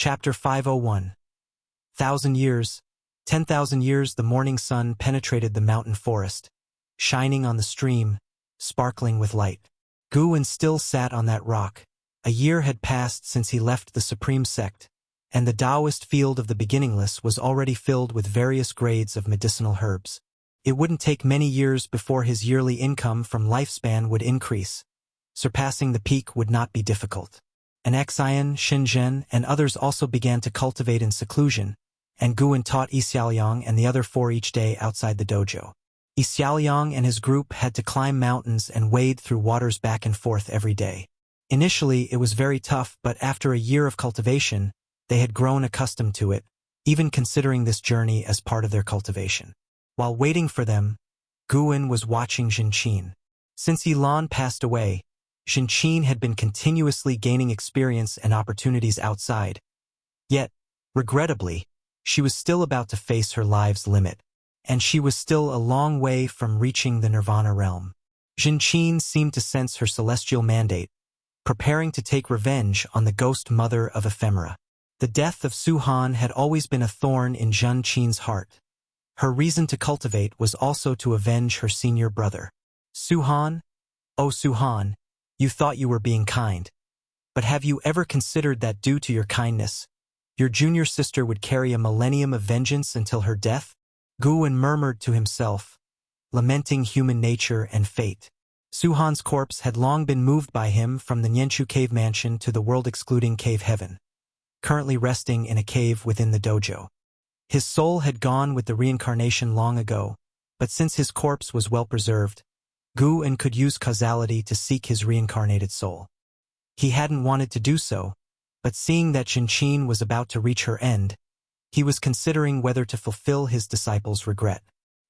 Chapter 501. 1,000 years, 10,000 years the morning sun penetrated the mountain forest, shining on the stream, sparkling with light. Guwen still sat on that rock. A year had passed since he left the supreme sect, and the Taoist field of the beginningless was already filled with various grades of medicinal herbs. It wouldn't take many years before his yearly income from lifespan would increase. Surpassing the peak would not be difficult. An Xian, Shenzhen, and others also began to cultivate in seclusion, and Guwen taught Xiaoliang and the other four each day outside the dojo. Xiaoliang and his group had to climb mountains and wade through waters back and forth every day. Initially, it was very tough, but after a year of cultivation, they had grown accustomed to it, even considering this journey as part of their cultivation. While waiting for them, Guwen was watching Zhenqin. Since Yilan passed away, Zhenqin had been continuously gaining experience and opportunities outside. Yet, regrettably, she was still about to face her life's limit, and she was still a long way from reaching the Nirvana realm. Zhenqin seemed to sense her celestial mandate, preparing to take revenge on the ghost mother of ephemera. The death of Suhan had always been a thorn in Zhenqin's heart. Her reason to cultivate was also to avenge her senior brother. Suhan? Oh Suhan, you thought you were being kind. But have you ever considered that due to your kindness, your junior sister would carry a millennium of vengeance until her death? Guwen murmured to himself, lamenting human nature and fate. Suhan's corpse had long been moved by him from the Nianchu cave mansion to the world-excluding cave heaven, currently resting in a cave within the dojo. His soul had gone with the reincarnation long ago, but since his corpse was well preserved, Guwen could use causality to seek his reincarnated soul. He hadn't wanted to do so, but seeing that Zhenqin was about to reach her end, he was considering whether to fulfill his disciple's regret.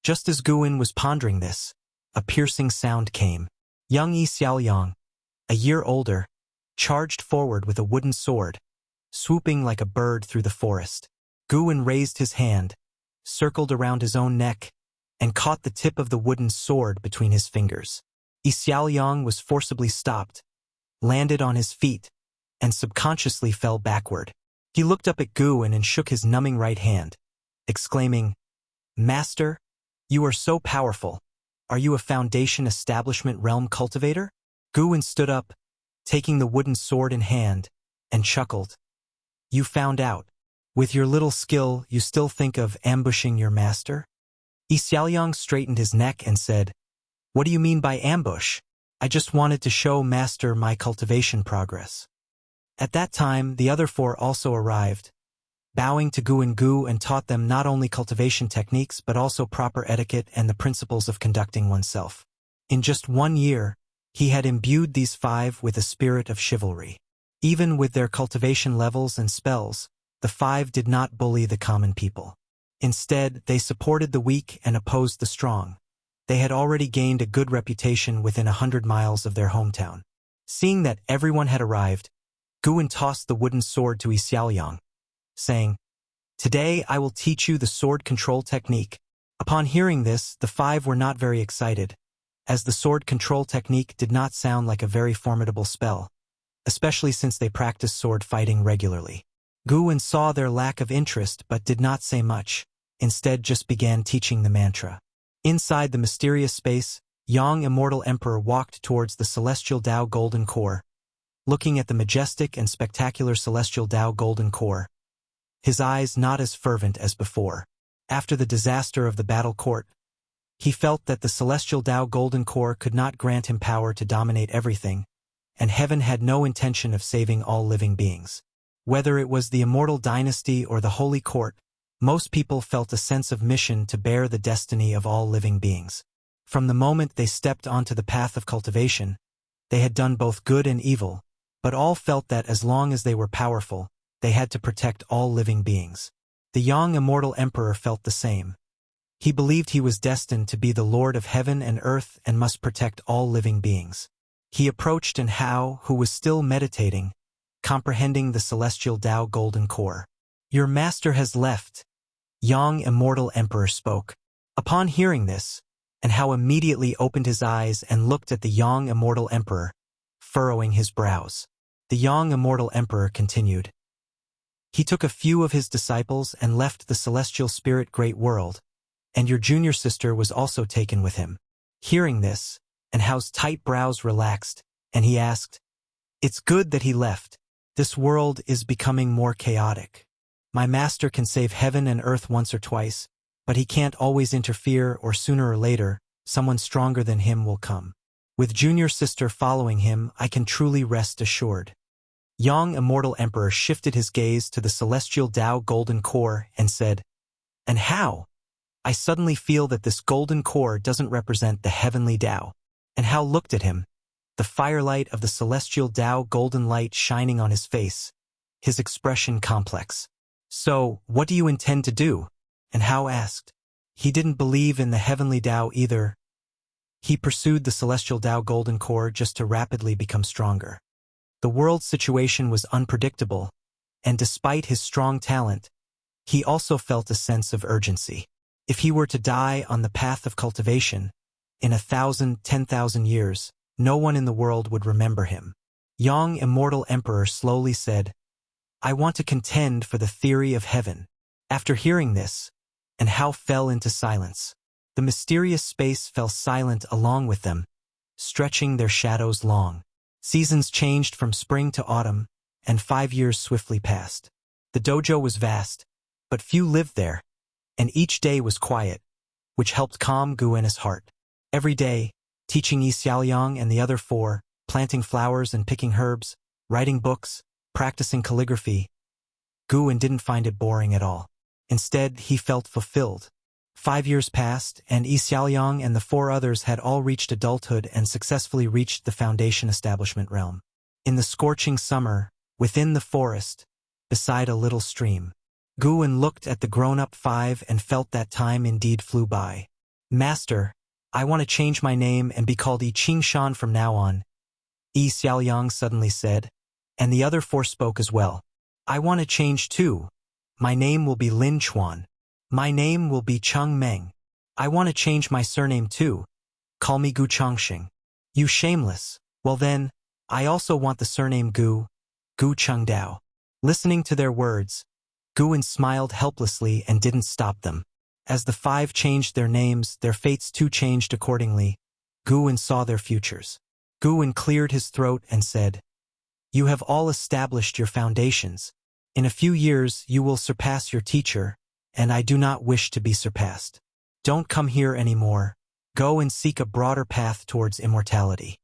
Just as Guwen was pondering this, a piercing sound came. Young Xiaoliang, a year older, charged forward with a wooden sword, swooping like a bird through the forest. Guwen raised his hand, circled around his own neck, and caught the tip of the wooden sword between his fingers. Xiaoliang was forcibly stopped, landed on his feet, and subconsciously fell backward. He looked up at Guwen and shook his numbing right hand, exclaiming, "Master, you are so powerful. Are you a Foundation Establishment Realm cultivator?" Guwen stood up, taking the wooden sword in hand, and chuckled. "You found out. With your little skill, you still think of ambushing your master?" Xiaoliang straightened his neck and said, "What do you mean by ambush? I just wanted to show Master my cultivation progress." At that time, the other four also arrived, bowing to Gu and taught them not only cultivation techniques but also proper etiquette and the principles of conducting oneself. In just 1 year, he had imbued these five with a spirit of chivalry. Even with their cultivation levels and spells, the five did not bully the common people. Instead, they supported the weak and opposed the strong. They had already gained a good reputation within 100 miles of their hometown. Seeing that everyone had arrived, Guwen tossed the wooden sword to Xiaoliang, saying, "Today I will teach you the sword control technique." Upon hearing this, the five were not very excited, as the sword control technique did not sound like a very formidable spell, especially since they practiced sword fighting regularly. Guwen saw their lack of interest but did not say much, instead just began teaching the mantra. Inside the mysterious space, Yang Immortal Emperor walked towards the celestial Tao golden core. Looking at the majestic and spectacular celestial Tao golden core, his eyes not as fervent as before. After the disaster of the battle court, he felt that the celestial Tao golden core could not grant him power to dominate everything, and heaven had no intention of saving all living beings. Whether it was the immortal dynasty or the holy court, most people felt a sense of mission to bear the destiny of all living beings. From the moment they stepped onto the path of cultivation, they had done both good and evil, but all felt that as long as they were powerful, they had to protect all living beings. The young immortal emperor felt the same. He believed he was destined to be the Lord of heaven and earth and must protect all living beings. He approached and Hao, who was still meditating, comprehending the celestial Tao golden core. "Your master has left," Yang Immortal Emperor spoke. Upon hearing this, and Hao immediately opened his eyes and looked at the Yang Immortal Emperor, furrowing his brows. The Yang Immortal Emperor continued, He took a few of his disciples and left the celestial spirit great world, and your junior sister was also taken with him. Hearing this, and Hao's tight brows relaxed, and he asked, "It's good that he left. This world is becoming more chaotic. My master can save heaven and earth once or twice, but he can't always interfere, or sooner or later, someone stronger than him will come. With junior sister following him, I can truly rest assured." Young Immortal Emperor shifted his gaze to the celestial Tao golden core and said, "And how? I suddenly feel that this golden core doesn't represent the heavenly Tao." And Hao looked at him, the firelight of the celestial Tao golden light shining on his face, his expression complex. "So, what do you intend to do?" And Hao asked. He didn't believe in the heavenly Tao either. He pursued the celestial Tao golden core just to rapidly become stronger. The world's situation was unpredictable, and despite his strong talent, he also felt a sense of urgency. If he were to die on the path of cultivation, in 1,000, 10,000 years, no one in the world would remember him. Young Immortal Emperor slowly said, "I want to contend for the theory of heaven." After hearing this, and Hao fell into silence. The mysterious space fell silent along with them, stretching their shadows long. Seasons changed from spring to autumn, and 5 years swiftly passed. The dojo was vast, but few lived there, and each day was quiet, which helped calm Guwen's heart. Every day, teaching Yi Xiaoliang and the other 4, planting flowers and picking herbs, writing books, practicing calligraphy, Guwen didn't find it boring at all. Instead, he felt fulfilled. 5 years passed, and Yi Xiaoliang and the 4 others had all reached adulthood and successfully reached the foundation establishment realm. In the scorching summer, within the forest, beside a little stream, Guwen looked at the grown-up 5 and felt that time indeed flew by. "Master, I want to change my name and be called Yi Qingshan from now on," Yi Xiaoliang suddenly said, and the other 4 spoke as well. "I want to change too. My name will be Lin Chuan. My name will be Cheng Meng. I want to change my surname too. Call me Gu Changxing." "You shameless. Well then, I also want the surname Gu Chengdao." Listening to their words, Guwen smiled helplessly and didn't stop them. As the 5 changed their names, their fates too changed accordingly. Guwen saw their futures. Guwen cleared his throat and said, "You have all established your foundations. In a few years you will surpass your teacher, and I do not wish to be surpassed. Don't come here anymore. Go and seek a broader path towards immortality."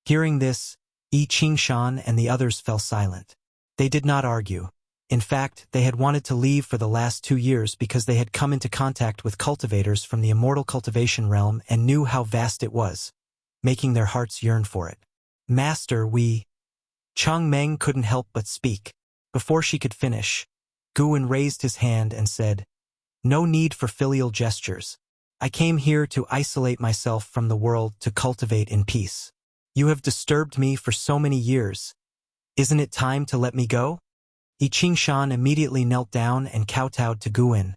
Hearing this, Yi Qingshan and the others fell silent. They did not argue. In fact, they had wanted to leave for the last 2 years because they had come into contact with cultivators from the immortal cultivation realm and knew how vast it was, making their hearts yearn for it. "Master, we—" Cheng Meng couldn't help but speak. Before she could finish, Guwen raised his hand and said, "No need for filial gestures. I came here to isolate myself from the world to cultivate in peace. You have disturbed me for so many years. Isn't it time to let me go?" Yi Qingshan immediately knelt down and kowtowed to Guwen,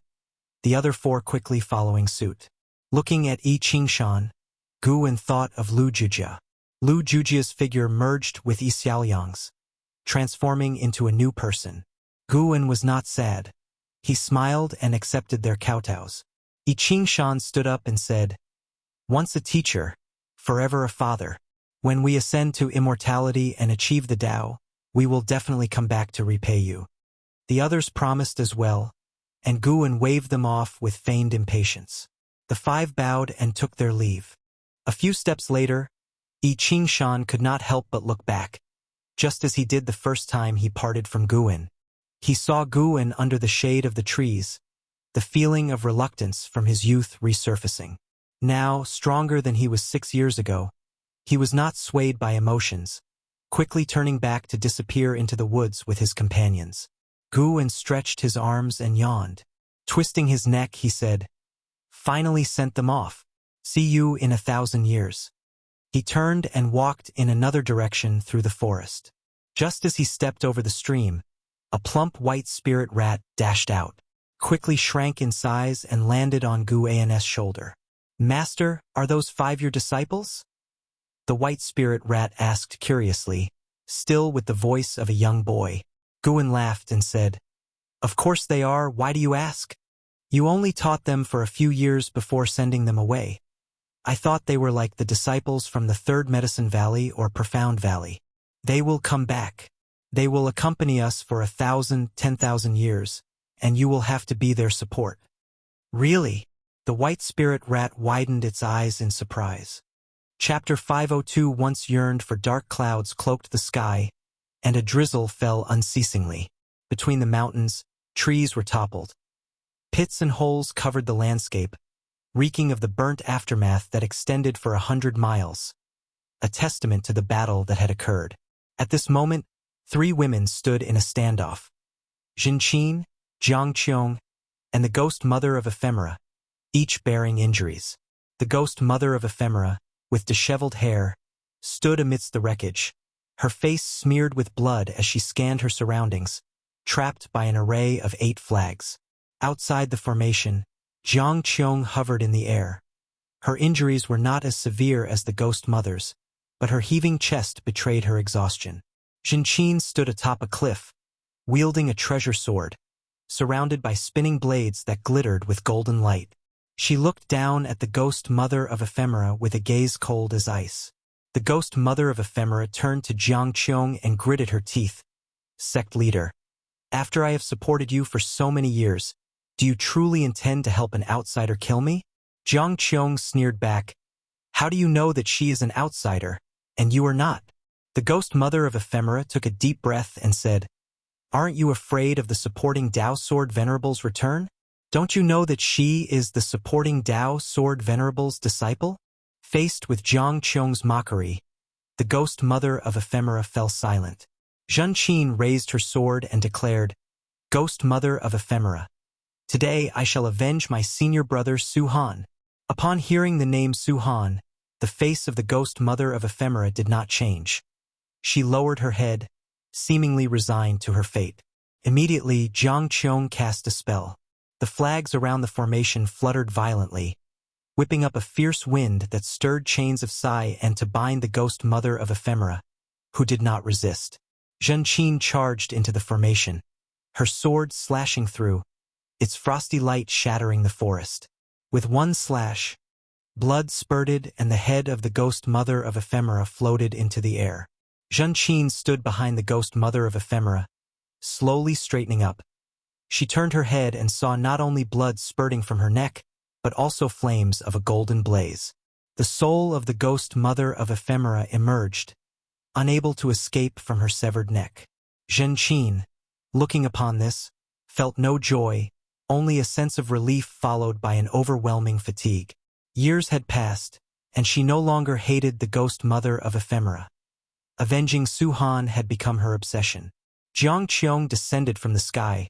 the other 4 quickly following suit. Looking at Yi Qingshan, Guwen thought of Lu Jujia. Lu Jujia's figure merged with Yi Xiaoliang's, transforming into a new person. Guwen was not sad. He smiled and accepted their kowtows. Yi Qingshan stood up and said, "Once a teacher, forever a father. When we ascend to immortality and achieve the Tao, we will definitely come back to repay you." The others promised as well, and Guwen waved them off with feigned impatience. The 5 bowed and took their leave. A few steps later, Yi Qingshan could not help but look back, just as he did the first time he parted from Guwen. He saw Guwen under the shade of the trees, the feeling of reluctance from his youth resurfacing. Now, stronger than he was 6 years ago, he was not swayed by emotions, quickly turning back to disappear into the woods with his companions. Guwen stretched his arms and yawned. Twisting his neck, he said, "Finally sent them off. See you in 1,000 years." He turned and walked in another direction through the forest. Just as he stepped over the stream, a plump white spirit rat dashed out, quickly shrank in size and landed on Guwen's shoulder. "Master, are those 5 your disciples?" The white spirit rat asked curiously, still with the voice of a young boy. Guwen laughed and said, Of course they are, why do you ask? You only taught them for a few years before sending them away. I thought they were like the disciples from the Third Medicine Valley or Profound Valley. They will come back. They will accompany us for 1,000, 10,000 years, and you will have to be their support. Really? The white spirit rat widened its eyes in surprise. Chapter 502 once yearned for dark clouds cloaked the sky, and a drizzle fell unceasingly. Between the mountains, trees were toppled. Pits and holes covered the landscape, reeking of the burnt aftermath that extended for 100 miles, a testament to the battle that had occurred. At this moment, 3 women stood in a standoff. Jinqin, Jiangqiong, and the ghost mother of Ephemera, each bearing injuries. The ghost mother of Ephemera, with disheveled hair, stood amidst the wreckage, her face smeared with blood as she scanned her surroundings, trapped by an array of 8 flags. Outside the formation, Jiangqiong hovered in the air. Her injuries were not as severe as the ghost mother's, but her heaving chest betrayed her exhaustion. Jinqin stood atop a cliff, wielding a treasure sword, surrounded by spinning blades that glittered with golden light. She looked down at the ghost mother of Ephemera with a gaze cold as ice. The ghost mother of Ephemera turned to Jiangqiong and gritted her teeth. Sect leader, after I have supported you for so many years, do you truly intend to help an outsider kill me? Jiangqiong sneered back. How do you know that she is an outsider, and you are not? The ghost mother of Ephemera took a deep breath and said, Aren't you afraid of the supporting Tao Sword Venerable's return? Don't you know that she is the supporting Tao Sword Venerable's disciple? Faced with Jiangqiong's mockery, the ghost mother of Ephemera fell silent. Jinqin raised her sword and declared, Ghost mother of Ephemera, today I shall avenge my senior brother Su-Han. Upon hearing the name Su-Han, the face of the ghost mother of Ephemera did not change. She lowered her head, seemingly resigned to her fate. Immediately, Jiangqiong cast a spell. The flags around the formation fluttered violently, whipping up a fierce wind that stirred chains of Psi and to bind the ghost mother of Ephemera, who did not resist. Jinqin charged into the formation, her sword slashing through, its frosty light shattering the forest. With one slash, blood spurted and the head of the ghost mother of Ephemera floated into the air. Jinqin stood behind the ghost mother of Ephemera, slowly straightening up. She turned her head and saw not only blood spurting from her neck, but also flames of a golden blaze. The soul of the ghost mother of Ephemera emerged, unable to escape from her severed neck. Jinqin, looking upon this, felt no joy, only a sense of relief followed by an overwhelming fatigue. Years had passed, and she no longer hated the ghost mother of Ephemera. Avenging Su-Han had become her obsession. Jiangqiong descended from the sky.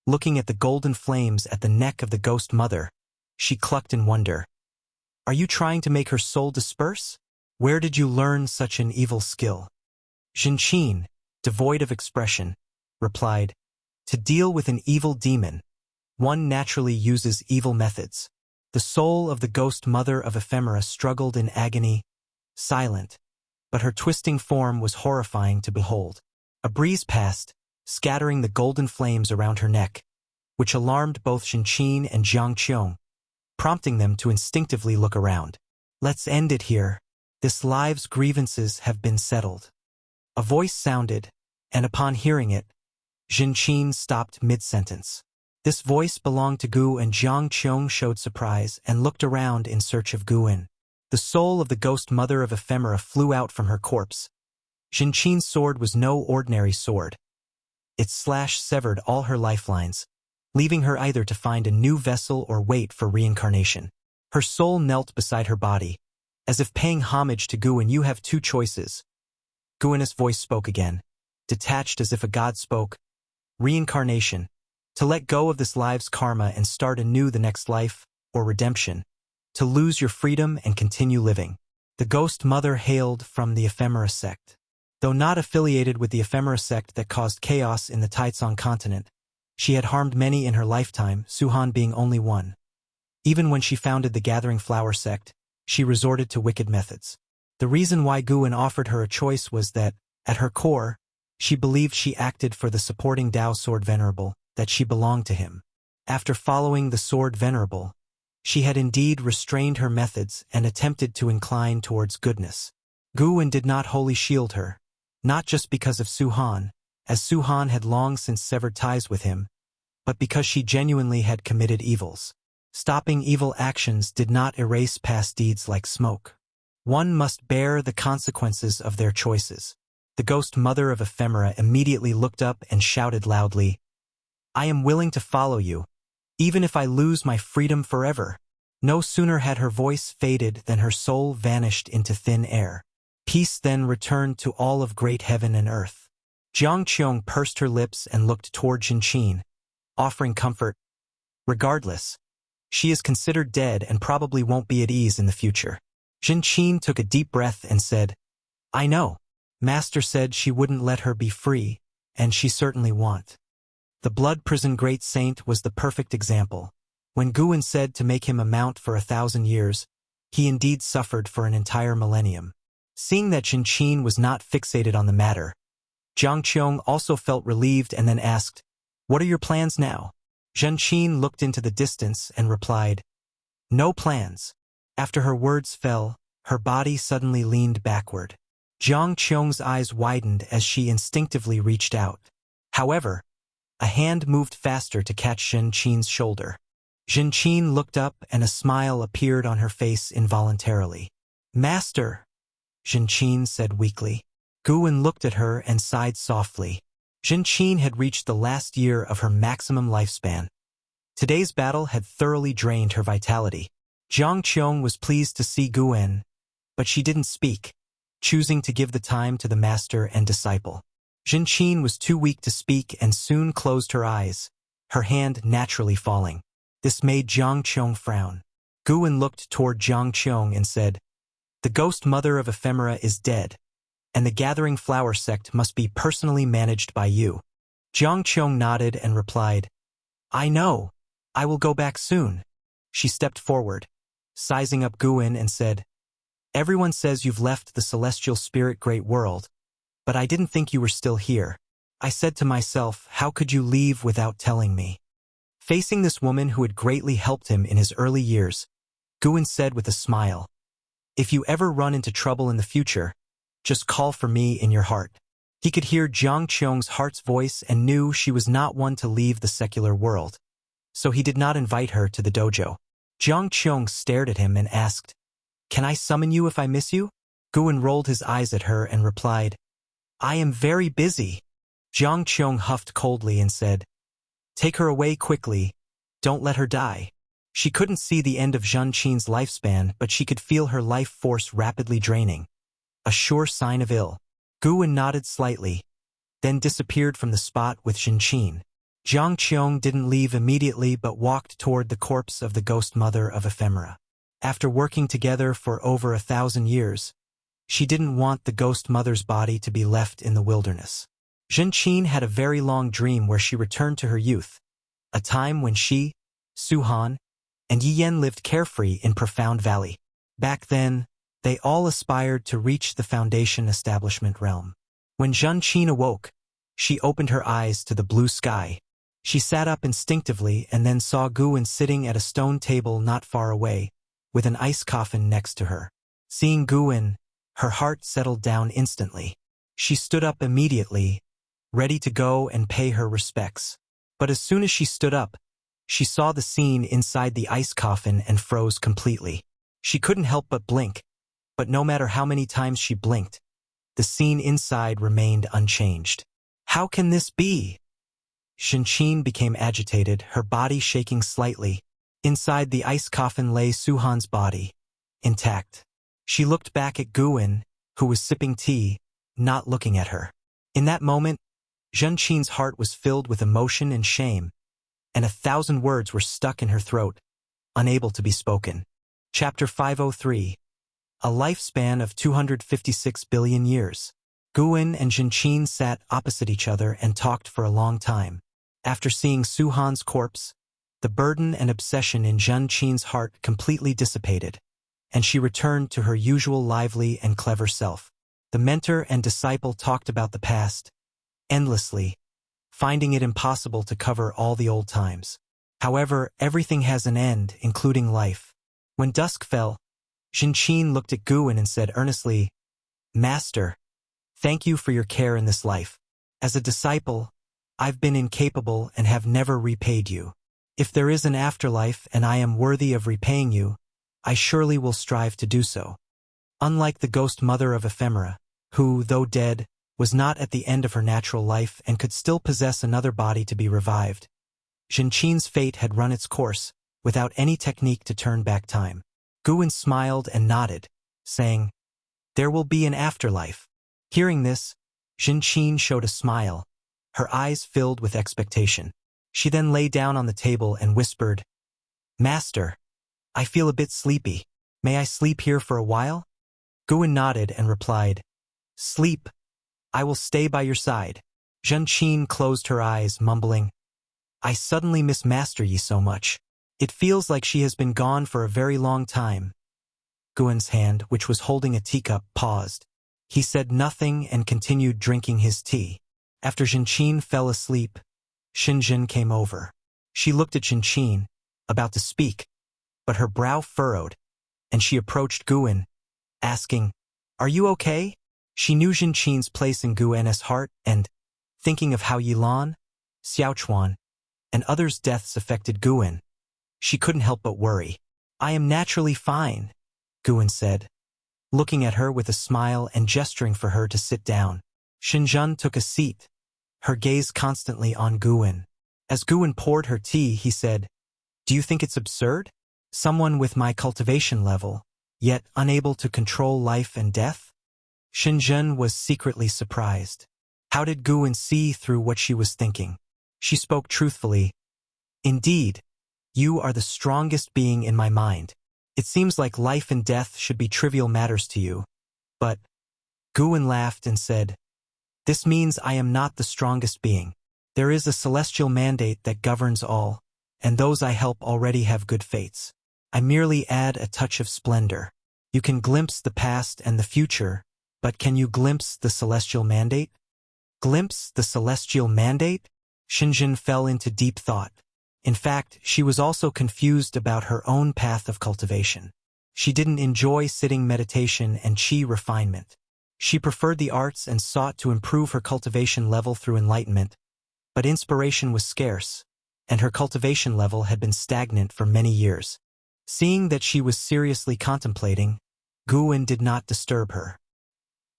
Looking at the golden flames at the neck of the ghost mother, she clucked in wonder. Are you trying to make her soul disperse? Where did you learn such an evil skill? Jinqin, devoid of expression, replied, To deal with an evil demon, one naturally uses evil methods. The soul of the ghost mother of Ephemera struggled in agony, silent, but her twisting form was horrifying to behold. A breeze passed, scattering the golden flames around her neck, which alarmed both Jinqin and Jiangqiong, prompting them to instinctively look around. Let's end it here. This life's grievances have been settled. A voice sounded, and upon hearing it, Jinqin stopped mid-sentence. This voice belonged to Gu, and Jiangqiong showed surprise and looked around in search of Guin. The soul of the ghost mother of Ephemera flew out from her corpse. Jinqin's sword was no ordinary sword. Its slash severed all her lifelines, leaving her either to find a new vessel or wait for reincarnation. Her soul knelt beside her body, as if paying homage to Guin. You have 2 choices. Guin's voice spoke again, detached as if a god spoke. Reincarnation, to let go of this life's karma and start anew the next life, or redemption, to lose your freedom and continue living. The ghost mother hailed from the Ephemera sect. Though not affiliated with the Ephemera sect that caused chaos in the Taicang continent, she had harmed many in her lifetime, Su-Han being only one. Even when she founded the Gathering Flower sect, she resorted to wicked methods. The reason why Guin offered her a choice was that, at her core, she believed she acted for the supporting Tao Sword Venerable, that she belonged to him. After following the sword venerable, she had indeed restrained her methods and attempted to incline towards goodness. Guwen did not wholly shield her, not just because of Su-han, as Su-han had long since severed ties with him, but because she genuinely had committed evils. Stopping evil actions did not erase past deeds like smoke. One must bear the consequences of their choices. The ghost mother of Ephemera immediately looked up and shouted loudly, "I am willing to follow you, even if I lose my freedom forever." No sooner had her voice faded than her soul vanished into thin air. Peace then returned to all of great heaven and earth. Jiang Qiong pursed her lips and looked toward Jinqin, offering comfort. Regardless, she is considered dead and probably won't be at ease in the future. Jinqin took a deep breath and said, "I know. Master said she wouldn't let her be free, and she certainly won't." The blood prison great saint was the perfect example. When Guwen said to make him a mount for 1,000 years, he indeed suffered for an entire millennium. Seeing that Jinqin was not fixated on the matter, Jiang Qiong also felt relieved and then asked, "What are your plans now?" Jinqin looked into the distance and replied, "No plans." After her words fell, her body suddenly leaned backward. Jiang Qiong's eyes widened as she instinctively reached out. However, a hand moved faster to catch Jinqin's shoulder. Jinqin looked up and a smile appeared on her face involuntarily. "Master," Jinqin said weakly. Guwen looked at her and sighed softly. Jinqin had reached the last year of her maximum lifespan. Today's battle had thoroughly drained her vitality. Jiang Qiong was pleased to see Guwen, but she didn't speak, choosing to give the time to the master and disciple. Jinqin was too weak to speak and soon closed her eyes, her hand naturally falling. This made Jiang Qiong frown. Guwen looked toward Jiang Qiong and said, "The ghost mother of Ephemera is dead, and the Gathering Flower sect must be personally managed by you." Jiang Qiong nodded and replied, "I know. I will go back soon." She stepped forward, sizing up Guwen and said, "Everyone says you've left the celestial spirit great world, but I didn't think you were still here. I said to myself, how could you leave without telling me?" Facing this woman who had greatly helped him in his early years, Guwen said with a smile, "If you ever run into trouble in the future, just call for me in your heart." He could hear Jiang Qiong's heart's voice and knew she was not one to leave the secular world, so he did not invite her to the dojo. Jiang Qiong stared at him and asked, "Can I summon you if I miss you?" Guwen rolled his eyes at her and replied, "I am very busy." Jiang Qiong huffed coldly and said, "Take her away quickly. Don't let her die." She couldn't see the end of Jinqin's lifespan, but she could feel her life force rapidly draining. A sure sign of ill. Guwen nodded slightly, then disappeared from the spot with Jinqin. Jiang Qiong didn't leave immediately but walked toward the corpse of the ghost mother of Ephemera. After working together for over 1,000 years, she didn't want the ghost mother's body to be left in the wilderness. Jinqin had a very long dream where she returned to her youth, a time when she, Su-han, and Yi Yen lived carefree in Profound Valley. Back then, they all aspired to reach the Foundation establishment realm. When Jinqin awoke, she opened her eyes to the blue sky. She sat up instinctively and then saw Guwen sitting at a stone table not far away, with an ice coffin next to her. Seeing Guwen, her heart settled down instantly. She stood up immediately, ready to go and pay her respects. But as soon as she stood up, she saw the scene inside the ice coffin and froze completely. She couldn't help but blink, but no matter how many times she blinked, the scene inside remained unchanged. How can this be? Jinqin became agitated, her body shaking slightly. Inside the ice coffin lay Su-han's body, intact. She looked back at Guwen, who was sipping tea, not looking at her. In that moment, Jinqin's heart was filled with emotion and shame, and 1,000 words were stuck in her throat, unable to be spoken. Chapter 503. A lifespan of 256 billion years. Guwen and Jinqin sat opposite each other and talked for a long time. After seeing Su-han's corpse, the burden and obsession in Jinqin's heart completely dissipated, and she returned to her usual lively and clever self. The mentor and disciple talked about the past, endlessly, finding it impossible to cover all the old times. However, everything has an end, including life. When dusk fell, Jinqin looked at Guan and said earnestly, "Master, thank you for your care in this life. As a disciple, I've been incapable and have never repaid you. If there is an afterlife and I am worthy of repaying you, I surely will strive to do so." Unlike the ghost mother of Ephemera, who, though dead, was not at the end of her natural life and could still possess another body to be revived, Jinqin's fate had run its course, without any technique to turn back time. Guan smiled and nodded, saying, "There will be an afterlife." Hearing this, Jinqin showed a smile, her eyes filled with expectation. She then lay down on the table and whispered, "Master, I feel a bit sleepy. May I sleep here for a while?" Guan nodded and replied, "Sleep. I will stay by your side." Jinqin closed her eyes, mumbling, "I suddenly miss Master Yi so much. It feels like she has been gone for a very long time." Guan's hand, which was holding a teacup, paused. He said nothing and continued drinking his tea. After Jinqin fell asleep, Xinjin came over. She looked at Jinqin, about to speak, but her brow furrowed, and she approached Guan, asking, "Are you okay?" She knew Jinqin's place in Guan's heart and, thinking of how Yilan, Xiaochuan, and others' deaths affected Guan, she couldn't help but worry. "I am naturally fine," Guan said, looking at her with a smile and gesturing for her to sit down. Xinjun took a seat, her gaze constantly on Guan. As Guan poured her tea, he said, "Do you think it's absurd? Someone with my cultivation level, yet unable to control life and death?" Xinjun was secretly surprised. How did Guan see through what she was thinking? She spoke truthfully, "Indeed, you are the strongest being in my mind. It seems like life and death should be trivial matters to you. But," Guan laughed and said, "this means I am not the strongest being. There is a celestial mandate that governs all, and those I help already have good fates. I merely add a touch of splendor. You can glimpse the past and the future, but can you glimpse the celestial mandate?" Glimpse the celestial mandate? Xinjin fell into deep thought. In fact, she was also confused about her own path of cultivation. She didn't enjoy sitting meditation and qi refinement. She preferred the arts and sought to improve her cultivation level through enlightenment, but inspiration was scarce, and her cultivation level had been stagnant for many years. Seeing that she was seriously contemplating, Guan did not disturb her.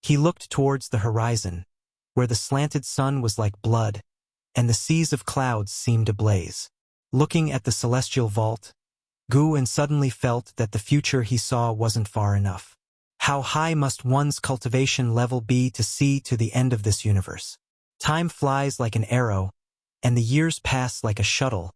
He looked towards the horizon, where the slanted sun was like blood, and the seas of clouds seemed ablaze. Looking at the celestial vault, Guan suddenly felt that the future he saw wasn't far enough. How high must one's cultivation level be to see to the end of this universe? Time flies like an arrow, and the years pass like a shuttle,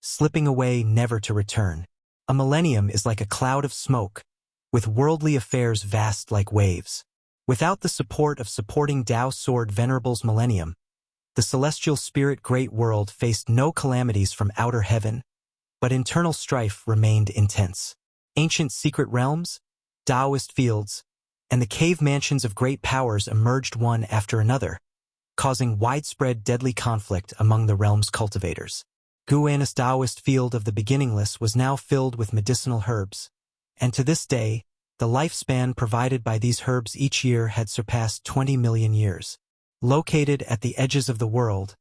slipping away never to return. A millennium is like a cloud of smoke, with worldly affairs vast like waves. Without the support of supporting Tao Sword Venerable's millennium, the celestial spirit great world faced no calamities from outer heaven, but internal strife remained intense. Ancient secret realms, Taoist fields, and the cave mansions of great powers emerged one after another, causing widespread deadly conflict among the realm's cultivators. Guan's Taoist field of the beginningless was now filled with medicinal herbs, and to this day, the lifespan provided by these herbs each year had surpassed 20 million years. Located at the edges of the world,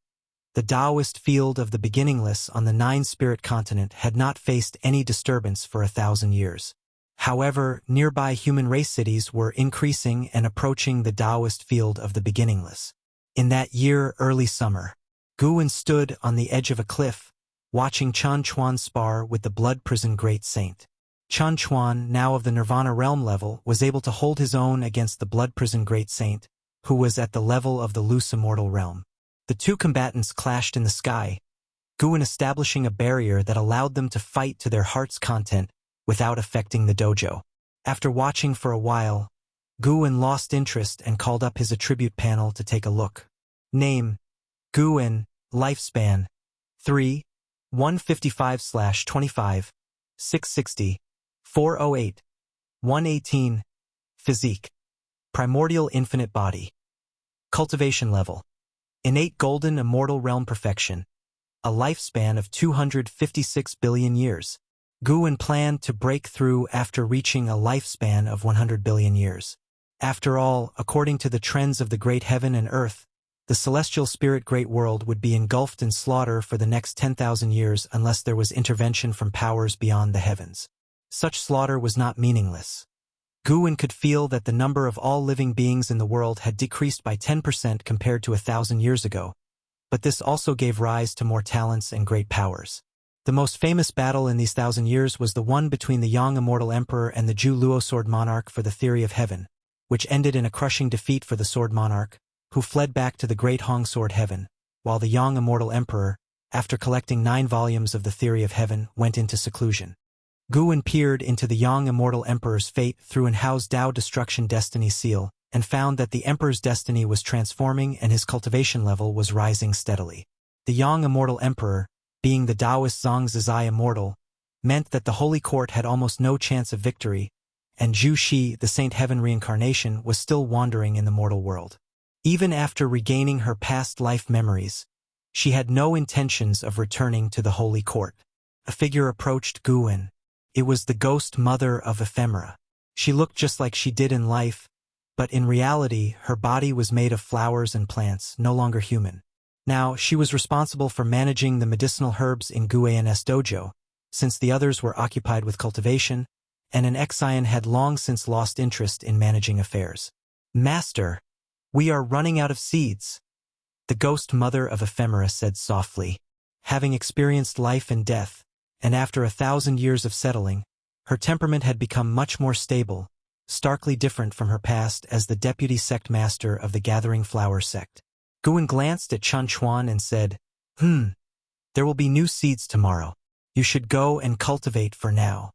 the Taoist field of the beginningless on the nine-spirit continent had not faced any disturbance for 1,000 years. However, nearby human race cities were increasing and approaching the Taoist field of the beginningless. In that year, early summer, Guan stood on the edge of a cliff, watching Chan Chuan spar with the blood prison great saint. Chan Chuan, now of the Nirvana realm level, was able to hold his own against the blood prison great saint, who was at the level of the loose immortal realm. The two combatants clashed in the sky, Guan establishing a barrier that allowed them to fight to their heart's content without affecting the dojo. After watching for a while, Guan lost interest and called up his attribute panel to take a look. Name: Guan, lifespan: 3, 155/25, 660, 408, 118, physique: primordial infinite body. Cultivation level: innate golden immortal realm perfection, a lifespan of 256 billion years. Guwen planned to break through after reaching a lifespan of 100 billion years. After all, according to the trends of the great heaven and earth, the celestial spirit great world would be engulfed in slaughter for the next 10,000 years unless there was intervention from powers beyond the heavens. Such slaughter was not meaningless. Guwen could feel that the number of all living beings in the world had decreased by 10% compared to 1,000 years ago, but this also gave rise to more talents and great powers. The most famous battle in these 1,000 years was the one between the Yang Immortal Emperor and the Zhu Luo Sword Monarch for the Theory of Heaven, which ended in a crushing defeat for the Sword Monarch, who fled back to the Great Hong Sword Heaven, while the Yang Immortal Emperor, after collecting 9 volumes of the Theory of Heaven, went into seclusion. Guwen peered into the Yang Immortal Emperor's fate through an Hao's Dao Destruction Destiny seal, and found that the Emperor's destiny was transforming and his cultivation level was rising steadily. The Yang Immortal Emperor, being the Taoist Zhangzizai Immortal, meant that the Holy Court had almost no chance of victory, and Zhu Shi, the Saint Heaven reincarnation, was still wandering in the mortal world. Even after regaining her past life memories, she had no intentions of returning to the Holy Court. A figure approached Guwen. It was the ghost mother of Ephemera. She looked just like she did in life, but in reality her body was made of flowers and plants, no longer human. Now, she was responsible for managing the medicinal herbs in Guwen's dojo, since the others were occupied with cultivation, and an Exian had long since lost interest in managing affairs. "Master, we are running out of seeds," the ghost mother of Ephemera said softly. Having experienced life and death, and after 1,000 years of settling, her temperament had become much more stable, starkly different from her past as the deputy sect master of the Gathering Flower sect. Guwen glanced at Chun Chuan and said, "There will be new seeds tomorrow. You should go and cultivate for now."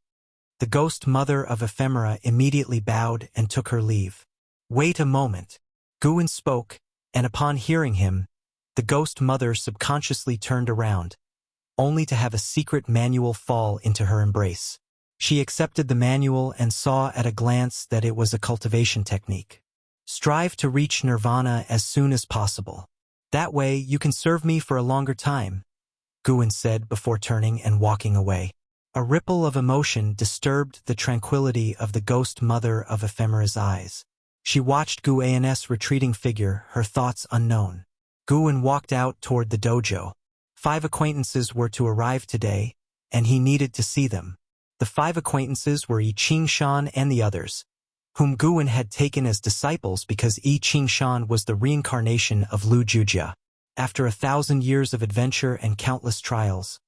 The ghost mother of Ephemera immediately bowed and took her leave. "Wait a moment." Guwen spoke, and upon hearing him, the ghost mother subconsciously turned around, only to have a secret manual fall into her embrace. She accepted the manual and saw at a glance that it was a cultivation technique. "Strive to reach nirvana as soon as possible. That way you can serve me for a longer time," Guwen said before turning and walking away. A ripple of emotion disturbed the tranquility of the ghost mother of Ephemera's eyes. She watched Guwen's retreating figure, her thoughts unknown. Guwen walked out toward the dojo. 5 acquaintances were to arrive today, and he needed to see them. The 5 acquaintances were Yi Qingshan and the others, whom Guwen had taken as disciples because Yi Qingshan was the reincarnation of Lu Jujia. After 1,000 years of adventure and countless trials,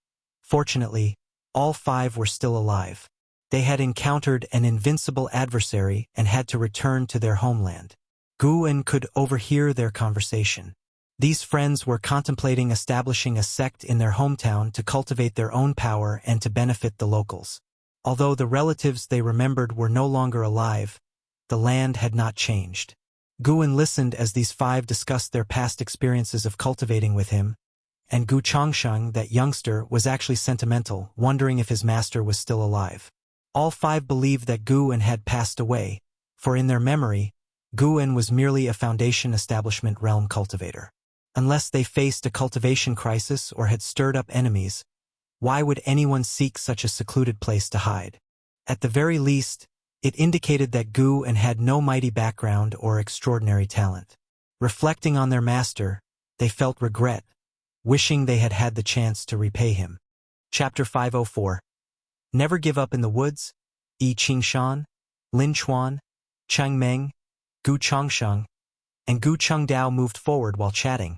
fortunately, all 5 were still alive. They had encountered an invincible adversary and had to return to their homeland. Guwen could overhear their conversation. These friends were contemplating establishing a sect in their hometown to cultivate their own power and to benefit the locals. Although the relatives they remembered were no longer alive, the land had not changed. Guwen listened as these 5 discussed their past experiences of cultivating with him, and Gu Changsheng, that youngster, was actually sentimental, wondering if his master was still alive. All 5 believed that Guwen had passed away, for in their memory, Guwen was merely a Foundation Establishment realm cultivator. Unless they faced a cultivation crisis or had stirred up enemies, why would anyone seek such a secluded place to hide? At the very least, it indicated that Guwen had no mighty background or extraordinary talent. Reflecting on their master, they felt regret, wishing they had had the chance to repay him. Chapter 504. Never Give Up in the Woods. Yi Qingshan, Lin Chuan, Cheng Meng, Gu Changsheng, and Gu Chengdao moved forward while chatting,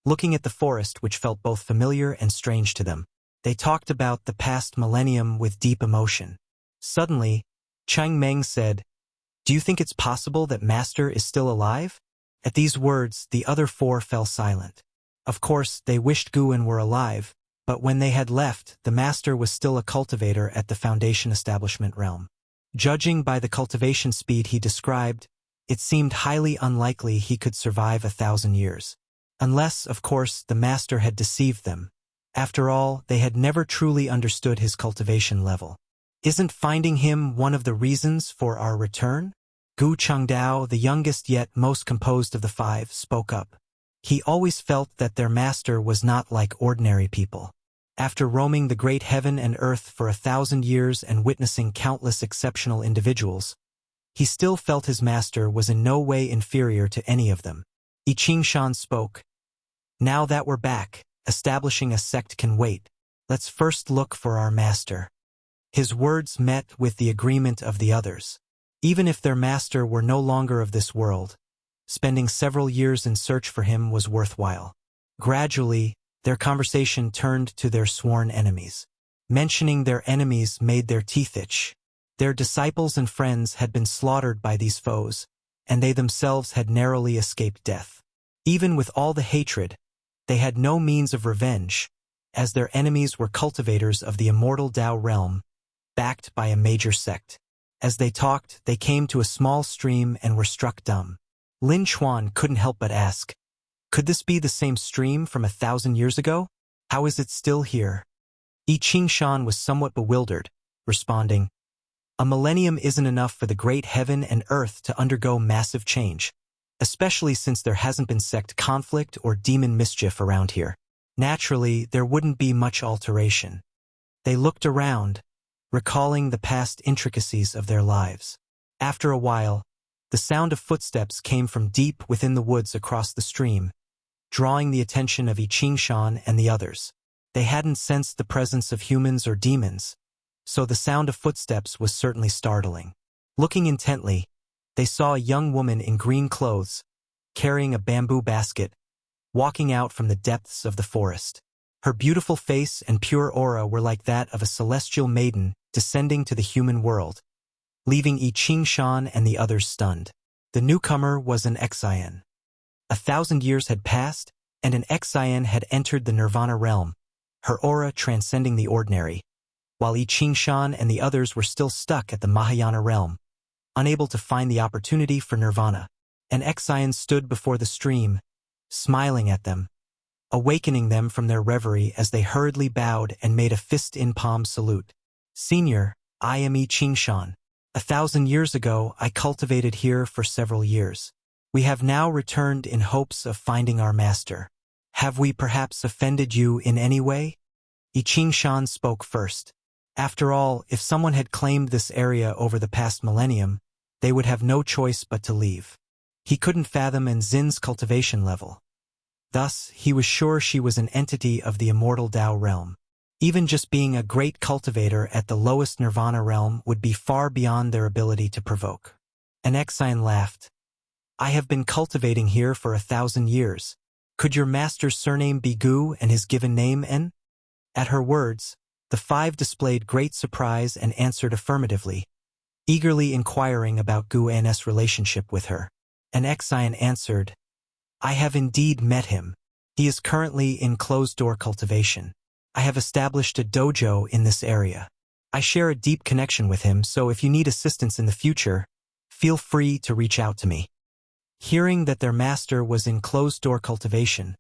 looking at the forest which felt both familiar and strange to them. They talked about the past millennium with deep emotion. Suddenly, Cheng Meng said, "Do you think it's possible that Master is still alive?" At these words, the other 4 fell silent. Of course, they wished Guwen were alive, but when they had left, the Master was still a cultivator at the Foundation Establishment realm. Judging by the cultivation speed he described, it seemed highly unlikely he could survive 1,000 years. Unless, of course, the Master had deceived them. After all, they had never truly understood his cultivation level. "Isn't finding him one of the reasons for our return?" Gu Chengdao, the youngest yet most composed of the 5, spoke up. He always felt that their master was not like ordinary people. After roaming the great heaven and earth for 1,000 years and witnessing countless exceptional individuals, he still felt his master was in no way inferior to any of them. I Ching Shan spoke. Now that we're back, establishing a sect can wait. Let's first look for our master. His words met with the agreement of the others. Even if their master were no longer of this world, spending several years in search for him was worthwhile. Gradually, their conversation turned to their sworn enemies. Mentioning their enemies made their teeth itch. Their disciples and friends had been slaughtered by these foes, and they themselves had narrowly escaped death. Even with all the hatred, they had no means of revenge, as their enemies were cultivators of the immortal Tao realm, backed by a major sect. As they talked, they came to a small stream and were struck dumb. Lin Chuan couldn't help but ask, could this be the same stream from 1,000 years ago? How is it still here? I Ching Shan was somewhat bewildered, responding, a millennium isn't enough for the great heaven and earth to undergo massive change, especially since there hasn't been sect conflict or demon mischief around here. Naturally, there wouldn't be much alteration. They looked around, recalling the past intricacies of their lives. After a while, the sound of footsteps came from deep within the woods across the stream, drawing the attention of I Ching Shan and the others. They hadn't sensed the presence of humans or demons, so the sound of footsteps was certainly startling. Looking intently, they saw a young woman in green clothes, carrying a bamboo basket, walking out from the depths of the forest. Her beautiful face and pure aura were like that of a celestial maiden descending to the human world, leaving I Ching Shan and the others stunned. The newcomer was an Xian. 1,000 years had passed, and an Xian had entered the Nirvana realm, her aura transcending the ordinary, while I Ching Shan and the others were still stuck at the Mahayana realm, unable to find the opportunity for Nirvana. An Xian stood before the stream, smiling at them, awakening them from their reverie as they hurriedly bowed and made a fist-in-palm salute. Senior, I am I Ching Shan. 1,000 years ago, I cultivated here for several years. We have now returned in hopes of finding our master. Have we perhaps offended you in any way? I Ching Shan spoke first. After all, if someone had claimed this area over the past millennium, they would have no choice but to leave. He couldn't fathom Nzin's cultivation level. Thus, he was sure she was an entity of the immortal Tao realm. Even just being a great cultivator at the lowest Nirvana realm would be far beyond their ability to provoke. An Xian laughed. I have been cultivating here for 1,000 years. Could your master's surname be Gu and his given name N? At her words, the five displayed great surprise and answered affirmatively, eagerly inquiring about Gu N's relationship with her. An Xian answered, I have indeed met him. He is currently in closed-door cultivation. I have established a dojo in this area. I share a deep connection with him, so if you need assistance in the future, feel free to reach out to me. Hearing that their master was in closed-door cultivation,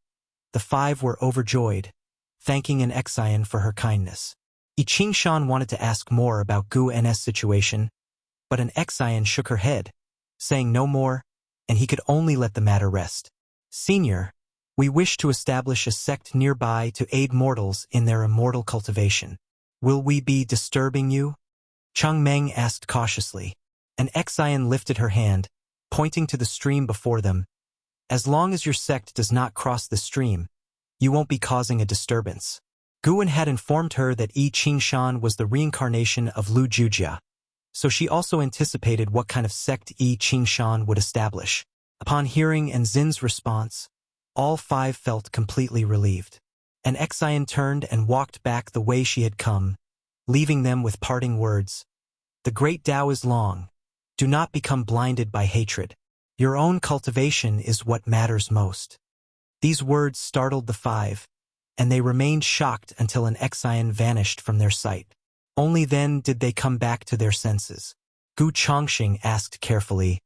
the five were overjoyed, thanking an Xian for her kindness. I Ching Shan wanted to ask more about Gu N's situation, but an Xian shook her head, saying no more, and he could only let the matter rest. Senior, we wish to establish a sect nearby to aid mortals in their immortal cultivation. Will we be disturbing you? Cheng Meng asked cautiously. An Xian lifted her hand, pointing to the stream before them. As long as your sect does not cross the stream, you won't be causing a disturbance. Guan had informed her that I Ching Shan was the reincarnation of Lu Jujia, so she also anticipated what kind of sect I Ching Shan would establish. Upon hearing Nzin's response, all five felt completely relieved. An Xian turned and walked back the way she had come, leaving them with parting words. The great Tao is long. Do not become blinded by hatred. Your own cultivation is what matters most. These words startled the five, and they remained shocked until an Xian vanished from their sight. Only then did they come back to their senses. Gu Chongqing asked carefully,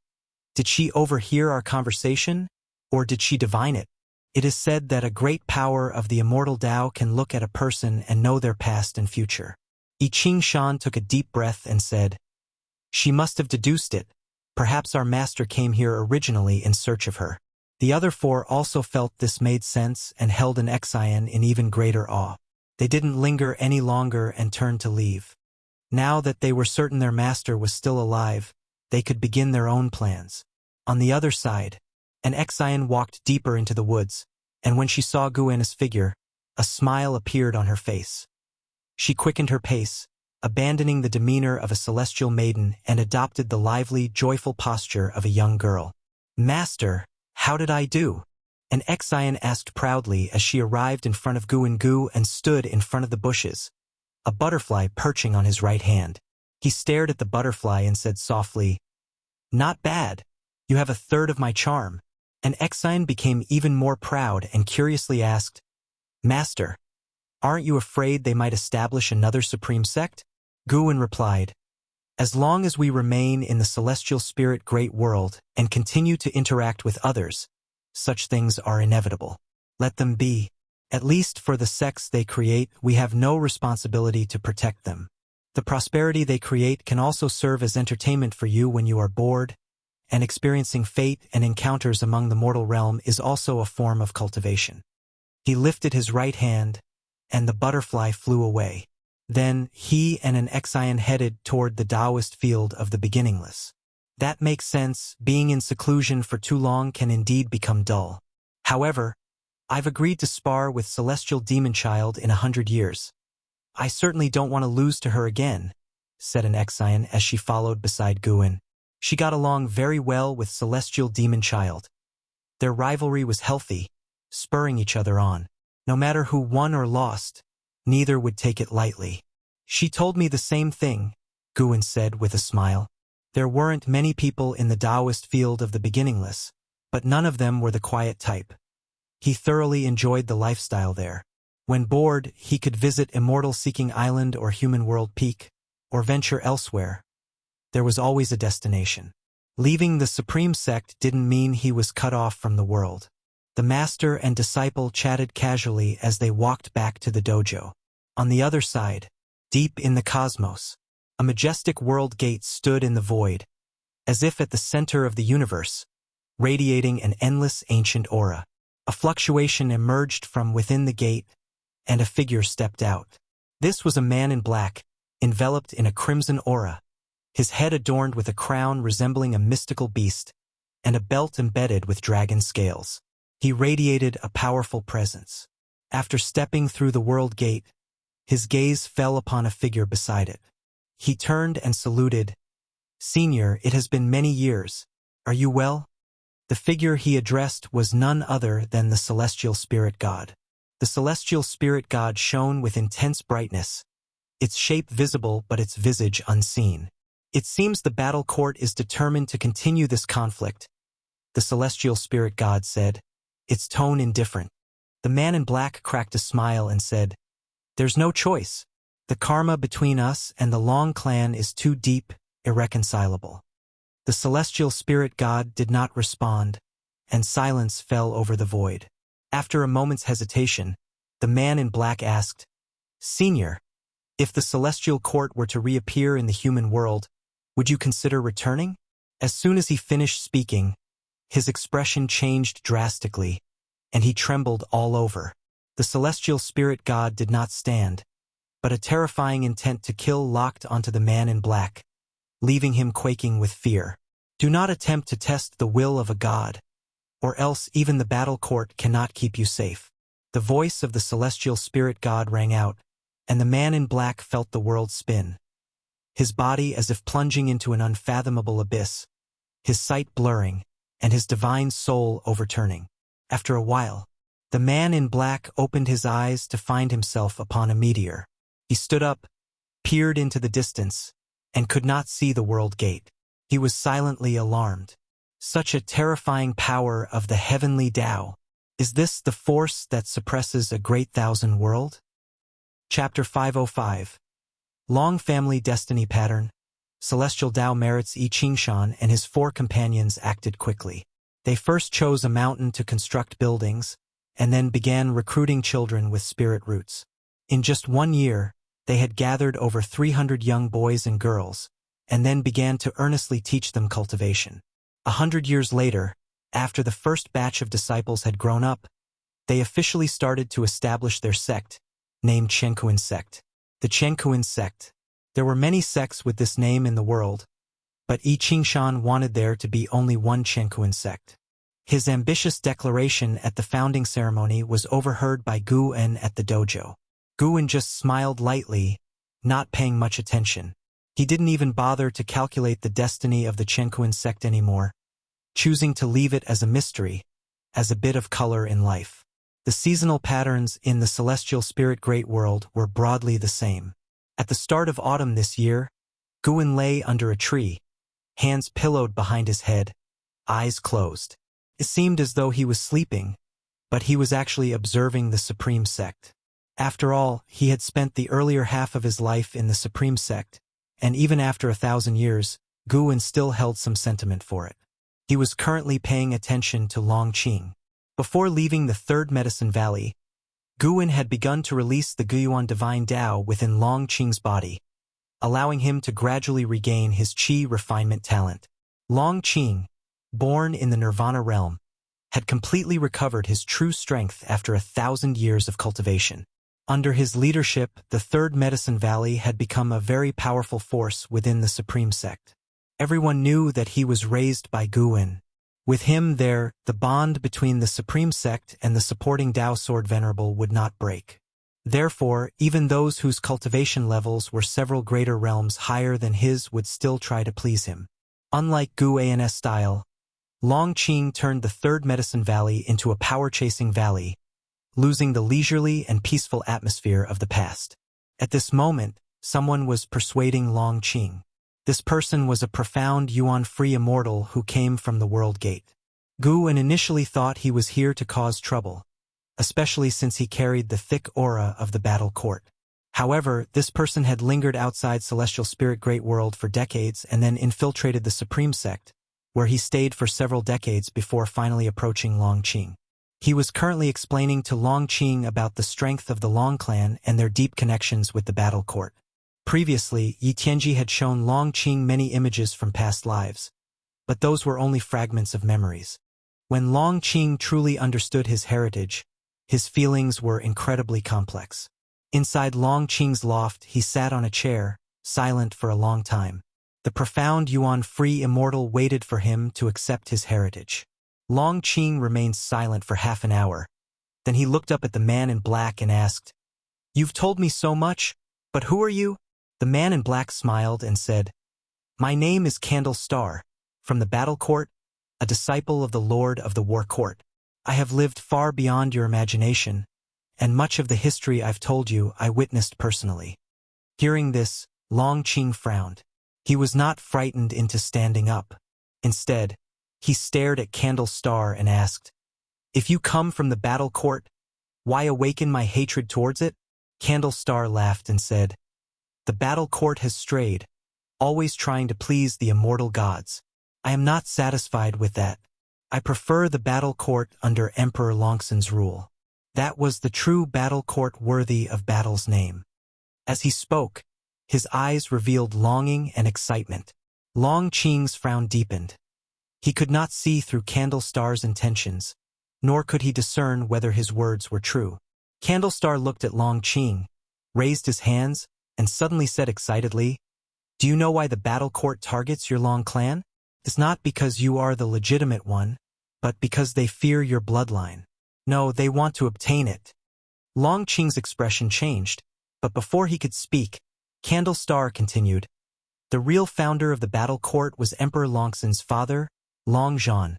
did she overhear our conversation, or did she divine it? It is said that a great power of the immortal Tao can look at a person and know their past and future. I Ching Shan took a deep breath and said, she must have deduced it. Perhaps our master came here originally in search of her. The other four also felt this made sense and held an Exian in even greater awe. They didn't linger any longer and turned to leave. Now that they were certain their master was still alive, they could begin their own plans. On the other side, an Exian walked deeper into the woods, and when she saw Guena's figure, a smile appeared on her face. She quickened her pace, abandoning the demeanor of a celestial maiden and adopted the lively, joyful posture of a young girl. "Master, how did I do?" An Exian asked proudly as she arrived in front of Gu and stood in front of the bushes, a butterfly perching on his right hand. He stared at the butterfly and said softly, "Not bad. You have a third of my charm." An Exian became even more proud and curiously asked, "Master, aren't you afraid they might establish another supreme sect?" Guin replied, "As long as we remain in the celestial spirit great world and continue to interact with others, such things are inevitable. Let them be. At least for the sects they create, we have no responsibility to protect them. The prosperity they create can also serve as entertainment for you when you are bored, and experiencing fate and encounters among the mortal realm is also a form of cultivation." He lifted his right hand, and the butterfly flew away. Then he and an Exian headed toward the Taoist field of the beginningless. That makes sense. Being in seclusion for too long can indeed become dull. However, I've agreed to spar with Celestial Demon Child in 100 years. I certainly don't want to lose to her again, said an Exian as she followed beside Guin. She got along very well with Celestial Demon Child. Their rivalry was healthy, spurring each other on. No matter who won or lost, neither would take it lightly. She told me the same thing, Guin said with a smile. There weren't many people in the Taoist field of the beginningless, but none of them were the quiet type. He thoroughly enjoyed the lifestyle there. When bored, he could visit Immortal Seeking Island or Human World Peak, or venture elsewhere. There was always a destination. Leaving the Supreme Sect didn't mean he was cut off from the world. The master and disciple chatted casually as they walked back to the dojo. On the other side, deep in the cosmos, a majestic world gate stood in the void, as if at the center of the universe, radiating an endless ancient aura. A fluctuation emerged from within the gate, and a figure stepped out. This was a man in black, enveloped in a crimson aura, his head adorned with a crown resembling a mystical beast, and a belt embedded with dragon scales. He radiated a powerful presence. After stepping through the world gate, his gaze fell upon a figure beside it. He turned and saluted. "Senior, it has been many years. Are you well?" The figure he addressed was none other than the Celestial Spirit God. The Celestial Spirit God shone with intense brightness, its shape visible but its visage unseen. "It seems the battle court is determined to continue this conflict," the Celestial Spirit God said, its tone indifferent. The man in black cracked a smile and said, "There's no choice. The karma between us and the Long clan is too deep, irreconcilable." The Celestial Spirit God did not respond, and silence fell over the void. After a moment's hesitation, the man in black asked, "Senior, if the Celestial Court were to reappear in the human world, would you consider returning?" As soon as he finished speaking, his expression changed drastically, and he trembled all over. The Celestial Spirit God did not stand, but a terrifying intent to kill locked onto the man in black, leaving him quaking with fear. Do not attempt to test the will of a god, or else even the battle court cannot keep you safe. The voice of the Celestial Spirit God rang out, and the man in black felt the world spin, his body as if plunging into an unfathomable abyss, his sight blurring, and his divine soul overturning. After a while, the man in black opened his eyes to find himself upon a meteor. He stood up, peered into the distance, and could not see the world gate. He was silently alarmed. Such a terrifying power of the heavenly Tao. Is this the force that suppresses a great thousand world? Chapter 505. Long Family Destiny Pattern. Celestial Tao merits Yi Qingshan and his 4 companions acted quickly. They first chose a mountain to construct buildings, and then began recruiting children with spirit roots. In just 1 year, they had gathered over 300 young boys and girls, and then began to earnestly teach them cultivation. 100 years later, After the first batch of disciples had grown up, they officially started to establish their sect, named Chenkuan sect. The Chenkuan sect. There were many sects with this name in the world, but Yi Qingshan wanted there to be only one Chenkuan sect. His ambitious declaration at the founding ceremony was overheard by Gu En at the dojo. Gu En just smiled lightly, not paying much attention. He didn't even bother to calculate the destiny of the Chenkuan sect anymore, choosing to leave it as a mystery, as a bit of color in life. The seasonal patterns in the celestial spirit great world were broadly the same. At the start of autumn this year, Gu En lay under a tree, hands pillowed behind his head, eyes closed. It seemed as though he was sleeping, but he was actually observing the Supreme Sect. After all, he had spent the earlier half of his life in the Supreme Sect, and even after 1,000 years, Gu En still held some sentiment for it. He was currently paying attention to Long Qing. Before leaving the Third Medicine Valley, Gu En had begun to release the Guyuan Divine Tao within Long Qing's body, allowing him to gradually regain his qi refinement talent. Long Qing, born in the Nirvana realm, had completely recovered his true strength after 1,000 years of cultivation. Under his leadership, the Third Medicine Valley had become a very powerful force within the Supreme Sect. Everyone knew that he was raised by Gu En. With him there, the bond between the Supreme Sect and the supporting Tao Sword Venerable would not break. Therefore, even those whose cultivation levels were several greater realms higher than his would still try to please him. Unlike Gu An's style, Long Qing turned the Third Medicine Valley into a power-chasing valley, losing the leisurely and peaceful atmosphere of the past. At this moment, someone was persuading Long Qing. This person was a profound Yuan-free immortal who came from the World Gate. Gu En initially thought he was here to cause trouble, especially since he carried the thick aura of the battle court. However, this person had lingered outside Celestial Spirit Great World for decades and then infiltrated the Supreme Sect, where he stayed for several decades before finally approaching Long Qing. He was currently explaining to Long Qing about the strength of the Long clan and their deep connections with the battle court. Previously, Yi Tianji had shown Long Qing many images from past lives, but those were only fragments of memories. When Long Qing truly understood his heritage, his feelings were incredibly complex. Inside Long Qing's loft, he sat on a chair, silent for a long time. The profound Yuan-free immortal waited for him to accept his heritage. Long Qing remained silent for half an hour. Then he looked up at the man in black and asked, "You've told me so much, but who are you?" The man in black smiled and said, "My name is Candle Star, from the battle court, a disciple of the Lord of the War Court. I have lived far beyond your imagination, and much of the history I've told you I witnessed personally." Hearing this, Long Qing frowned. He was not frightened into standing up. Instead, he stared at Candle Star and asked, "If you come from the battle court, why awaken my hatred towards it?" Candle Star laughed and said, "The battle court has strayed, always trying to please the immortal gods. I am not satisfied with that. I prefer the battle court under Emperor Longxin's rule. That was the true battle court worthy of battle's name." As he spoke, his eyes revealed longing and excitement. Long Qing's frown deepened. He could not see through Candle Star's intentions, nor could he discern whether his words were true. Candle Star looked at Long Qing, raised his hands, and suddenly said excitedly, "Do you know why the battle court targets your Long clan? It's not because you are the legitimate one, but because they fear your bloodline. No, they want to obtain it." Long Qing's expression changed, but before he could speak, Candle Star continued, "The real founder of the battle court was Emperor Longxin's father, Long Zhan,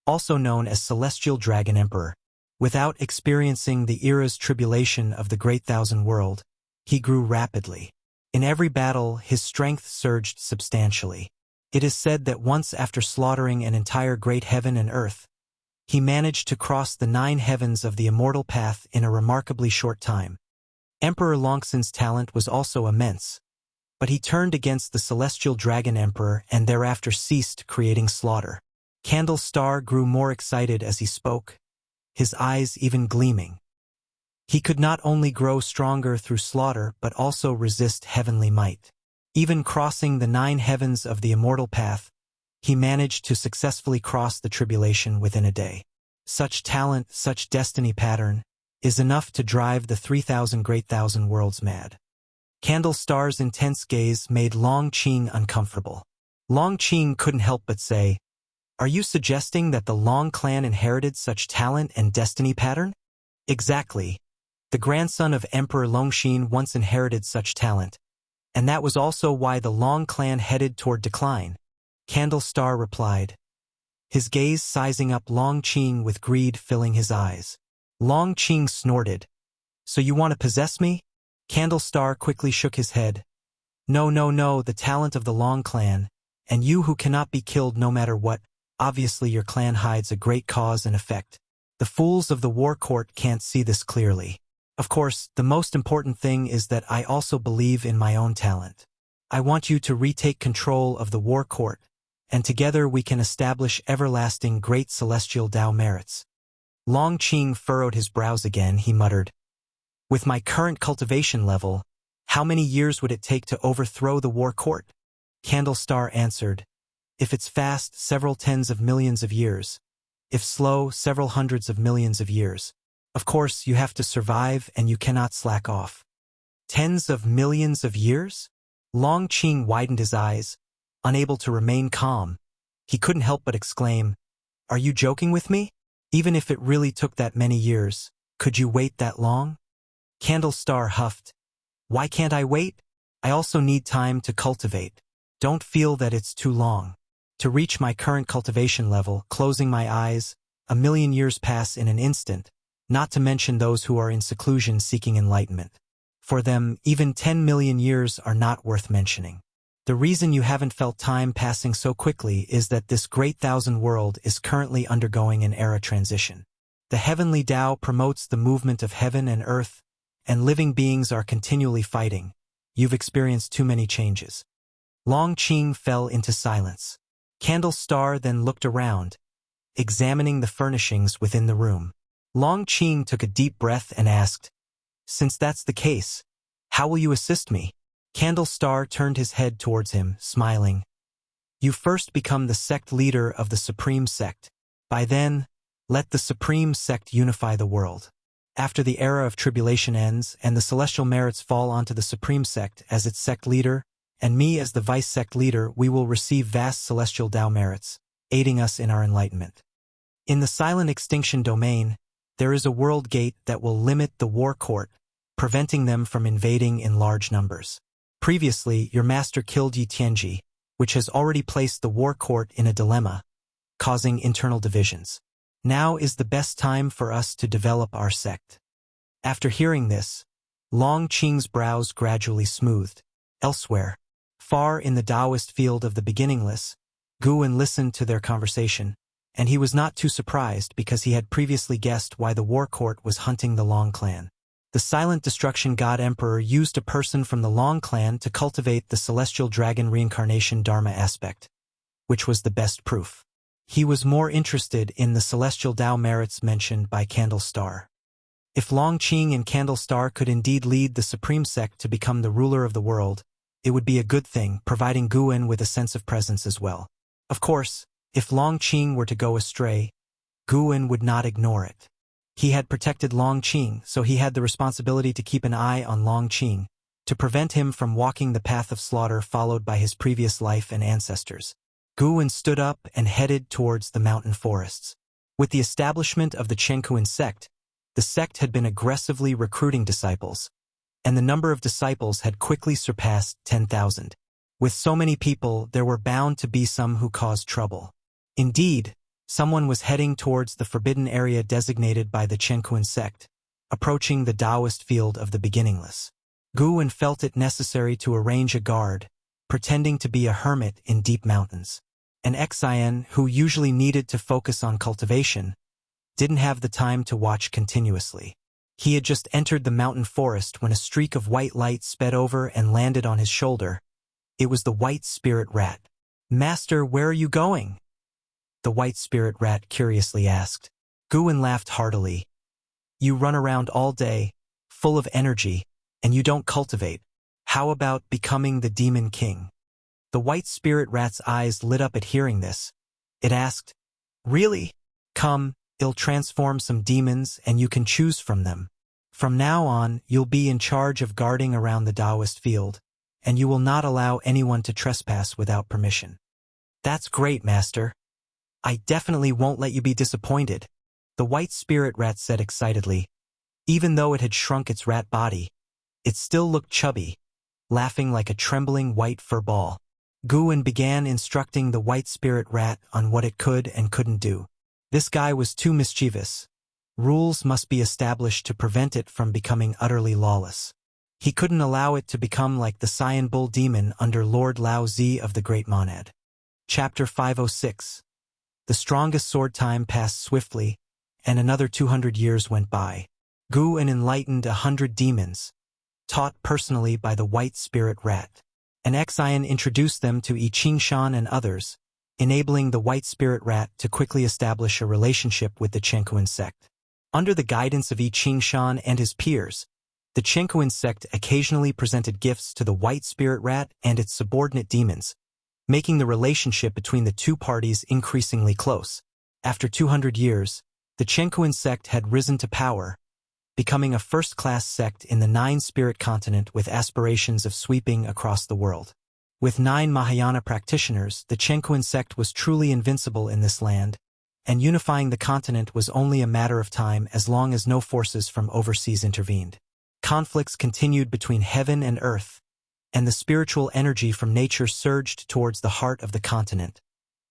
also known as Celestial Dragon Emperor. Without experiencing the era's tribulation of the Great Thousand World, he grew rapidly. In every battle, his strength surged substantially. It is said that once after slaughtering an entire great heaven and earth, he managed to cross the 9 heavens of the immortal path in a remarkably short time. Emperor Longxin's talent was also immense, but he turned against the Celestial Dragon Emperor and thereafter ceased creating slaughter. Candle Star grew more excited as he spoke, his eyes even gleaming. He could not only grow stronger through slaughter but also resist heavenly might. Even crossing the 9 heavens of the immortal path, he managed to successfully cross the tribulation within a day. Such talent, such destiny pattern, is enough to drive the 3,000 great thousand worlds mad. Candle Star's intense gaze made Long Qing uncomfortable. Long Qing couldn't help but say, "Are you suggesting that the Long clan inherited such talent and destiny pattern?" "Exactly. The grandson of Emperor Longxin once inherited such talent, and that was also why the Long clan headed toward decline," Candle Star replied, his gaze sizing up Long Qing with greed filling his eyes. Long Qing snorted. "So you want to possess me?" Candle Star quickly shook his head. "No, no, no, the talent of the Long clan, and you who cannot be killed no matter what, obviously your clan hides a great cause and effect. The fools of the war court can't see this clearly. Of course, the most important thing is that I also believe in my own talent. I want you to retake control of the war court, and together we can establish everlasting great celestial Tao merits." Long Qing furrowed his brows again. He muttered, "With my current cultivation level, how many years would it take to overthrow the war court?" Candle Star answered, "If it's fast, several tens of millions of years. If slow, several hundreds of millions of years. Of course, you have to survive and you cannot slack off." "Tens of millions of years?" Long Qing widened his eyes, unable to remain calm. He couldn't help but exclaim, "Are you joking with me? Even if it really took that many years, could you wait that long?" Candle Star huffed, "Why can't I wait? I also need time to cultivate. Don't feel that it's too long. To reach my current cultivation level, closing my eyes, 1,000,000 years pass in an instant, not to mention those who are in seclusion seeking enlightenment. For them, even 10 million years are not worth mentioning. The reason you haven't felt time passing so quickly is that this great thousand world is currently undergoing an era transition. The heavenly Tao promotes the movement of heaven and earth, and living beings are continually fighting. You've experienced too many changes." Long Qing fell into silence. Candle Star then looked around, examining the furnishings within the room. Long Qing took a deep breath and asked, "Since that's the case, how will you assist me?" Candle Star turned his head towards him, smiling. "You first become the sect leader of the Supreme Sect. By then, let the Supreme Sect unify the world. After the era of tribulation ends and the celestial merits fall onto the Supreme Sect as its sect leader, and me as the vice sect leader, we will receive vast celestial Tao merits, aiding us in our enlightenment. In the silent extinction domain, there is a world gate that will limit the war court, preventing them from invading in large numbers. Previously, your master killed Yi Tianji, which has already placed the war court in a dilemma, causing internal divisions. Now is the best time for us to develop our sect." After hearing this, Long Qing's brows gradually smoothed. Elsewhere, far in the Taoist field of the beginningless, Guan listened to their conversation, and he was not too surprised because he had previously guessed why the war court was hunting the Long clan. The silent destruction god emperor used a person from the Long clan to cultivate the celestial dragon reincarnation dharma aspect, which was the best proof. He was more interested in the celestial Tao merits mentioned by Candle Star. If Long Qing and Candle Star could indeed lead the Supreme Sect to become the ruler of the world, it would be a good thing, providing Guan with a sense of presence as well. Of course, if Long Qing were to go astray, Guan would not ignore it. He had protected Long Qing, so he had the responsibility to keep an eye on Long Qing, to prevent him from walking the path of slaughter followed by his previous life and ancestors. Guan stood up and headed towards the mountain forests. With the establishment of the Chengkuan sect, the sect had been aggressively recruiting disciples, and the number of disciples had quickly surpassed 10,000. With so many people, there were bound to be some who caused trouble. Indeed, someone was heading towards the forbidden area designated by the Chengkuan sect, approaching the Taoist field of the beginningless. Guan felt it necessary to arrange a guard, pretending to be a hermit in deep mountains. An Xian, who usually needed to focus on cultivation, didn't have the time to watch continuously. He had just entered the mountain forest when a streak of white light sped over and landed on his shoulder. It was the white spirit rat. "Master, where are you going?" the white spirit rat curiously asked. Guan laughed heartily. "You run around all day, full of energy, and you don't cultivate. How about becoming the Demon King?" The white spirit rat's eyes lit up at hearing this. It asked, "Really? Come, I'll transform some demons and you can choose from them. From now on, you'll be in charge of guarding around the Taoist field, and you will not allow anyone to trespass without permission." "That's great, Master. I definitely won't let you be disappointed," the white spirit rat said excitedly. Even though it had shrunk its rat body, it still looked chubby, laughing like a trembling white fur ball. Guwen began instructing the white spirit rat on what it could and couldn't do. This guy was too mischievous. Rules must be established to prevent it from becoming utterly lawless. He couldn't allow it to become like the Cyan Bull demon under Lord Lao Zi of the Great Monad. Chapter 506. The strongest sword time passed swiftly, and another 200 years went by. Guwen enlightened 100 demons, taught personally by the white spirit rat. An Xian introduced them to I Ching Shan and others, enabling the white spirit rat to quickly establish a relationship with the Chenkuan sect. Under the guidance of I Ching Shan and his peers, the Chenkuan sect occasionally presented gifts to the white spirit rat and its subordinate demons, making the relationship between the two parties increasingly close. After 200 years, the Chenkuan sect had risen to power, becoming a first-class sect in the 9-spirit continent with aspirations of sweeping across the world. With 9 Mahayana practitioners, the Chenkuan sect was truly invincible in this land, and unifying the continent was only a matter of time as long as no forces from overseas intervened. Conflicts continued between heaven and earth, and the spiritual energy from nature surged towards the heart of the continent,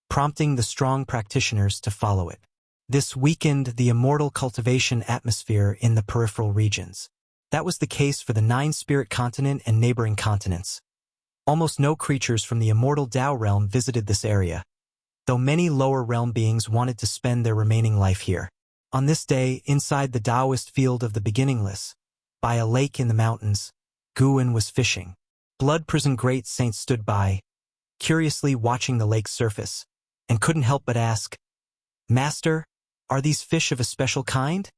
prompting the strong practitioners to follow it. This weakened the immortal cultivation atmosphere in the peripheral regions. That was the case for the 9-spirit continent and neighboring continents. Almost no creatures from the immortal Tao realm visited this area, though many lower realm beings wanted to spend their remaining life here. On this day, inside the Taoist field of the beginningless, by a lake in the mountains, Guwen was fishing. Blood Prison Great Saint stood by, curiously watching the lake's surface, and couldn't help but ask, "Master, are these fish of a special kind?"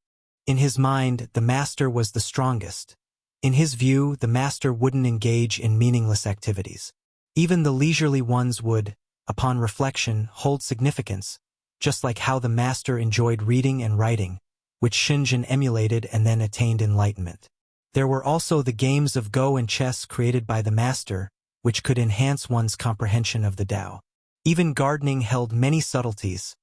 In his mind, the master was the strongest. In his view, the master wouldn't engage in meaningless activities. Even the leisurely ones would, upon reflection, hold significance, just like how the master enjoyed reading and writing, which Shinjin emulated and then attained enlightenment. There were also the games of Go and chess created by the master, which could enhance one's comprehension of the Tao. Even gardening held many subtleties,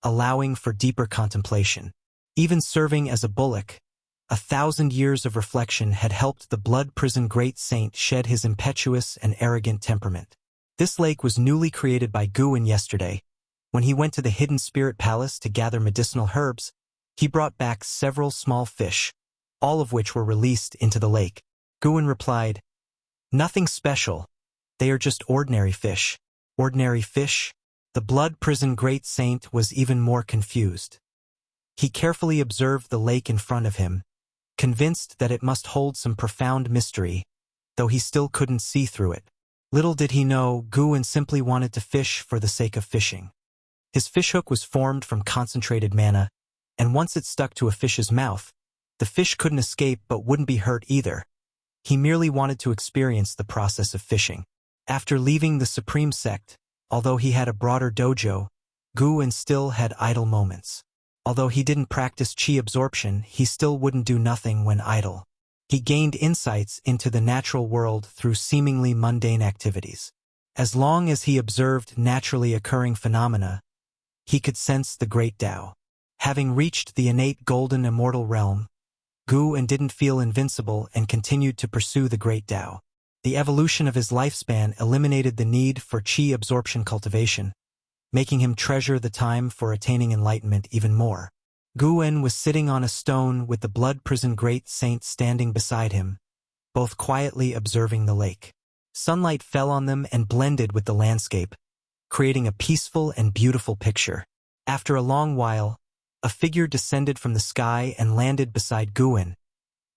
allowing for deeper contemplation. Even serving as a bullock, 1,000 years of reflection had helped the Blood Prison Great Saint shed his impetuous and arrogant temperament. This lake was newly created by Guwen yesterday. When he went to the Hidden Spirit Palace to gather medicinal herbs, he brought back several small fish, all of which were released into the lake. Guwen replied, "Nothing special. They are just ordinary fish." Ordinary fish? The Blood Prison Great Saint was even more confused. He carefully observed the lake in front of him, convinced that it must hold some profound mystery, though he still couldn't see through it. Little did he know, Guwen simply wanted to fish for the sake of fishing. His fishhook was formed from concentrated mana, and once it stuck to a fish's mouth, the fish couldn't escape but wouldn't be hurt either. He merely wanted to experience the process of fishing. After leaving the Supreme Sect, although he had a broader dojo, Guwen still had idle moments. Although he didn't practice chi absorption, he still wouldn't do nothing when idle. He gained insights into the natural world through seemingly mundane activities. As long as he observed naturally occurring phenomena, he could sense the great Tao. Having reached the innate golden immortal realm, Guwen didn't feel invincible and continued to pursue the great Tao. The evolution of his lifespan eliminated the need for chi absorption cultivation, making him treasure the time for attaining enlightenment even more. Guwen was sitting on a stone with the Blood Prison Great Saint standing beside him, both quietly observing the lake. Sunlight fell on them and blended with the landscape, creating a peaceful and beautiful picture. After a long while, a figure descended from the sky and landed beside Guwen.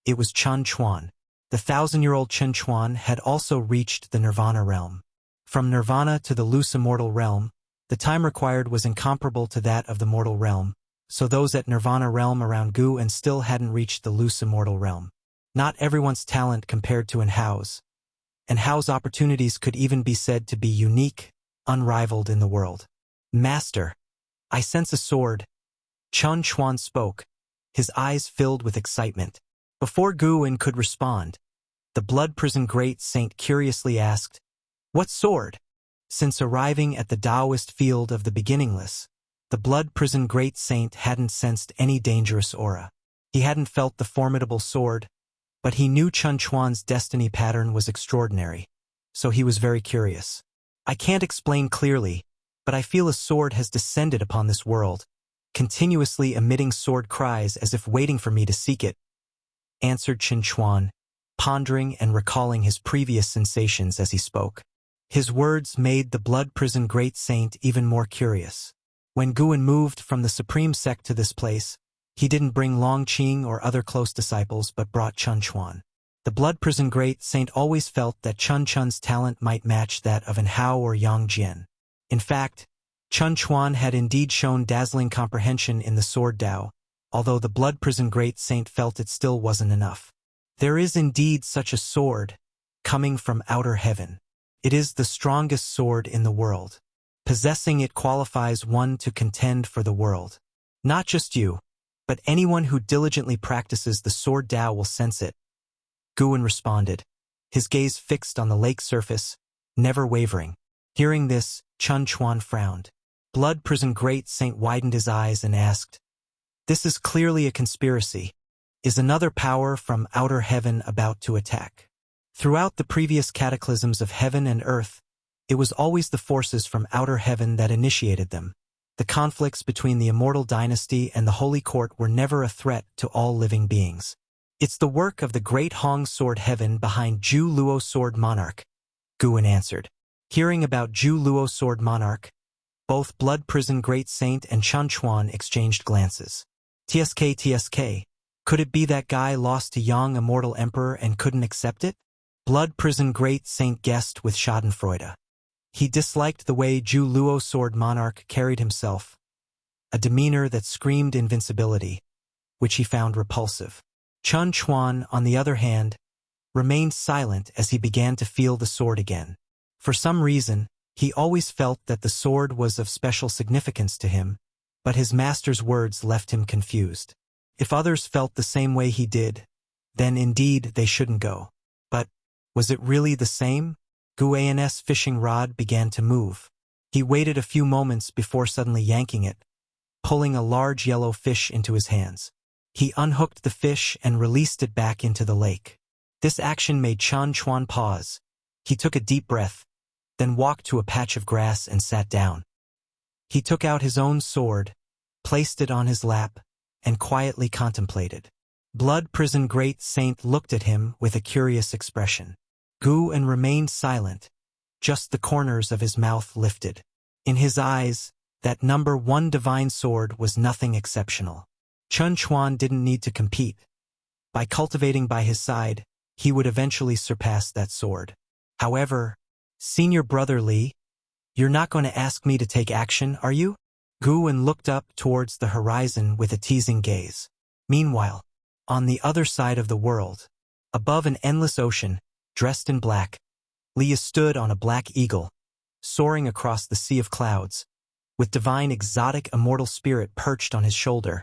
It was Chen Chuan. The 1,000-year-old Chen Chuan had also reached the Nirvana realm. From Nirvana to the loose immortal realm, the time required was incomparable to that of the mortal realm, so those at Nirvana realm around Guwen still hadn't reached the loose immortal realm. Not everyone's talent compared to Enhao's, and Hao's opportunities could even be said to be unique, unrivaled in the world. Master, I sense a sword. Chun Chuan spoke, his eyes filled with excitement. Before Gu En could respond, the blood prison great saint curiously asked, "What sword?" Since arriving at the Taoist field of the beginningless, the blood prison great saint hadn't sensed any dangerous aura. He hadn't felt the formidable sword, but he knew Chun Chuan's destiny pattern was extraordinary, so he was very curious. "I can't explain clearly, but I feel a sword has descended upon this world, continuously emitting sword cries as if waiting for me to seek it," answered Chun Chuan, pondering and recalling his previous sensations as he spoke. His words made the blood prison great saint even more curious. When Gu En moved from the supreme sect to this place, he didn't bring Long Qing or other close disciples but brought Chun Chuan. The blood prison great saint always felt that Chun Chuan's talent might match that of an Hao or Yang Jian. In fact, Chun Chuan had indeed shown dazzling comprehension in the sword Dao, although the blood prison great saint felt it still wasn't enough. There is indeed such a sword, coming from outer heaven. It is the strongest sword in the world. Possessing it qualifies one to contend for the world. Not just you, but anyone who diligently practices the sword Dao will sense it. Gu En responded, his gaze fixed on the lake surface, never wavering. Hearing this, Chun Chuan frowned. Blood prison great saint widened his eyes and asked, "This is clearly a conspiracy. Is another power from outer heaven about to attack?" Throughout the previous cataclysms of heaven and earth, it was always the forces from outer heaven that initiated them. The conflicts between the immortal dynasty and the holy court were never a threat to all living beings. "It's the work of the great Hong sword heaven behind Zhu Luo sword monarch," Gu En answered. Hearing about Zhu Luo sword monarch, both blood prison great saint and Chun Chuan exchanged glances. TSK, could it be that guy lost to Yang immortal emperor and couldn't accept it? Blood prison great saint guessed with schadenfreude. He disliked the way Zhu Luo sword monarch carried himself, a demeanor that screamed invincibility, which he found repulsive. Chun Chuan, on the other hand, remained silent as he began to feel the sword again. For some reason, he always felt that the sword was of special significance to him, but his master's words left him confused. If others felt the same way he did, then indeed they shouldn't go. But was it really the same? Gu En's fishing rod began to move. He waited a few moments before suddenly yanking it, pulling a large yellow fish into his hands. He unhooked the fish and released it back into the lake. This action made Chun Chuan pause. He took a deep breath, then walked to a patch of grass and sat down. He took out his own sword, placed it on his lap, and quietly contemplated. Blood prison great saint looked at him with a curious expression. Gu En remained silent, just the corners of his mouth lifted. In his eyes, that number 1 divine sword was nothing exceptional. Chun Chuan didn't need to compete. By cultivating by his side, he would eventually surpass that sword. However, Senior Brother Li, you're not going to ask me to take action, are you? Gu En looked up towards the horizon with a teasing gaze. Meanwhile, on the other side of the world, above an endless ocean, dressed in black, Li stood on a black eagle, soaring across the sea of clouds, with divine exotic immortal spirit perched on his shoulder,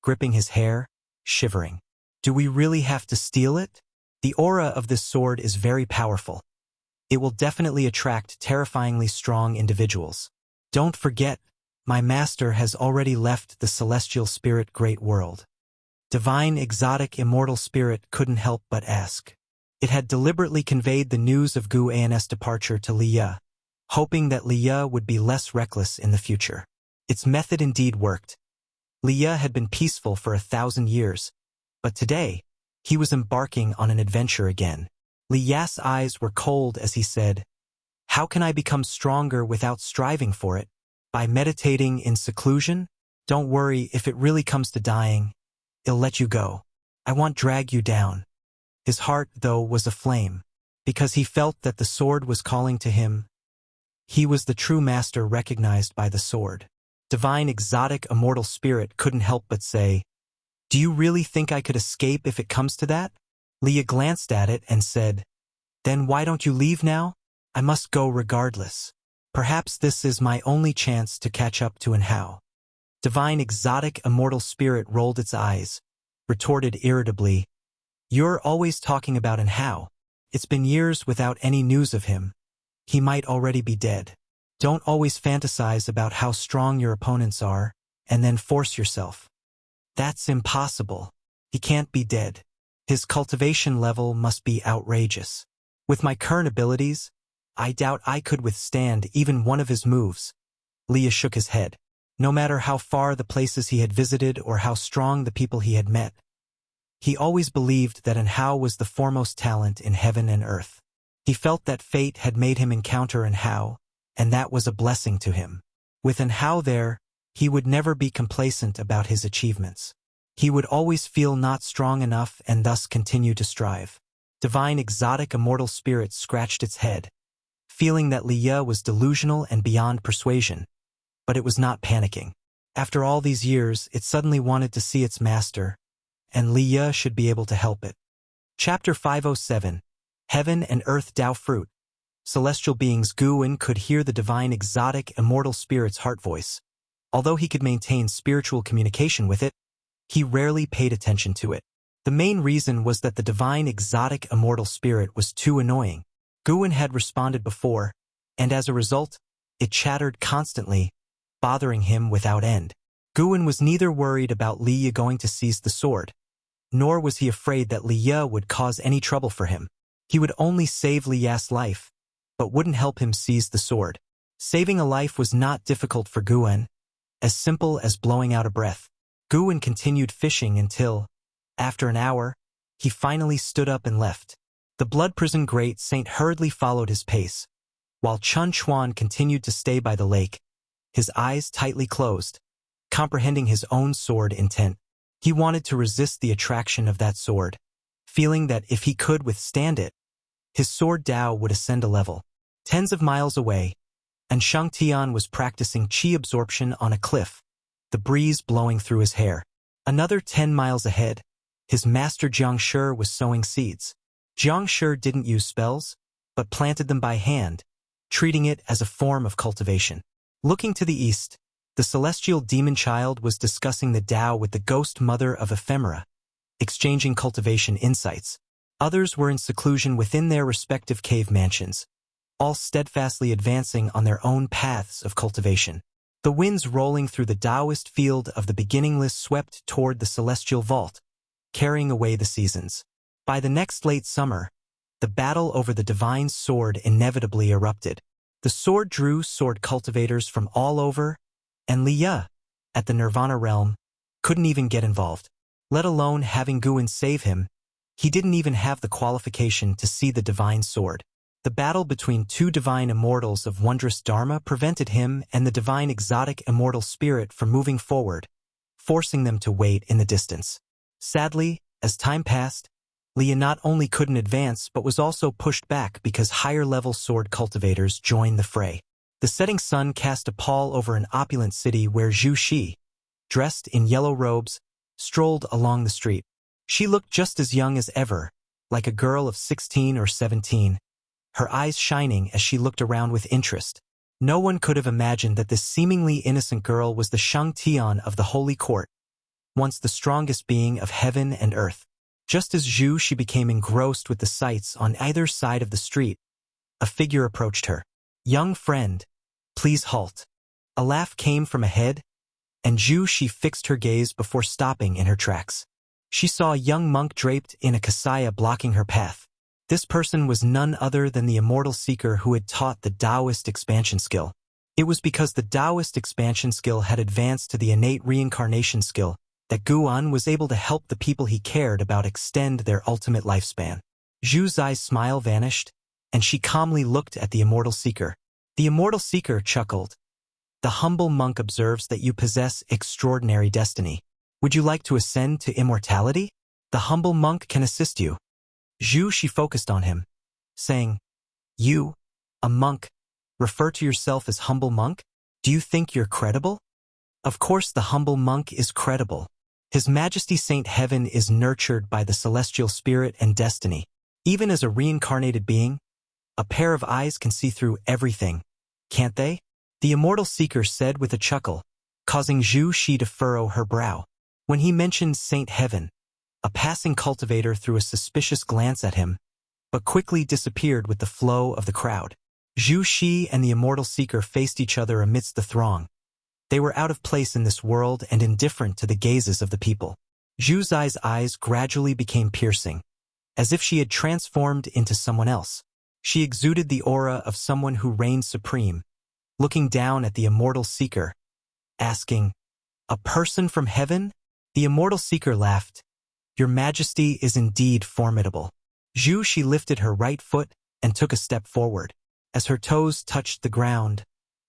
gripping his hair, shivering. Do we really have to steal it? The aura of this sword is very powerful. It will definitely attract terrifyingly strong individuals. Don't forget, my master has already left the celestial spirit great world. Divine exotic immortal spirit couldn't help but ask. It had deliberately conveyed the news of Gu An's departure to Li Ye, hoping that Li Ye would be less reckless in the future. Its method indeed worked. Li Ye had been peaceful for 1,000 years, but today, he was embarking on an adventure again. Li Ye's eyes were cold as he said, "How can I become stronger without striving for it? By meditating in seclusion? Don't worry, if it really comes to dying, it'll let you go. I won't drag you down." His heart, though, was aflame, because he felt that the sword was calling to him. He was the true master recognized by the sword. Divine exotic immortal spirit couldn't help but say, "Do you really think I could escape if it comes to that?" Leah glanced at it and said, Then why don't you leave now? I must go regardless. Perhaps this is my only chance to catch up to Anhao. Divine exotic immortal spirit rolled its eyes, retorted irritably, You're always talking about Anhao. It's been years without any news of him. He might already be dead. Don't always fantasize about how strong your opponents are, and then force yourself. That's impossible. He can't be dead. His cultivation level must be outrageous. With my current abilities, I doubt I could withstand even one of his moves. Leah shook his head. No matter how far the places he had visited or how strong the people he had met, he always believed that Anhao was the foremost talent in heaven and earth. He felt that fate had made him encounter Anhao, and that was a blessing to him. With Anhao there, he would never be complacent about his achievements. He would always feel not strong enough and thus continue to strive. Divine exotic immortal spirit scratched its head, feeling that Leah was delusional and beyond persuasion. But it was not panicking. After all these years, it suddenly wanted to see its master, and Leah should be able to help it. Chapter 507, Heaven and Earth Tao Fruit. Celestial beings Guan could hear the divine exotic immortal spirit's heart voice. Although he could maintain spiritual communication with it, he rarely paid attention to it. The main reason was that the divine exotic immortal spirit was too annoying. Guan had responded before, and as a result, it chattered constantly, bothering him without end. Guan was neither worried about Leah going to seize the sword, nor was he afraid that Leah would cause any trouble for him. He would only save Leah's life, but wouldn't help him seize the sword. Saving a life was not difficult for Guan, as simple as blowing out a breath. Guan continued fishing until, after an hour, he finally stood up and left. The blood prison great saint hurriedly followed his pace, while Chun Chuan continued to stay by the lake, his eyes tightly closed, comprehending his own sword intent. He wanted to resist the attraction of that sword, feeling that if he could withstand it, his sword Dao would ascend a level. Tens of miles away, and Shang Tian was practicing qi absorption on a cliff, the breeze blowing through his hair. Another 10 miles ahead, his master Jiang Shi was sowing seeds. Jiang Shi didn't use spells, but planted them by hand, treating it as a form of cultivation. Looking to the east, the celestial demon child was discussing the Tao with the ghost mother of ephemera, exchanging cultivation insights. Others were in seclusion within their respective cave mansions, all steadfastly advancing on their own paths of cultivation. The winds rolling through the Taoist field of the beginningless swept toward the celestial vault, carrying away the seasons. By the next late summer, the battle over the divine sword inevitably erupted. The sword drew sword cultivators from all over, and Leah, at the Nirvana realm, couldn't even get involved. Let alone having Guan save him, he didn't even have the qualification to see the divine sword. The battle between two divine immortals of wondrous dharma prevented him and the divine exotic immortal spirit from moving forward, forcing them to wait in the distance. Sadly, as time passed, Leah not only couldn't advance but was also pushed back because higher-level sword cultivators joined the fray. The setting sun cast a pall over an opulent city where Zhu Shi, dressed in yellow robes, strolled along the street. She looked just as young as ever, like a girl of 16 or 17, her eyes shining as she looked around with interest. No one could have imagined that this seemingly innocent girl was the Shang Tian of the Holy Court, once the strongest being of heaven and earth. Just as Zhu Shi became engrossed with the sights on either side of the street, a figure approached her. "Young friend, please halt." A laugh came from ahead, and Zhu Shi fixed her gaze before stopping in her tracks. She saw a young monk draped in a kasaya blocking her path. This person was none other than the immortal seeker who had taught the Taoist expansion skill. It was because the Taoist expansion skill had advanced to the innate reincarnation skill that Guan was able to help the people he cared about extend their ultimate lifespan. Zhu's eyes smile vanished, and she calmly looked at the immortal seeker. The immortal seeker chuckled. "The humble monk observes that you possess extraordinary destiny. Would you like to ascend to immortality? The humble monk can assist you." Zhu Shi focused on him, saying, "You, a monk, refer to yourself as humble monk? Do you think you're credible?" Of course the humble monk is credible. His Majesty Saint Heaven is nurtured by the celestial spirit and destiny. Even as a reincarnated being, a pair of eyes can see through everything, can't they? The immortal seeker said with a chuckle, causing Zhu Shi to furrow her brow. When he mentioned Saint Heaven, a passing cultivator threw a suspicious glance at him, but quickly disappeared with the flow of the crowd. Zhu Shi and the immortal seeker faced each other amidst the throng. They were out of place in this world and indifferent to the gazes of the people. Zhu Zai's eyes gradually became piercing, as if she had transformed into someone else. She exuded the aura of someone who reigned supreme, looking down at the immortal seeker, asking, "A person from heaven?" The immortal seeker laughed. "Your Majesty is indeed formidable." Zhu Shi lifted her right foot and took a step forward. As her toes touched the ground,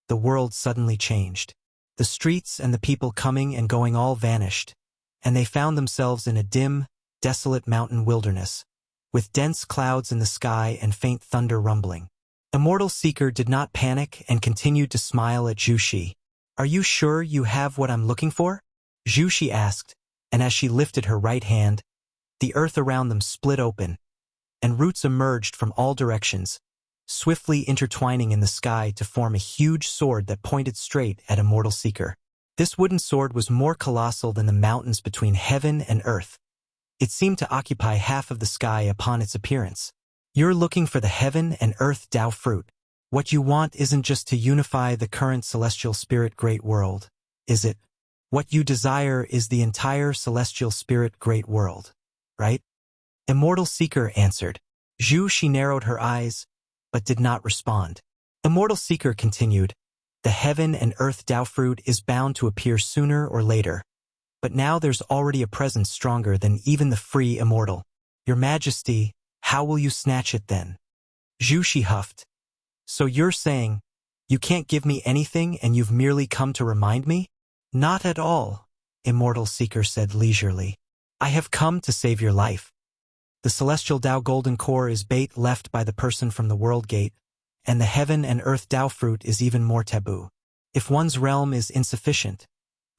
the world suddenly changed. The streets and the people coming and going all vanished, and they found themselves in a dim, desolate mountain wilderness, with dense clouds in the sky and faint thunder rumbling. Immortal Seeker did not panic and continued to smile at Zhu Shi. "Are you sure you have what I'm looking for?" Zhu Shi asked, and as she lifted her right hand, the earth around them split open, and roots emerged from all directions, swiftly intertwining in the sky to form a huge sword that pointed straight at Immortal Seeker. This wooden sword was more colossal than the mountains between heaven and earth. It seemed to occupy half of the sky upon its appearance. "You're looking for the heaven and earth Tao fruit. What you want isn't just to unify the current celestial spirit great world, is it? What you desire is the entire celestial spirit great world, right?" Immortal Seeker answered. Zhu Shi narrowed her eyes, but did not respond. Immortal Seeker continued, "The heaven and earth Tao fruit is bound to appear sooner or later, but now there's already a presence stronger than even the free immortal. Your Majesty, how will you snatch it then?" Zhu Shi huffed. "So you're saying, you can't give me anything and you've merely come to remind me?" "Not at all," Immortal Seeker said leisurely. "I have come to save your life. The celestial Tao golden core is bait left by the person from the world gate, and the heaven and earth Tao fruit is even more taboo. If one's realm is insufficient,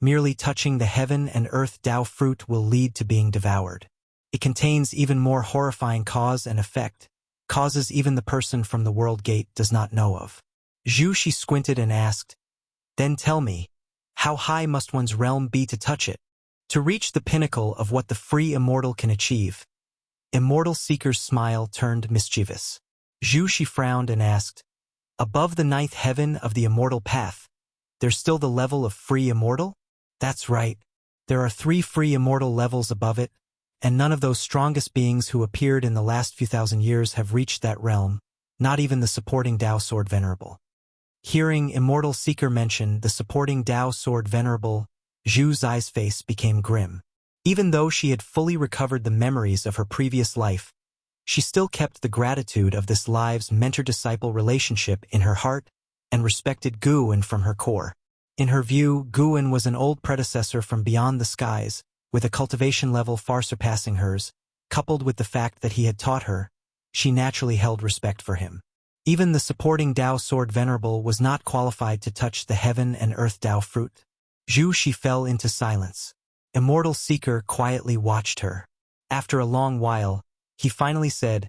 merely touching the heaven and earth Tao fruit will lead to being devoured. It contains even more horrifying cause and effect, causes even the person from the world gate does not know of." Zhu Shi squinted and asked, "Then tell me, how high must one's realm be to touch it? To reach the pinnacle of what the free immortal can achieve?" Immortal Seeker's smile turned mischievous. Zhu Shi frowned and asked, "Above the ninth heaven of the immortal path, there's still the level of free immortal?" "That's right. There are 3 free immortal levels above it, and none of those strongest beings who appeared in the last few thousand years have reached that realm, not even the supporting Tao Sword Venerable." Hearing Immortal Seeker mention the supporting Tao Sword Venerable, Zhu Zai's face became grim. Even though she had fully recovered the memories of her previous life, she still kept the gratitude of this life's mentor-disciple relationship in her heart and respected Guwen from her core. In her view, Guwen was an old predecessor from beyond the skies, with a cultivation level far surpassing hers. Coupled with the fact that he had taught her, she naturally held respect for him. Even the supporting Tao Sword Venerable was not qualified to touch the heaven and earth Tao fruit. Zhu Shi fell into silence. Immortal Seeker quietly watched her. After a long while, he finally said,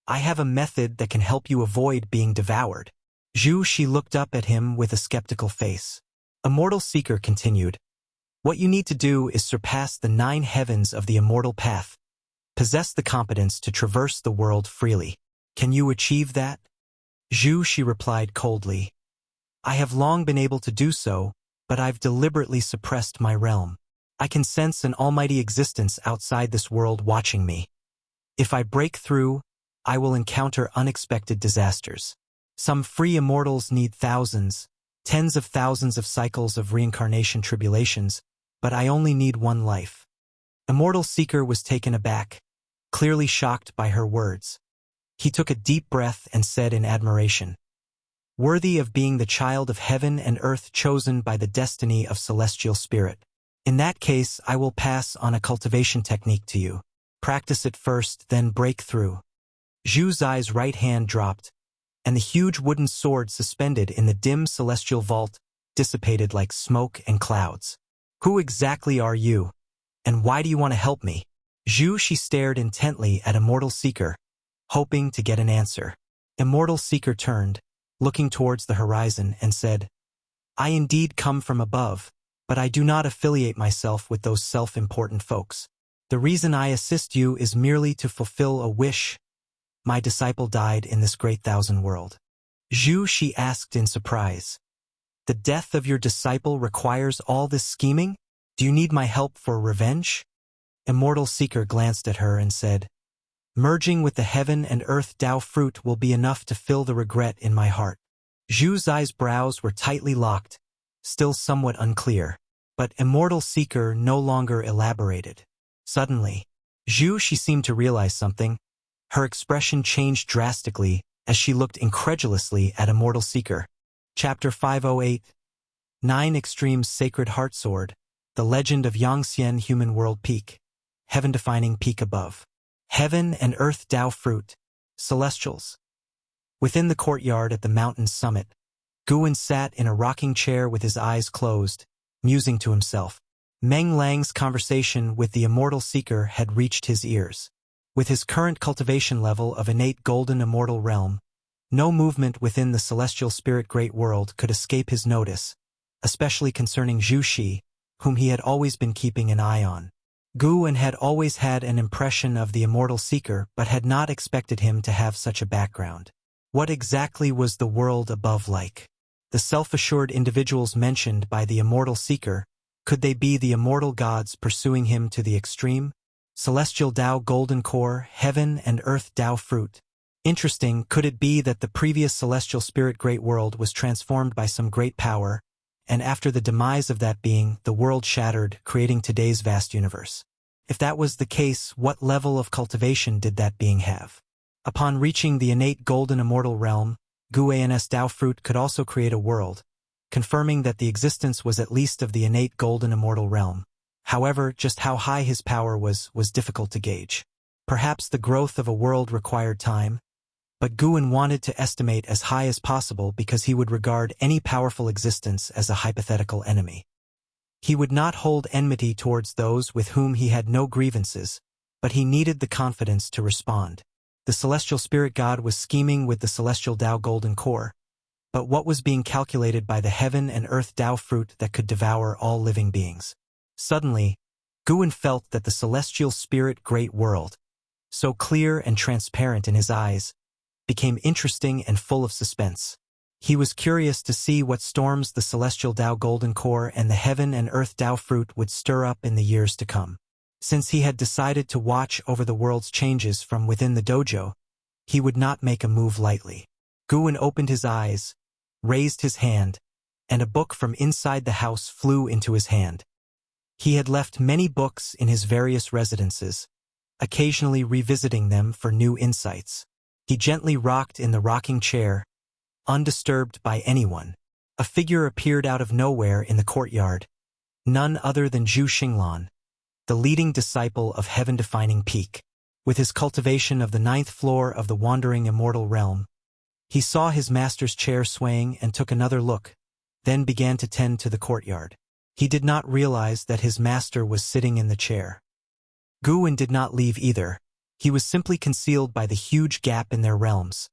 "I have a method that can help you avoid being devoured." Zhu Shi looked up at him with a skeptical face. Immortal Seeker continued, "What you need to do is surpass the 9 heavens of the immortal path, possess the competence to traverse the world freely. Can you achieve that?" Zhu Shi replied coldly, "I have long been able to do so, but I've deliberately suppressed my realm. I can sense an almighty existence outside this world watching me. If I break through, I will encounter unexpected disasters. Some free immortals need thousands, tens of thousands of cycles of reincarnation tribulations, but I only need one life." Immortal Seeker was taken aback, clearly shocked by her words. He took a deep breath and said in admiration, "Worthy of being the child of heaven and earth chosen by the destiny of celestial spirit. In that case, I will pass on a cultivation technique to you. Practice it first, then break through." Zhu Zai's right hand dropped, and the huge wooden sword suspended in the dim celestial vault dissipated like smoke and clouds. "Who exactly are you? And why do you want to help me?" Zhu Shi stared intently at Immortal Seeker, hoping to get an answer. Immortal Seeker turned, looking towards the horizon, and said, I indeed come from above, but I do not affiliate myself with those self-important folks. The reason I assist you is merely to fulfill a wish. My disciple died in this great thousand world. Zhu Shi asked in surprise. The death of your disciple requires all this scheming? Do you need my help for revenge? Immortal Seeker glanced at her and said, Merging with the heaven and earth Tao fruit will be enough to fill the regret in my heart. Zhu Zai's brows were tightly locked, still somewhat unclear, but Immortal Seeker no longer elaborated. Suddenly, Zhu Shi seemed to realize something. Her expression changed drastically as she looked incredulously at Immortal Seeker. Chapter 508 9 Extremes Sacred Heart Sword, The Legend of Yangxian Human World Peak, Heaven-Defining Peak Above. Heaven and Earth Tao Fruit, Celestials. Within the courtyard at the mountain's summit, Guwen sat in a rocking chair with his eyes closed, musing to himself. Meng Lang's conversation with the Immortal Seeker had reached his ears. With his current cultivation level of innate golden immortal realm, no movement within the celestial spirit great world could escape his notice, especially concerning Zhu Shi, whom he had always been keeping an eye on. Guwen had always had an impression of the Immortal Seeker but had not expected him to have such a background. What exactly was the world above like? The self-assured individuals mentioned by the Immortal Seeker, could they be the immortal gods pursuing him to the extreme? Celestial Tao Golden Core, Heaven and Earth Tao Fruit. Interesting, could it be that the previous celestial spirit great world was transformed by some great power, and after the demise of that being, the world shattered, creating today's vast universe? If that was the case, what level of cultivation did that being have? Upon reaching the innate golden immortal realm, Guwen's Tao Fruit could also create a world, confirming that the existence was at least of the innate golden immortal realm. However, just how high his power was difficult to gauge. Perhaps the growth of a world required time, but Guwen wanted to estimate as high as possible because he would regard any powerful existence as a hypothetical enemy. He would not hold enmity towards those with whom he had no grievances, but he needed the confidence to respond. The celestial spirit god was scheming with the celestial Tao Golden Core, but what was being calculated by the heaven and earth Tao fruit that could devour all living beings? Suddenly, Guwen felt that the celestial spirit great world, so clear and transparent in his eyes, became interesting and full of suspense. He was curious to see what storms the celestial Tao Golden Core and the heaven and earth Tao fruit would stir up in the years to come. Since he had decided to watch over the world's changes from within the dojo, he would not make a move lightly. Guwen opened his eyes, raised his hand, and a book from inside the house flew into his hand. He had left many books in his various residences, occasionally revisiting them for new insights. He gently rocked in the rocking chair, undisturbed by anyone. A figure appeared out of nowhere in the courtyard, none other than Zhu Xinglan, the leading disciple of Heaven-Defining Peak. With his cultivation of the 9th floor of the wandering immortal realm, he saw his master's chair swaying and took another look, then began to tend to the courtyard. He did not realize that his master was sitting in the chair. Guwen did not leave either. He was simply concealed by the huge gap in their realms,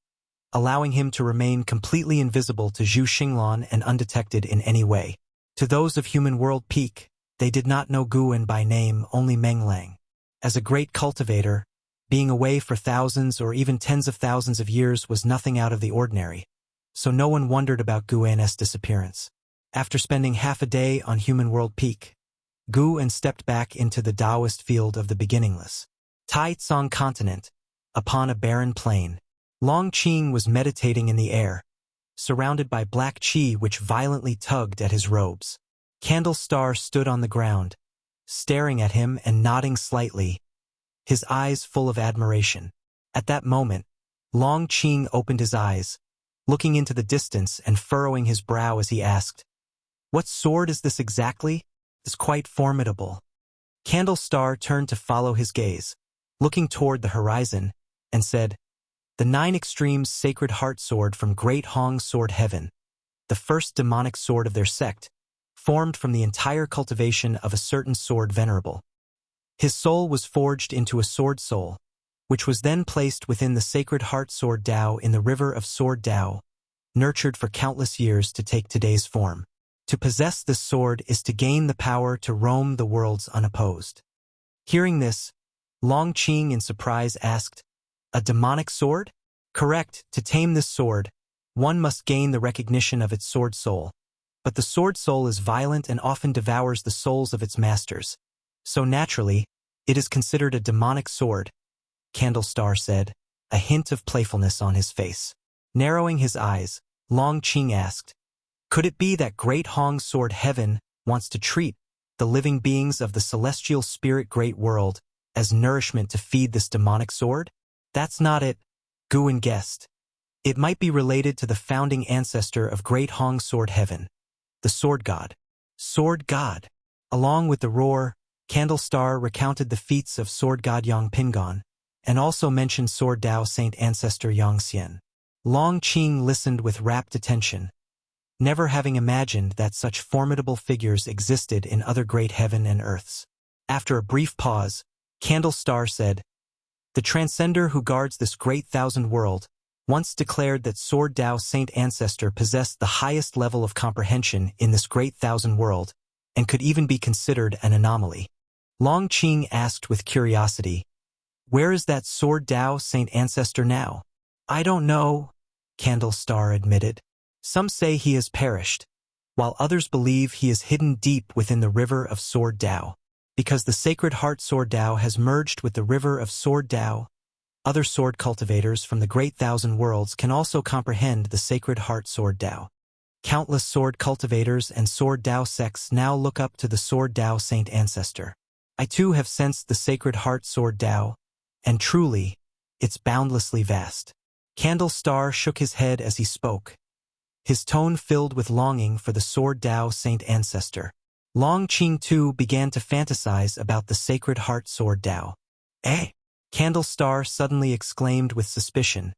allowing him to remain completely invisible to Zhu Xinglan and undetected in any way. To those of Human World Peak, they did not know Guwen by name, only Meng Lang. As a great cultivator, being away for thousands or even tens of thousands of years was nothing out of the ordinary, so no one wondered about Guwen's disappearance. After spending half a day on Human World Peak, Guwen stepped back into the Taoist field of the beginningless. Tai Tsong continent, upon a barren plain. Long Qing was meditating in the air, surrounded by black qi which violently tugged at his robes. Candle Star stood on the ground, staring at him and nodding slightly, his eyes full of admiration. At that moment, Long Qing opened his eyes, looking into the distance and furrowing his brow as he asked, "What sword is this exactly? It's quite formidable." Candle Star turned to follow his gaze, looking toward the horizon, and said, "The 9 Extremes Sacred Heart Sword from Great Hong Sword Heaven, the first demonic sword of their sect, formed from the entire cultivation of a certain sword venerable. His soul was forged into a sword soul, which was then placed within the sacred heart sword Tao in the river of sword Tao, nurtured for countless years to take today's form. To possess this sword is to gain the power to roam the worlds unopposed. Hearing this, Long Qing in surprise asked, "A demonic sword?" "Correct, to tame this sword, one must gain the recognition of its sword soul. But the sword soul is violent and often devours the souls of its masters. So naturally, it is considered a demonic sword," Candlestar said, a hint of playfulness on his face. Narrowing his eyes, Long Qing asked, "Could it be that Great Hong's sword Heaven wants to treat the living beings of the celestial spirit great world as nourishment to feed this demonic sword?" "That's not it," Guan guessed. "It might be related to the founding ancestor of Great Hong's sword Heaven, the sword god." Sword god. Along with the roar, Candlestar recounted the feats of sword god Yang Pingon, and also mentioned sword Tao saint ancestor Yang Xian. Long Qing listened with rapt attention, never having imagined that such formidable figures existed in other great heaven and earths. After a brief pause, Candlestar said, "The transcender who guards this great thousand world once declared that sword Tao saint ancestor possessed the highest level of comprehension in this great thousand world, and could even be considered an anomaly." Long Qing asked with curiosity, "Where is that sword Tao saint ancestor now?" "I don't know," Candlestar admitted. "Some say he has perished, while others believe he is hidden deep within the river of sword Tao. Because the sacred heart sword Tao has merged with the river of sword Tao, other sword cultivators from the great thousand worlds can also comprehend the sacred heart sword Tao. Countless sword cultivators and sword Tao sects now look up to the sword Tao saint ancestor. I too have sensed the sacred heart sword Tao, and truly, it's boundlessly vast." Candlestar shook his head as he spoke, his tone filled with longing for the sword Tao saint ancestor. Long Qing too began to fantasize about the sacred heart sword Tao. "Eh?" Candlestar suddenly exclaimed with suspicion,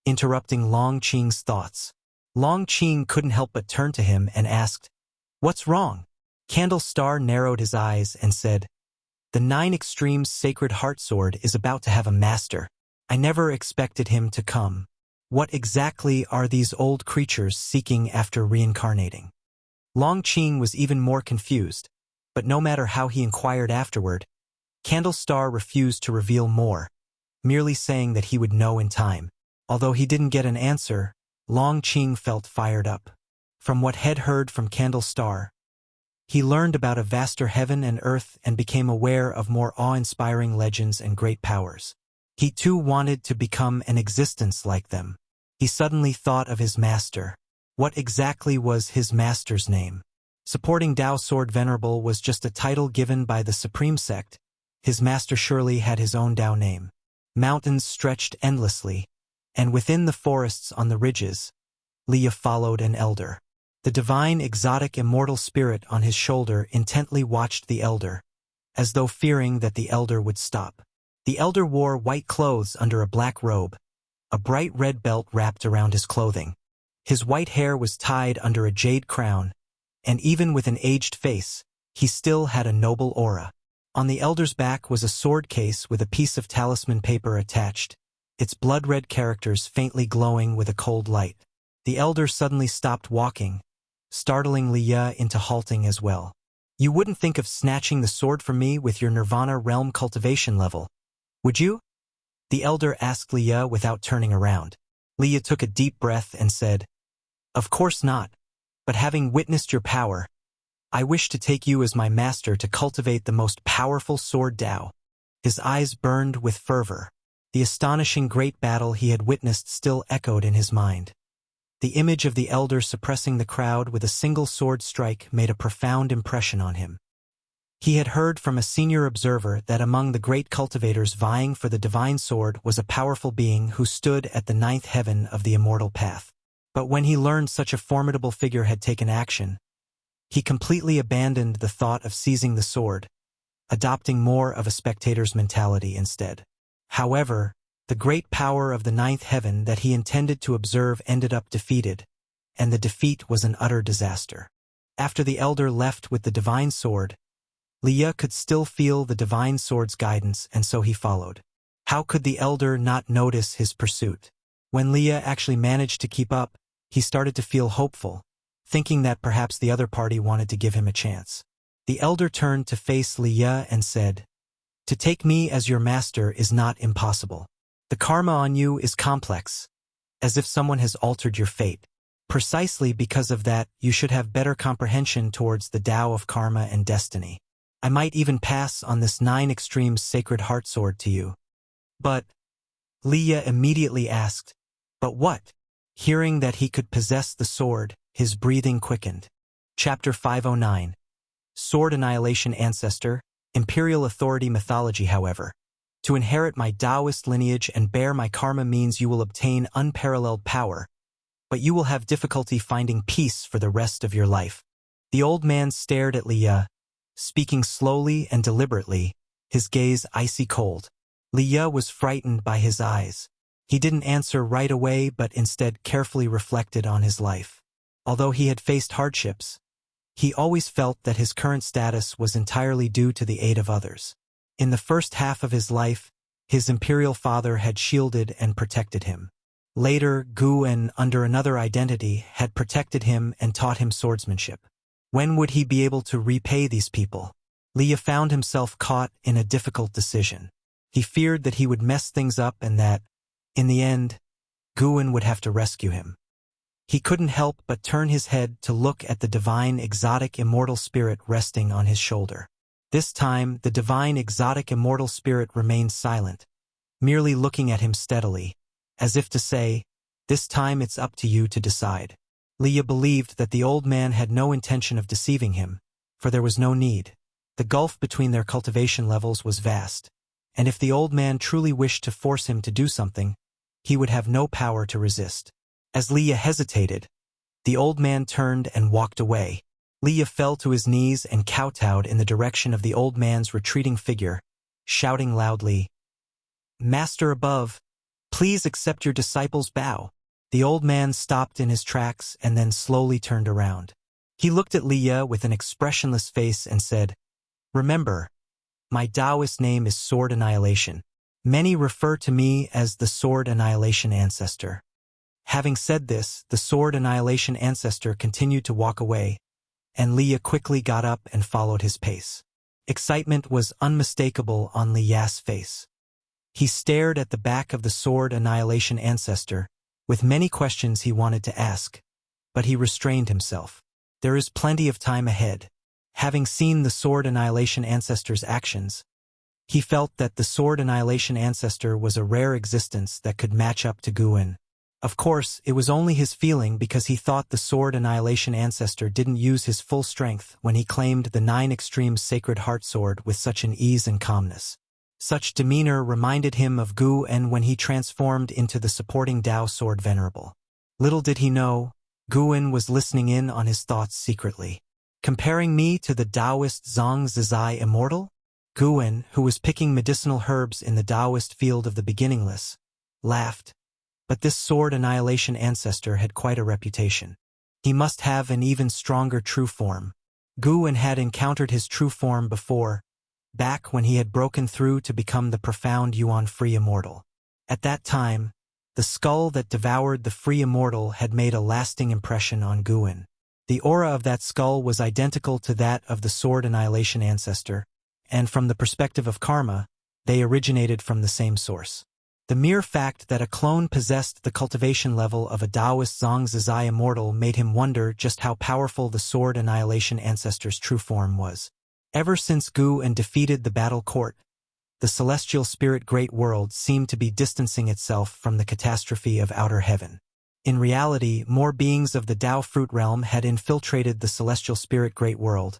interrupting Long Qing's thoughts. Long Qing couldn't help but turn to him and asked, "What's wrong?" Candlestar narrowed his eyes and said, "The Nine Extremes sacred heart sword is about to have a master. I never expected him to come. What exactly are these old creatures seeking after reincarnating?" Long Qing was even more confused, but no matter how he inquired afterward, Candlestar refused to reveal more, merely saying that he would know in time. Although he didn't get an answer, Long Qing felt fired up. From what had heard from Candlestar, he learned about a vaster heaven and earth and became aware of more awe-inspiring legends and great powers. He too wanted to become an existence like them. He suddenly thought of his master. What exactly was his master's name? Supporting Tao Sword Venerable was just a title given by the Supreme Sect. His master surely had his own Tao name. Mountains stretched endlessly, and within the forests on the ridges, Leah followed an elder. The divine, exotic, immortal spirit on his shoulder intently watched the elder, as though fearing that the elder would stop. The elder wore white clothes under a black robe, a bright red belt wrapped around his clothing. His white hair was tied under a jade crown, and even with an aged face, he still had a noble aura. On the elder's back was a sword case with a piece of talisman paper attached, its blood-red characters faintly glowing with a cold light. The elder suddenly stopped walking, startling Leah into halting as well. "You wouldn't think of snatching the sword from me with your Nirvana realm cultivation level, would you?" the elder asked Leah without turning around. Leah took a deep breath and said, "Of course not, but having witnessed your power, I wish to take you as my master to cultivate the most powerful sword Tao." His eyes burned with fervor. The astonishing great battle he had witnessed still echoed in his mind. The image of the elder suppressing the crowd with a single sword strike made a profound impression on him. He had heard from a senior observer that among the great cultivators vying for the divine sword was a powerful being who stood at the ninth heaven of the immortal path. But when he learned such a formidable figure had taken action, he completely abandoned the thought of seizing the sword, adopting more of a spectator's mentality instead. However, the great power of the ninth heaven that he intended to observe ended up defeated, and the defeat was an utter disaster. After the elder left with the divine sword, Leah could still feel the divine sword's guidance, and so he followed. How could the elder not notice his pursuit? When Leah actually managed to keep up, he started to feel hopeful, thinking that perhaps the other party wanted to give him a chance. The elder turned to face Leah and said, "To take me as your master is not impossible. The karma on you is complex, as if someone has altered your fate. Precisely because of that, you should have better comprehension towards the Tao of karma and destiny. I might even pass on this 9 extremes sacred heart sword to you." But, Leah immediately asked, "But what?" Hearing that he could possess the sword, his breathing quickened. Chapter 509. Sword Annihilation Ancestor, Imperial Authority Mythology. However, to inherit my Taoist lineage and bear my karma means you will obtain unparalleled power, but you will have difficulty finding peace for the rest of your life. The old man stared at Leah, speaking slowly and deliberately, his gaze icy cold. Leah was frightened by his eyes. He didn't answer right away but instead carefully reflected on his life. Although he had faced hardships, he always felt that his current status was entirely due to the aid of others. In the first half of his life, his imperial father had shielded and protected him. Later, Guan, under another identity, had protected him and taught him swordsmanship. When would he be able to repay these people? Leah found himself caught in a difficult decision. He feared that he would mess things up and that, in the end, Guan would have to rescue him. He couldn't help but turn his head to look at the divine exotic immortal spirit resting on his shoulder. This time, the divine exotic immortal spirit remained silent, merely looking at him steadily, as if to say, "This time it's up to you to decide." Leah believed that the old man had no intention of deceiving him, for there was no need. The gulf between their cultivation levels was vast, and if the old man truly wished to force him to do something, he would have no power to resist. As Leah hesitated, the old man turned and walked away. Leah fell to his knees and kowtowed in the direction of the old man's retreating figure, shouting loudly, "Master above, please accept your disciple's bow." The old man stopped in his tracks and then slowly turned around. He looked at Leah with an expressionless face and said, "Remember, my Taoist name is Sword Annihilation. Many refer to me as the Sword Annihilation Ancestor." Having said this, the Sword Annihilation Ancestor continued to walk away, and Leah quickly got up and followed his pace. Excitement was unmistakable on Leah's face. He stared at the back of the Sword Annihilation Ancestor, with many questions he wanted to ask, but he restrained himself. There is plenty of time ahead. Having seen the Sword Annihilation Ancestor's actions, he felt that the Sword Annihilation Ancestor was a rare existence that could match up to Guan. Of course, it was only his feeling because he thought the Sword Annihilation Ancestor didn't use his full strength when he claimed the 9 extremes sacred heart sword with such an ease and calmness. Such demeanor reminded him of Guan when he transformed into the supporting Tao sword venerable. Little did he know, Guan was listening in on his thoughts secretly. Comparing me to the Taoist Zhang Zizai immortal? Guan, who was picking medicinal herbs in the Taoist field of the beginningless, laughed. But this Sword Annihilation Ancestor had quite a reputation. He must have an even stronger true form. Guan had encountered his true form before, back when he had broken through to become the profound Yuan-free immortal. At that time, the skull that devoured the free immortal had made a lasting impression on Guan. The aura of that skull was identical to that of the Sword Annihilation Ancestor, and from the perspective of karma, they originated from the same source. The mere fact that a clone possessed the cultivation level of a Taoist Zhang Zizai immortal made him wonder just how powerful the Sword Annihilation Ancestor's true form was. Ever since Guan defeated the battle court, the celestial spirit great world seemed to be distancing itself from the catastrophe of outer heaven. In reality, more beings of the Tao fruit realm had infiltrated the celestial spirit great world,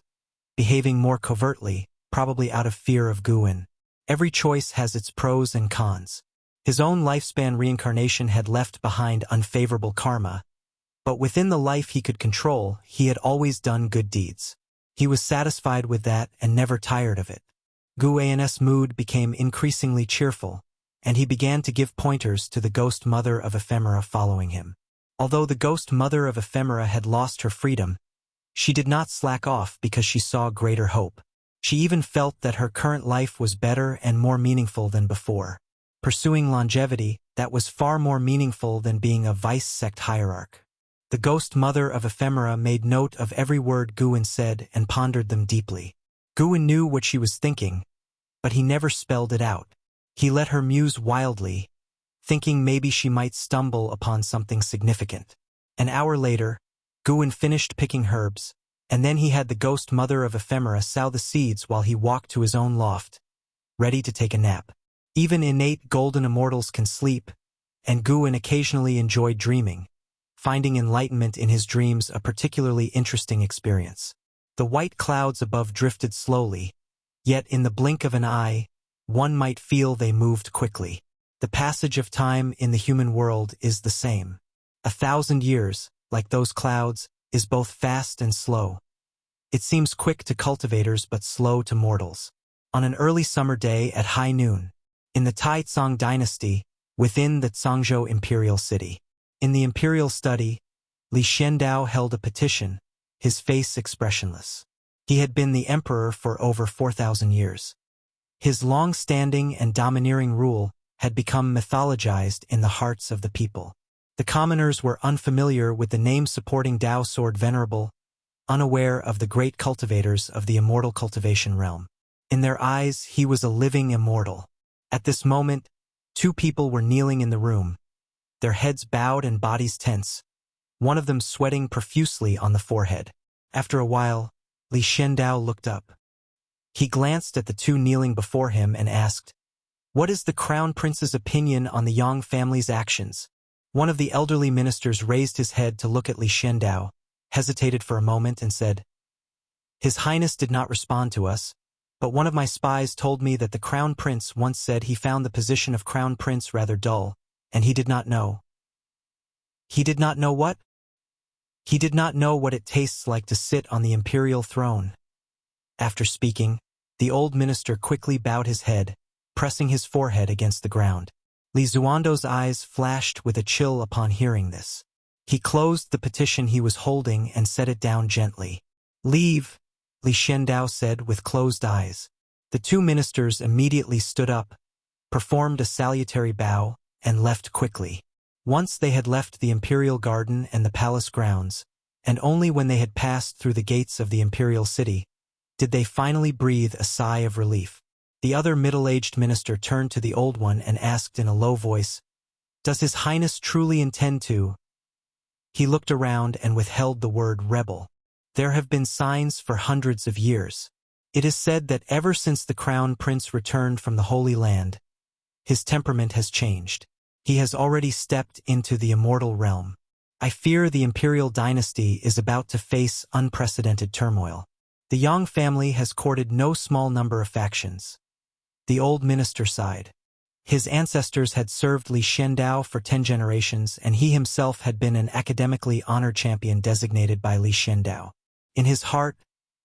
behaving more covertly, probably out of fear of Guan. Every choice has its pros and cons. His own lifespan reincarnation had left behind unfavorable karma, but within the life he could control, he had always done good deeds. He was satisfied with that and never tired of it. Guan's mood became increasingly cheerful, and he began to give pointers to the ghost mother of Ephemera following him. Although the ghost mother of Ephemera had lost her freedom, she did not slack off because she saw greater hope. She even felt that her current life was better and more meaningful than before. pursuing longevity that was far more meaningful than being a vice-sect hierarch. The ghost mother of ephemera made note of every word Guin said and pondered them deeply. Guin knew what she was thinking, but he never spelled it out. He let her muse wildly, thinking maybe she might stumble upon something significant. An hour later, Guin finished picking herbs, and then he had the ghost mother of ephemera sow the seeds while he walked to his own loft, ready to take a nap. Even innate golden immortals can sleep, and Guin occasionally enjoyed dreaming, finding enlightenment in his dreams a particularly interesting experience. The white clouds above drifted slowly, yet in the blink of an eye, one might feel they moved quickly. The passage of time in the human world is the same. 1,000 years, like those clouds, is both fast and slow. It seems quick to cultivators but slow to mortals. On an early summer day at high noon, in the Tai-Tsang dynasty, within the Zhangzhou imperial city. In the imperial study, Li Xiandao held a petition, his face expressionless. He had been the emperor for over 4,000 years. His long-standing and domineering rule had become mythologized in the hearts of the people. The commoners were unfamiliar with the name-supporting Dao sword venerable, unaware of the great cultivators of the immortal cultivation realm. In their eyes, he was a living immortal. At this moment, two people were kneeling in the room, their heads bowed and bodies tense, one of them sweating profusely on the forehead. After a while, Li Xiandao looked up. He glanced at the two kneeling before him and asked, "What is the crown prince's opinion on the Yang family's actions?" One of the elderly ministers raised his head to look at Li Xiandao, hesitated for a moment and said, "His Highness did not respond to us, but one of my spies told me that the crown prince once said he found the position of crown prince rather dull, and he did not know." "He did not know what?" "He did not know what it tastes like to sit on the imperial throne." After speaking, the old minister quickly bowed his head, pressing his forehead against the ground. Li Zuando's eyes flashed with a chill upon hearing this. He closed the petition he was holding and set it down gently. "Leave," Li Xiandao said with closed eyes. The two ministers immediately stood up, performed a salutary bow, and left quickly. Once they had left the imperial garden and the palace grounds, and only when they had passed through the gates of the imperial city, did they finally breathe a sigh of relief. The other middle-aged minister turned to the old one and asked in a low voice, "Does His Highness truly intend to?" He looked around and withheld the word rebel. There have been signs for hundreds of years. It is said that ever since the crown prince returned from the Holy Land, his temperament has changed. He has already stepped into the immortal realm. I fear the imperial dynasty is about to face unprecedented turmoil. The Yang family has courted no small number of factions. The old minister sighed. His ancestors had served Li Xiandao for 10 generations, and he himself had been an academically honored champion designated by Li Xiandao. In his heart,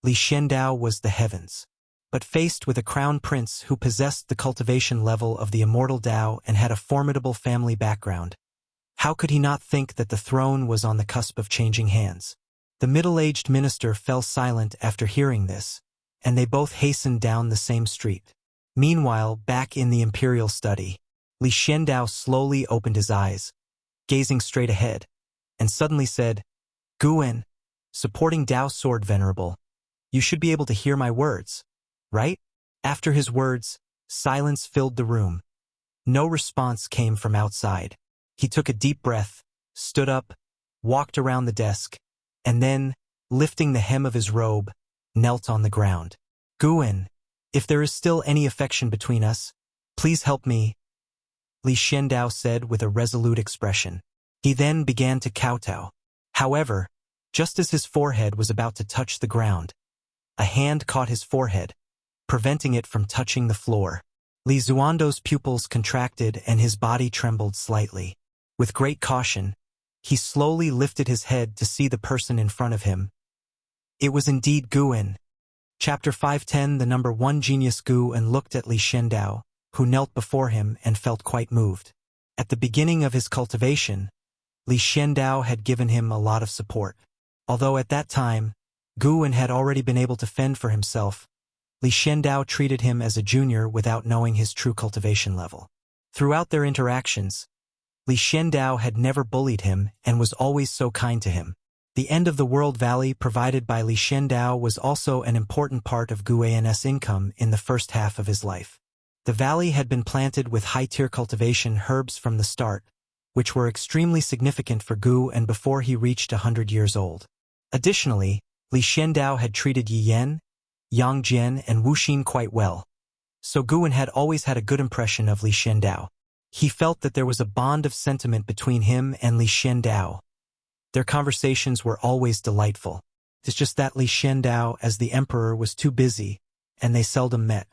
Li Xiandao was the heavens. But faced with a crown prince who possessed the cultivation level of the immortal Dao and had a formidable family background, how could he not think that the throne was on the cusp of changing hands? The middle-aged minister fell silent after hearing this, and they both hastened down the same street. Meanwhile, back in the imperial study, Li Xiandao slowly opened his eyes, gazing straight ahead, and suddenly said, "Guin, supporting Dao sword venerable, you should be able to hear my words, right?" After his words, silence filled the room. No response came from outside. He took a deep breath, stood up, walked around the desk, and then, lifting the hem of his robe, knelt on the ground. "Guin, if there is still any affection between us, please help me," Li Xiandao said with a resolute expression. He then began to kowtow. However, just as his forehead was about to touch the ground, a hand caught his forehead, preventing it from touching the floor. Li Zuando's pupils contracted and his body trembled slightly. With great caution, he slowly lifted his head to see the person in front of him. It was indeed Guin. Chapter 510. The number 1 genius Guin looked at Li Xiandao, who knelt before him and felt quite moved. At the beginning of his cultivation, Li Xiandao had given him a lot of support. Although at that time, Guin had already been able to fend for himself, Li Xiandao treated him as a junior without knowing his true cultivation level. Throughout their interactions, Li Xiandao had never bullied him and was always so kind to him. The end of the world valley provided by Li Xiandao was also an important part of Guan's income in the first half of his life. The valley had been planted with high-tier cultivation herbs from the start, which were extremely significant for Gu and before he reached 100 years old. Additionally, Li Xiandao had treated Yi Yan, Yang Jian and Wu Xin quite well, so Guan had always had a good impression of Li Xiandao. He felt that there was a bond of sentiment between him and Li Xiandao. Their conversations were always delightful. It's just that Li Xiandao, as the emperor, was too busy, and they seldom met.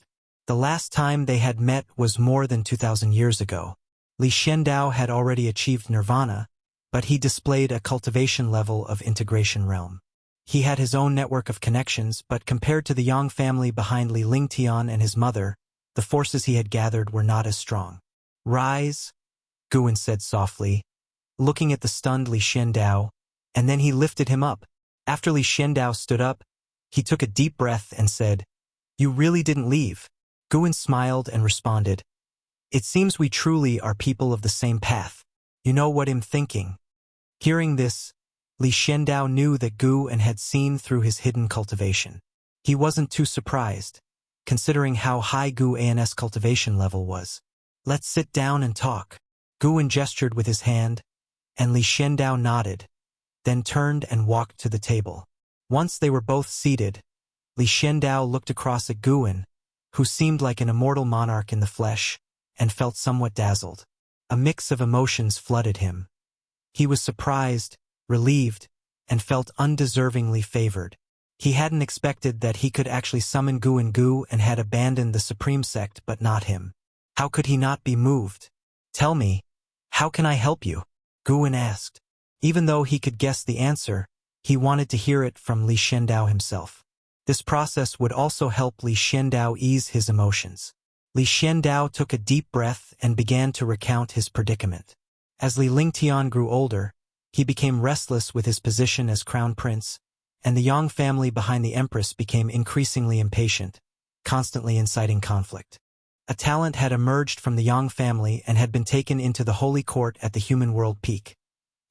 The last time they had met was more than 2,000 years ago. Li Xiandao had already achieved nirvana, but he displayed a cultivation level of integration realm. He had his own network of connections, but compared to the Yang family behind Li Lingtian and his mother, the forces he had gathered were not as strong. "Rise," Guan said softly, looking at the stunned Li Xiandao, and then he lifted him up. After Li Xiandao stood up, he took a deep breath and said, "You really didn't leave?" Guan smiled and responded, "It seems we truly are people of the same path. You know what I'm thinking." Hearing this, Li Xiandao knew that Guan had seen through his hidden cultivation. He wasn't too surprised, considering how high Guan's cultivation level was. "Let's sit down and talk." Guan gestured with his hand, and Li Xiandao nodded, then turned and walked to the table. Once they were both seated, Li Xiandao looked across at Guan, who seemed like an immortal monarch in the flesh, and felt somewhat dazzled. A mix of emotions flooded him. He was surprised, relieved, and felt undeservingly favored. He hadn't expected that he could actually summon Gu and had abandoned the supreme sect but not him. How could he not be moved? "Tell me, how can I help you?" Guan asked. Even though he could guess the answer, he wanted to hear it from Li Xiandao himself. This process would also help Li Xiandao ease his emotions. Li Xiandao took a deep breath and began to recount his predicament. As Li Lingtian grew older, he became restless with his position as crown prince, and the Yang family behind the empress became increasingly impatient, constantly inciting conflict. A talent had emerged from the Yang family and had been taken into the holy court at the human world peak,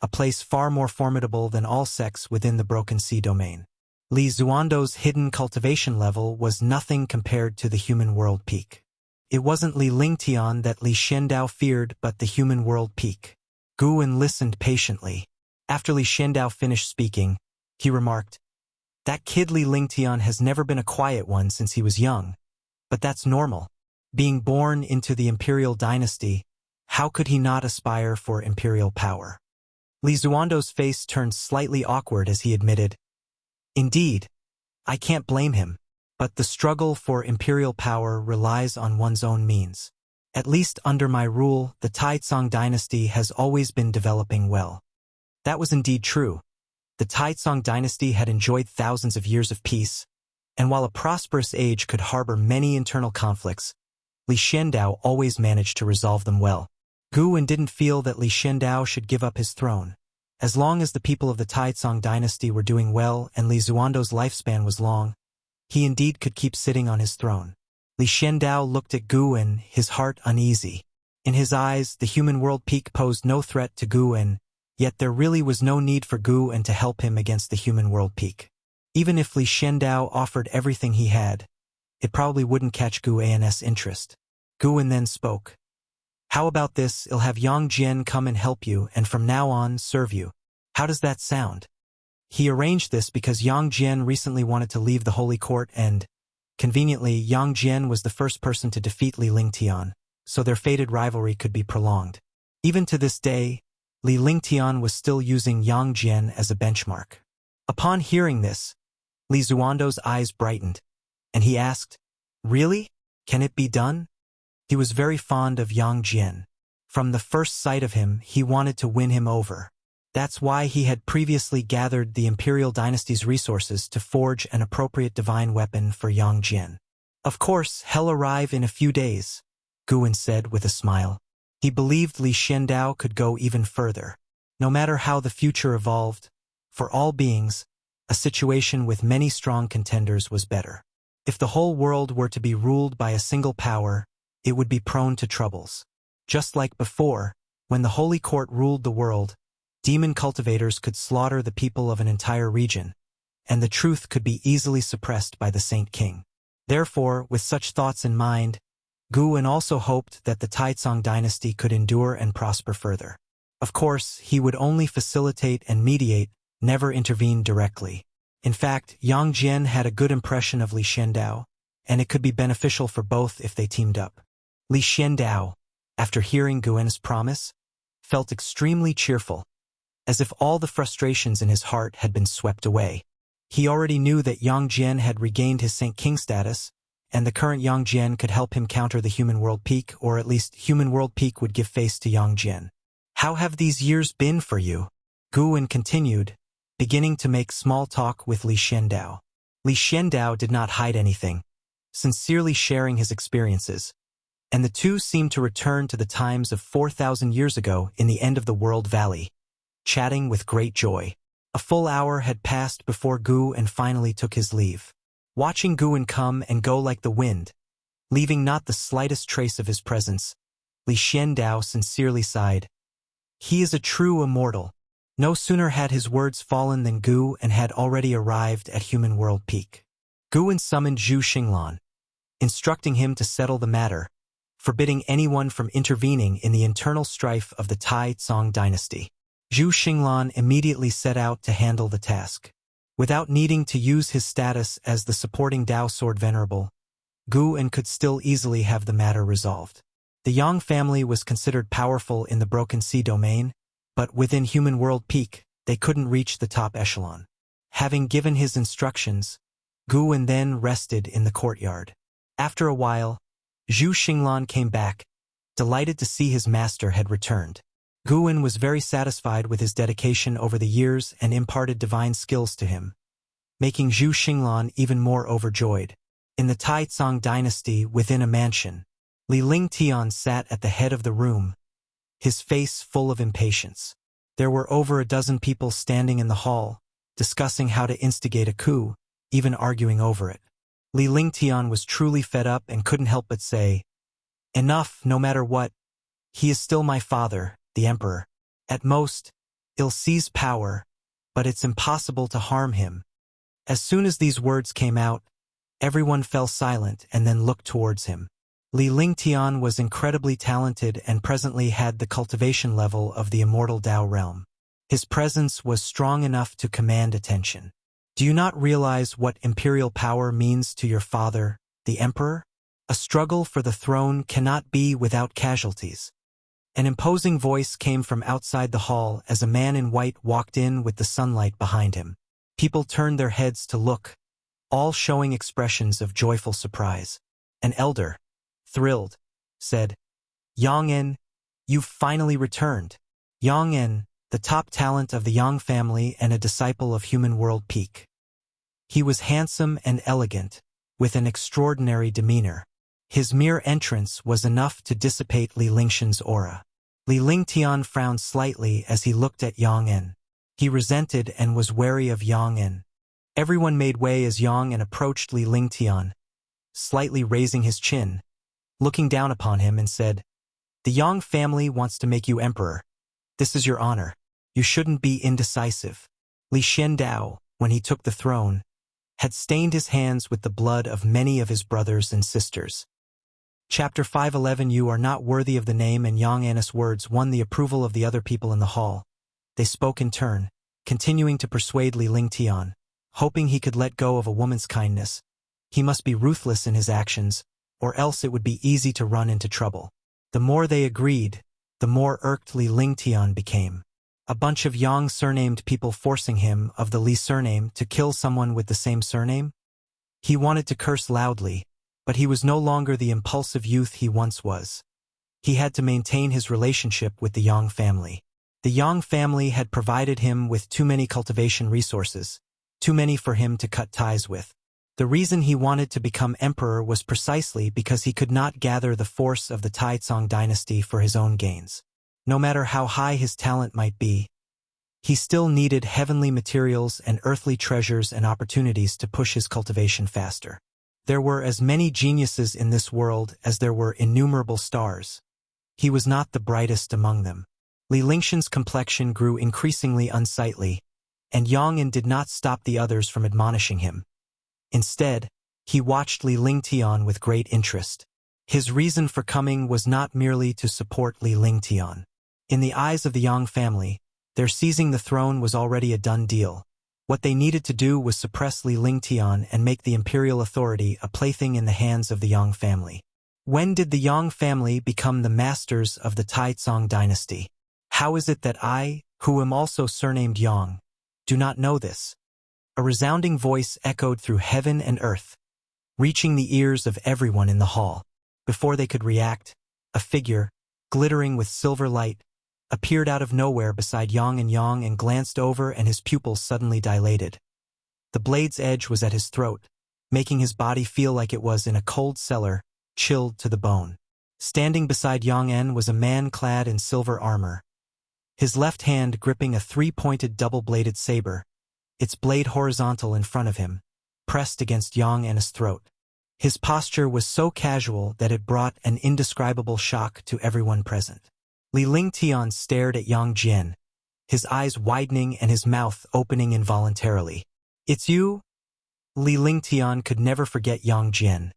a place far more formidable than all sects within the Broken Sea domain. Li Xuando's hidden cultivation level was nothing compared to the human world peak. It wasn't Li Lingtian that Li Xiandao feared but the human world peak. Guan listened patiently. After Li Xiandao finished speaking, he remarked, "That kid Li Lingtian has never been a quiet one since he was young, but that's normal. Being born into the imperial dynasty, how could he not aspire for imperial power?" Li Xuando's face turned slightly awkward as he admitted, "Indeed, I can't blame him, but the struggle for imperial power relies on one's own means. At least under my rule, the Taizong dynasty has always been developing well." That was indeed true. The Taizong dynasty had enjoyed thousands of years of peace, and while a prosperous age could harbor many internal conflicts, Li Xiandao always managed to resolve them well. Guan didn't feel that Li Xiandao should give up his throne. As long as the people of the Taizong dynasty were doing well and Li Xuando's lifespan was long, he indeed could keep sitting on his throne. Li Xiandao looked at Guan, his heart uneasy. In his eyes, the human world peak posed no threat to Guan, yet there really was no need for Guan to help him against the human world peak. Even if Li Xiandao offered everything he had, it probably wouldn't catch Guan's interest. Guan then spoke. "How about this? I'll have Yang Jian come and help you and from now on serve you. How does that sound?" He arranged this because Yang Jian recently wanted to leave the holy court and, conveniently, Yang Jian was the first person to defeat Li Lingtian, so their fated rivalry could be prolonged. Even to this day, Li Lingtian was still using Yang Jian as a benchmark. Upon hearing this, Li Xuando's eyes brightened, and he asked, "Really? Can it be done?" He was very fond of Yang Jian. From the first sight of him, he wanted to win him over. That's why he had previously gathered the imperial dynasty's resources to forge an appropriate divine weapon for Yang Jian. "Of course, he'll arrive in a few days," Guan said with a smile. He believed Li Xiandao could go even further. No matter how the future evolved, for all beings, a situation with many strong contenders was better. If the whole world were to be ruled by a single power, it would be prone to troubles. Just like before, when the Holy Court ruled the world, demon cultivators could slaughter the people of an entire region, and the truth could be easily suppressed by the Saint King. Therefore, with such thoughts in mind, Guwen also hoped that the Taizong dynasty could endure and prosper further. Of course, he would only facilitate and mediate, never intervene directly. In fact, Yang Jian had a good impression of Li Xiandao, and it could be beneficial for both if they teamed up. Li Xiandao, after hearing Guwen's promise, felt extremely cheerful, as if all the frustrations in his heart had been swept away. He already knew that Yang Jian had regained his Saint King status, and the current Yang Jian could help him counter the Human World Peak, or at least Human World Peak would give face to Yang Jian. How have these years been for you? Guwen continued, beginning to make small talk with Li Xiandao. Li Xiandao did not hide anything, sincerely sharing his experiences, and the two seemed to return to the times of 4,000 years ago in the end of the world valley, chatting with great joy. A full hour had passed before Guwen finally took his leave. Watching Guwen come and go like the wind, leaving not the slightest trace of his presence, Li Xiandao sincerely sighed. He is a true immortal. No sooner had his words fallen than Guwen had already arrived at Human World Peak. Guwen summoned Zhu Xinglan, instructing him to settle the matter, forbidding anyone from intervening in the internal strife of the Taizong dynasty. Zhu Xinglan immediately set out to handle the task. Without needing to use his status as the supporting Dao Sword Venerable, Guwen could still easily have the matter resolved. The Yang family was considered powerful in the Broken Sea domain, but within Human World Peak, they couldn't reach the top echelon. Having given his instructions, Guwen then rested in the courtyard. After a while, Zhu Xinglan came back, delighted to see his master had returned. Guwen was very satisfied with his dedication over the years and imparted divine skills to him, making Zhu Xinglan even more overjoyed. In the Taizong dynasty within a mansion, Li Lingtian sat at the head of the room, his face full of impatience. There were over a dozen people standing in the hall, discussing how to instigate a coup, even arguing over it. Li Lingtian was truly fed up and couldn't help but say, "Enough, no matter what. He is still my father, the emperor. At most, he'll seize power, but it's impossible to harm him." As soon as these words came out, everyone fell silent and then looked towards him. Li Lingtian was incredibly talented and presently had the cultivation level of the immortal Dao realm. His presence was strong enough to command attention. Do you not realize what imperial power means to your father, the emperor? A struggle for the throne cannot be without casualties. An imposing voice came from outside the hall as a man in white walked in with the sunlight behind him. People turned their heads to look, all showing expressions of joyful surprise. An elder, thrilled, said, "Yang En, you've finally returned." Yang En, the top talent of the Yang family and a disciple of Human World Peak. He was handsome and elegant, with an extraordinary demeanor. His mere entrance was enough to dissipate Li Lingtian's aura. Li Lingtian frowned slightly as he looked at Yang En. He resented and was wary of Yang En. Everyone made way as Yang En approached Li Lingtian, slightly raising his chin, looking down upon him and said, "The Yang family wants to make you emperor. This is your honor. You shouldn't be indecisive." Li Xiandao, when he took the throne, had stained his hands with the blood of many of his brothers and sisters. Chapter 511. You are not worthy of the name, and Yang An's words won the approval of the other people in the hall. They spoke in turn, continuing to persuade Li Lingtian, hoping he could let go of a woman's kindness. He must be ruthless in his actions, or else it would be easy to run into trouble. The more they agreed, the more irked Li Lingtian became. A bunch of Yang surnamed people forcing him, of the Li surname, to kill someone with the same surname? He wanted to curse loudly, but he was no longer the impulsive youth he once was. He had to maintain his relationship with the Yang family. The Yang family had provided him with too many cultivation resources, too many for him to cut ties with. The reason he wanted to become emperor was precisely because he could not gather the force of the Taizong dynasty for his own gains. No matter how high his talent might be, he still needed heavenly materials and earthly treasures and opportunities to push his cultivation faster. There were as many geniuses in this world as there were innumerable stars. he was not the brightest among them. Li Lingshan's complexion grew increasingly unsightly, and Yang En did not stop the others from admonishing him. Instead, he watched Li Lingtian with great interest. His reason for coming was not merely to support Li Lingtian. In the eyes of the Yang family, their seizing the throne was already a done deal. What they needed to do was suppress Li Lingtian and make the imperial authority a plaything in the hands of the Yang family. When did the Yang family become the masters of the Taizong dynasty? How is it that I, who am also surnamed Yang, do not know this? A resounding voice echoed through heaven and earth, reaching the ears of everyone in the hall. Before they could react, a figure, glittering with silver light, appeared out of nowhere beside Yang and glanced over, and his pupils suddenly dilated. The blade's edge was at his throat, making his body feel like it was in a cold cellar, chilled to the bone. Standing beside Yang En was a man clad in silver armor, his left hand gripping a three-pointed double-bladed saber, its blade horizontal in front of him, pressed against Yang En's throat. His posture was so casual that it brought an indescribable shock to everyone present. Li Lingtian stared at Yang Jian, his eyes widening and his mouth opening involuntarily. "It's you?" Li Lingtian could never forget Yang Jian.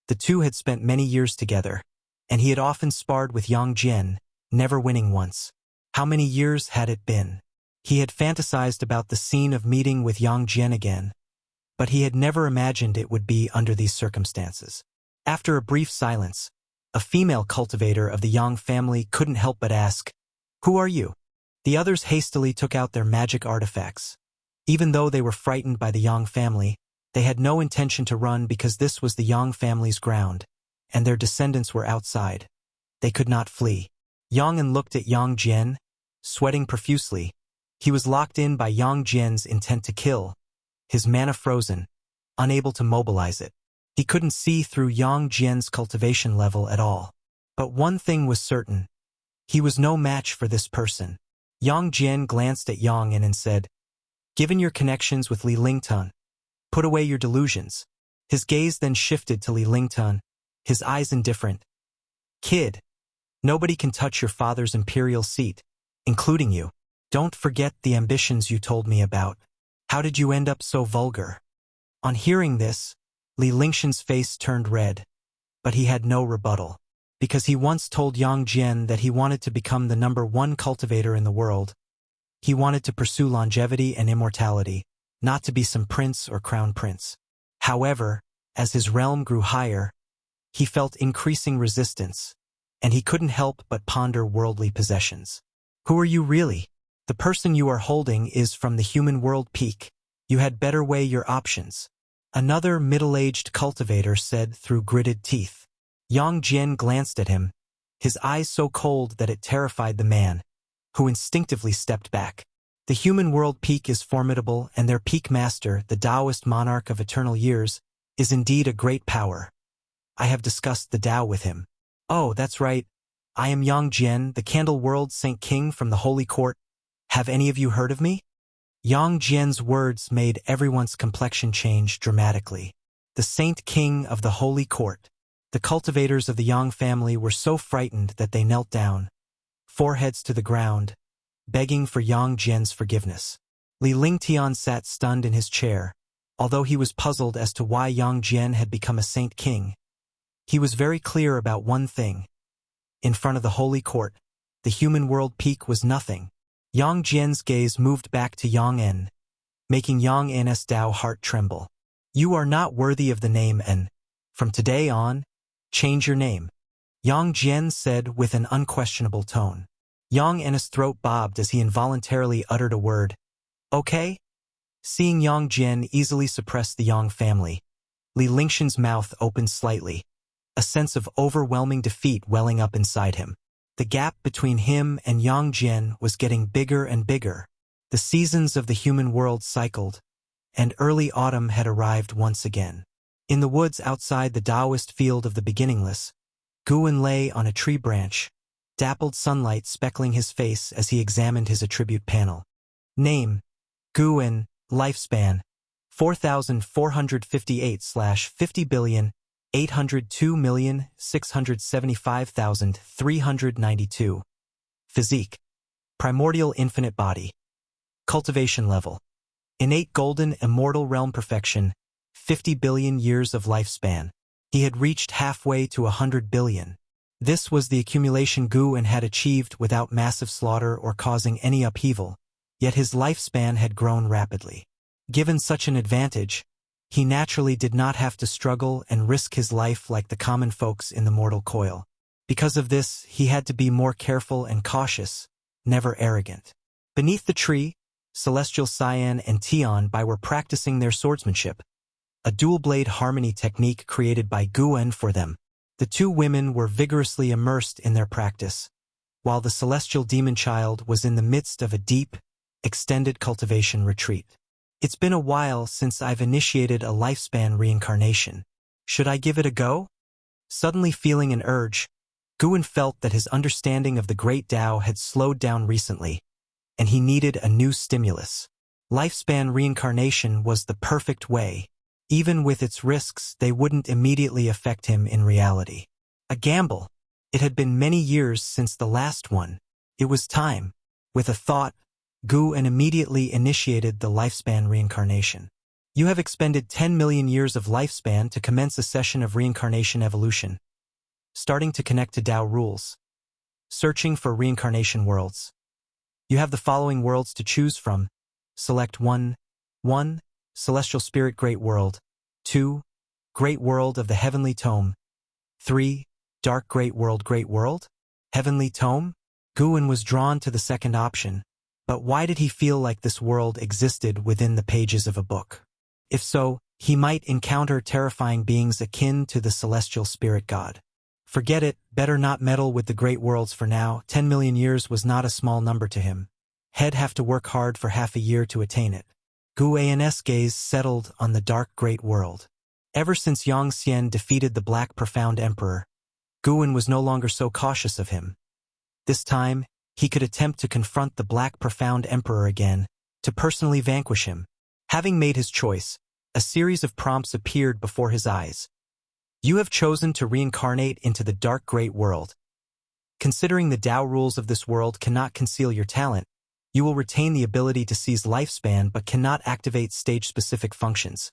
The two had spent many years together, and he had often sparred with Yang Jian, never winning once. How many years had it been? He had fantasized about the scene of meeting with Yang Jian again, but he had never imagined it would be under these circumstances. After a brief silence, a female cultivator of the Yang family couldn't help but ask, "Who are you?" The others hastily took out their magic artifacts. Even though they were frightened by the Yang family, they had no intention to run because this was the Yang family's ground, and their descendants were outside. They could not flee. Yang En looked at Yang Jian, sweating profusely. He was locked in by Yang Jian's intent to kill, his mana frozen, unable to mobilize it. He couldn't see through Yang Jian's cultivation level at all. But one thing was certain. He was no match for this person. Yang Jian glanced at Yang En and said, "Given your connections with Li Lingtan, put away your delusions." His gaze then shifted to Li Lingtan, his eyes indifferent. "Kid, nobody can touch your father's imperial seat, including you. Don't forget the ambitions you told me about. How did you end up so vulgar?" On hearing this, Li Lingshan's face turned red, but he had no rebuttal. Because he once told Yang Jian that he wanted to become the #1 cultivator in the world. He wanted to pursue longevity and immortality, not to be some prince or crown prince. However, as his realm grew higher, he felt increasing resistance, and he couldn't help but ponder worldly possessions. "Who are you really? The person you are holding is from the human world peak. You had better weigh your options," another middle-aged cultivator said through gritted teeth. Yang Jian glanced at him, his eyes so cold that it terrified the man, who instinctively stepped back. The human world peak is formidable, and their peak master, the Taoist monarch of eternal years, is indeed a great power. I have discussed the Tao with him. "Oh, that's right. I am Yang Jian, the Candle World Saint King from the Holy Court. Have any of you heard of me?" Yang Jian's words made everyone's complexion change dramatically. The Saint King of the Holy Court. The cultivators of the Yang family were so frightened that they knelt down, foreheads to the ground, begging for Yang Jian's forgiveness. Li Lingtian sat stunned in his chair, although he was puzzled as to why Yang Jian had become a Saint King. He was very clear about one thing. In front of the Holy Court, the human world peak was nothing. Yang Jian's gaze moved back to Yang En, making Yang En's Tao heart tremble. "You are not worthy of the name En. From today on, change your name," Yang Jian said with an unquestionable tone. Yang En's throat bobbed as he involuntarily uttered a word. "Okay?" Seeing Yang Jian easily suppress the Yang family, Li Lingshan's mouth opened slightly, a sense of overwhelming defeat welling up inside him. The gap between him and Yang Jian was getting bigger and bigger. The seasons of the human world cycled, and early autumn had arrived once again. In the woods outside the Taoist field of the beginningless, Guan lay on a tree branch, dappled sunlight speckling his face as he examined his attribute panel. Name: Guan, lifespan, 4,458/50 billion, 802,675,392. Physique. Primordial infinite body. Cultivation level. Innate golden immortal realm perfection. 50 billion years of lifespan. He had reached halfway to 100 billion. This was the accumulation Guwen had achieved without massive slaughter or causing any upheaval, yet his lifespan had grown rapidly. Given such an advantage, he naturally did not have to struggle and risk his life like the common folks in the mortal coil. Because of this, he had to be more careful and cautious, never arrogant. Beneath the tree, Celestial Cyan and Tion Bai were practicing their swordsmanship, a dual-blade harmony technique created by Guwen for them. The two women were vigorously immersed in their practice, while the celestial demon child was in the midst of a deep, extended cultivation retreat. It's been a while since I've initiated a lifespan reincarnation. Should I give it a go? Suddenly feeling an urge, Guwen felt that his understanding of the Great Tao had slowed down recently, and he needed a new stimulus. Lifespan reincarnation was the perfect way. Even with its risks, they wouldn't immediately affect him in reality. A gamble. It had been many years since the last one. It was time. With a thought, Guwen immediately initiated the lifespan reincarnation. You have expended 10 million years of lifespan to commence a session of reincarnation evolution. Starting to connect to Tao rules. Searching for reincarnation worlds. You have the following worlds to choose from. Select 1. 1. Celestial Spirit Great World. 2. Great World of the Heavenly Tome. 3. Dark Great World. Heavenly Tome? Guwen was drawn to the second option, but why did he feel like this world existed within the pages of a book? If so, he might encounter terrifying beings akin to the celestial spirit god. Forget it, better not meddle with the great worlds for now. 10 million years was not a small number to him. He'd have to work hard for half a year to attain it. Guwen's gaze settled on the dark great world. Ever since Yang Xian defeated the Black Profound Emperor, Guwen was no longer so cautious of him. This time, he could attempt to confront the Black Profound Emperor again, to personally vanquish him. Having made his choice, a series of prompts appeared before his eyes. You have chosen to reincarnate into the dark great world. Considering the Tao rules of this world cannot conceal your talent, you will retain the ability to seize lifespan but cannot activate stage-specific functions.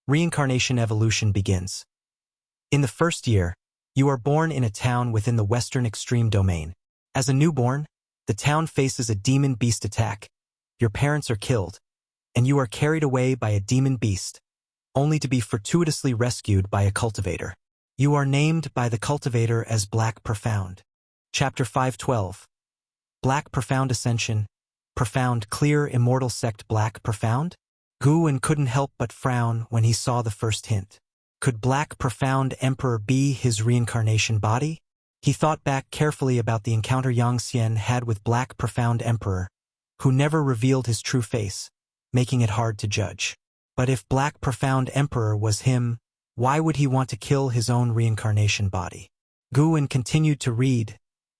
Reincarnation evolution begins. In the first year, you are born in a town within the Western Extreme Domain. As a newborn, the town faces a demon beast attack. Your parents are killed, and you are carried away by a demon beast, only to be fortuitously rescued by a cultivator. You are named by the cultivator as Black Profound. Chapter 512. Black Profound Ascension. Profound Clear Immortal Sect Black Profound? Guwen couldn't help but frown when he saw the first hint. Could Black Profound Emperor be his reincarnation body? He thought back carefully about the encounter Yang Xian had with Black Profound Emperor, who never revealed his true face, making it hard to judge. But if Black Profound Emperor was him, why would he want to kill his own reincarnation body? Guwen continued to read,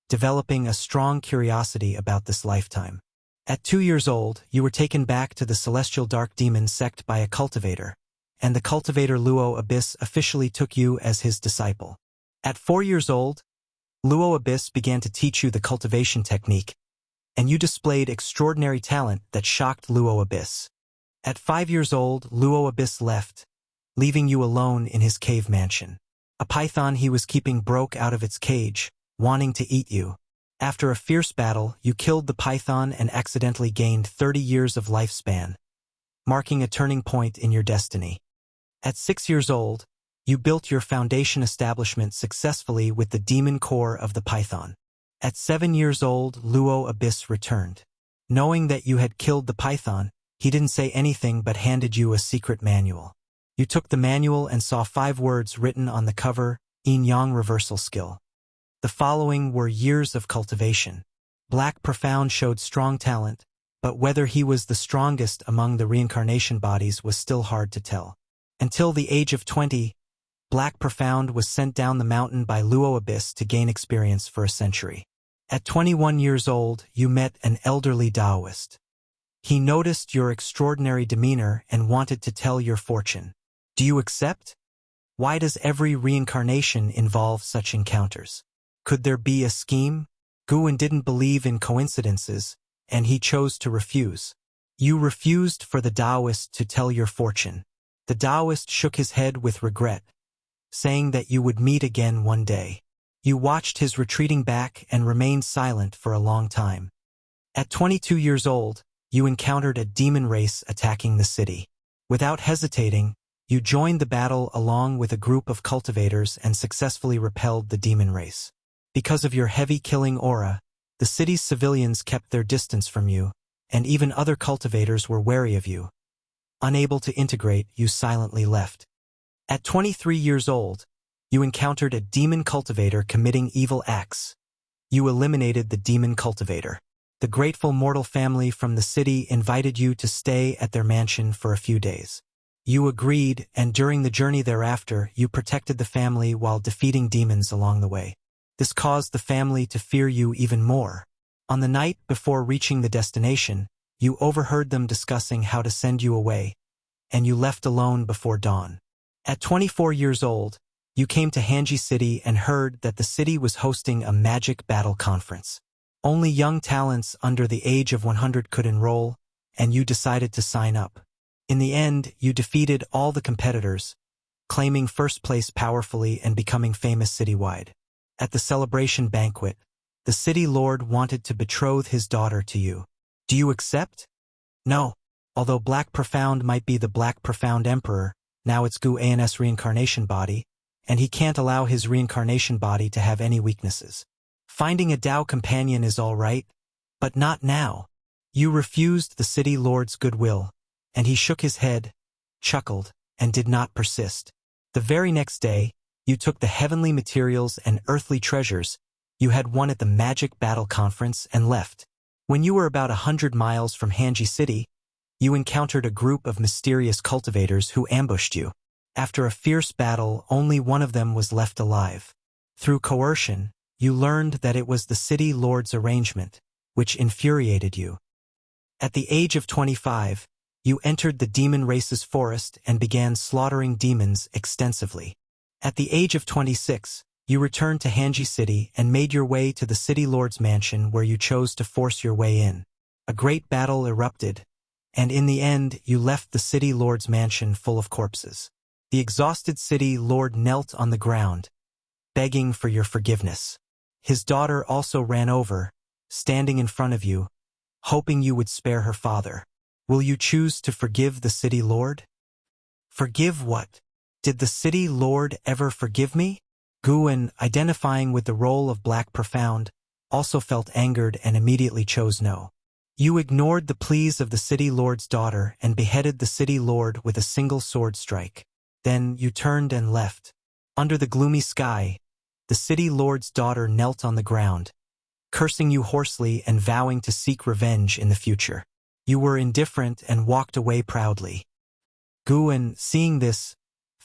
developing a strong curiosity about this lifetime. At 2 years old, you were taken back to the Celestial Dark Demon sect by a cultivator, and the cultivator Luo Abyss officially took you as his disciple. At 4 years old, Luo Abyss began to teach you the cultivation technique, and you displayed extraordinary talent that shocked Luo Abyss. At 5 years old, Luo Abyss left, leaving you alone in his cave mansion. A python he was keeping broke out of its cage, wanting to eat you. After a fierce battle, you killed the python and accidentally gained 30 years of lifespan, marking a turning point in your destiny. At 6 years old, you built your foundation establishment successfully with the demon core of the python. At 7 years old, Luo Abyss returned. Knowing that you had killed the python, he didn't say anything but handed you a secret manual. You took the manual and saw 5 words written on the cover, Yin-Yang Reversal Skill. The following were years of cultivation. Black Profound showed strong talent, but whether he was the strongest among the reincarnation bodies was still hard to tell. Until the age of 20, Black Profound was sent down the mountain by Luo Abyss to gain experience for a century. At 21 years old, you met an elderly Taoist. He noticed your extraordinary demeanor and wanted to tell your fortune. Do you accept? Why does every reincarnation involve such encounters? Could there be a scheme? Guan didn't believe in coincidences, and he chose to refuse. You refused for the Taoist to tell your fortune. The Taoist shook his head with regret, saying that you would meet again one day. You watched his retreating back and remained silent for a long time. At 22 years old, you encountered a demon race attacking the city. Without hesitating, you joined the battle along with a group of cultivators and successfully repelled the demon race. Because of your heavy killing aura, the city's civilians kept their distance from you, and even other cultivators were wary of you. Unable to integrate, you silently left. At 23 years old, you encountered a demon cultivator committing evil acts. You eliminated the demon cultivator. The grateful mortal family from the city invited you to stay at their mansion for a few days. You agreed, and during the journey thereafter, you protected the family while defeating demons along the way. This caused the family to fear you even more. On the night before reaching the destination, you overheard them discussing how to send you away, and you left alone before dawn. At 24 years old, you came to Hanji City and heard that the city was hosting a magic battle conference. Only young talents under the age of 100 could enroll, and you decided to sign up. In the end, you defeated all the competitors, claiming first place powerfully and becoming famous citywide. At the celebration banquet, the city lord wanted to betroth his daughter to you. Do you accept? No. Although Black Profound might be the Black Profound Emperor, now it's Gu An's reincarnation body, and he can't allow his reincarnation body to have any weaknesses. Finding a Tao companion is all right, but not now. You refused the city lord's goodwill, and he shook his head, chuckled, and did not persist. The very next day, you took the heavenly materials and earthly treasures you had won at the Magic Battle Conference and left. When you were about 100 miles from Hanji City, you encountered a group of mysterious cultivators who ambushed you. After a fierce battle, only one of them was left alive. Through coercion, you learned that it was the city lord's arrangement, which infuriated you. At the age of 25, you entered the demon race's forest and began slaughtering demons extensively. At the age of 26, you returned to Hanji City and made your way to the city lord's mansion where you chose to force your way in. A great battle erupted, and in the end you left the city lord's mansion full of corpses. The exhausted city lord knelt on the ground, begging for your forgiveness. His daughter also ran over, standing in front of you, hoping you would spare her father. Will you choose to forgive the city lord? Forgive what? Did the city lord ever forgive me? Guan, identifying with the role of Black Profound, also felt angered and immediately chose no. You ignored the pleas of the city lord's daughter and beheaded the city lord with a single sword strike. Then you turned and left. Under the gloomy sky, the city lord's daughter knelt on the ground, cursing you hoarsely and vowing to seek revenge in the future. You were indifferent and walked away proudly. Guan, seeing this,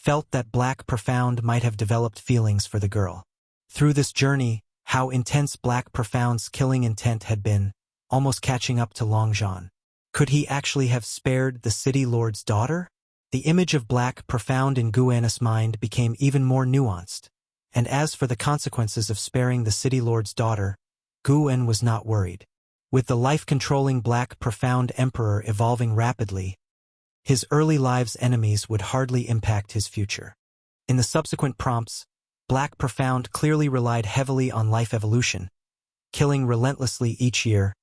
felt that Black Profound might have developed feelings for the girl. Through this journey, how intense Black Profound's killing intent had been, almost catching up to Longzhan. Could he actually have spared the city lord's daughter? The image of Black Profound in Guan's mind became even more nuanced, and as for the consequences of sparing the city lord's daughter, Guan was not worried. With the life-controlling Black Profound Emperor evolving rapidly, his early live's enemies would hardly impact his future. In the subsequent prompts, Black Profound clearly relied heavily on life evolution, killing relentlessly each year,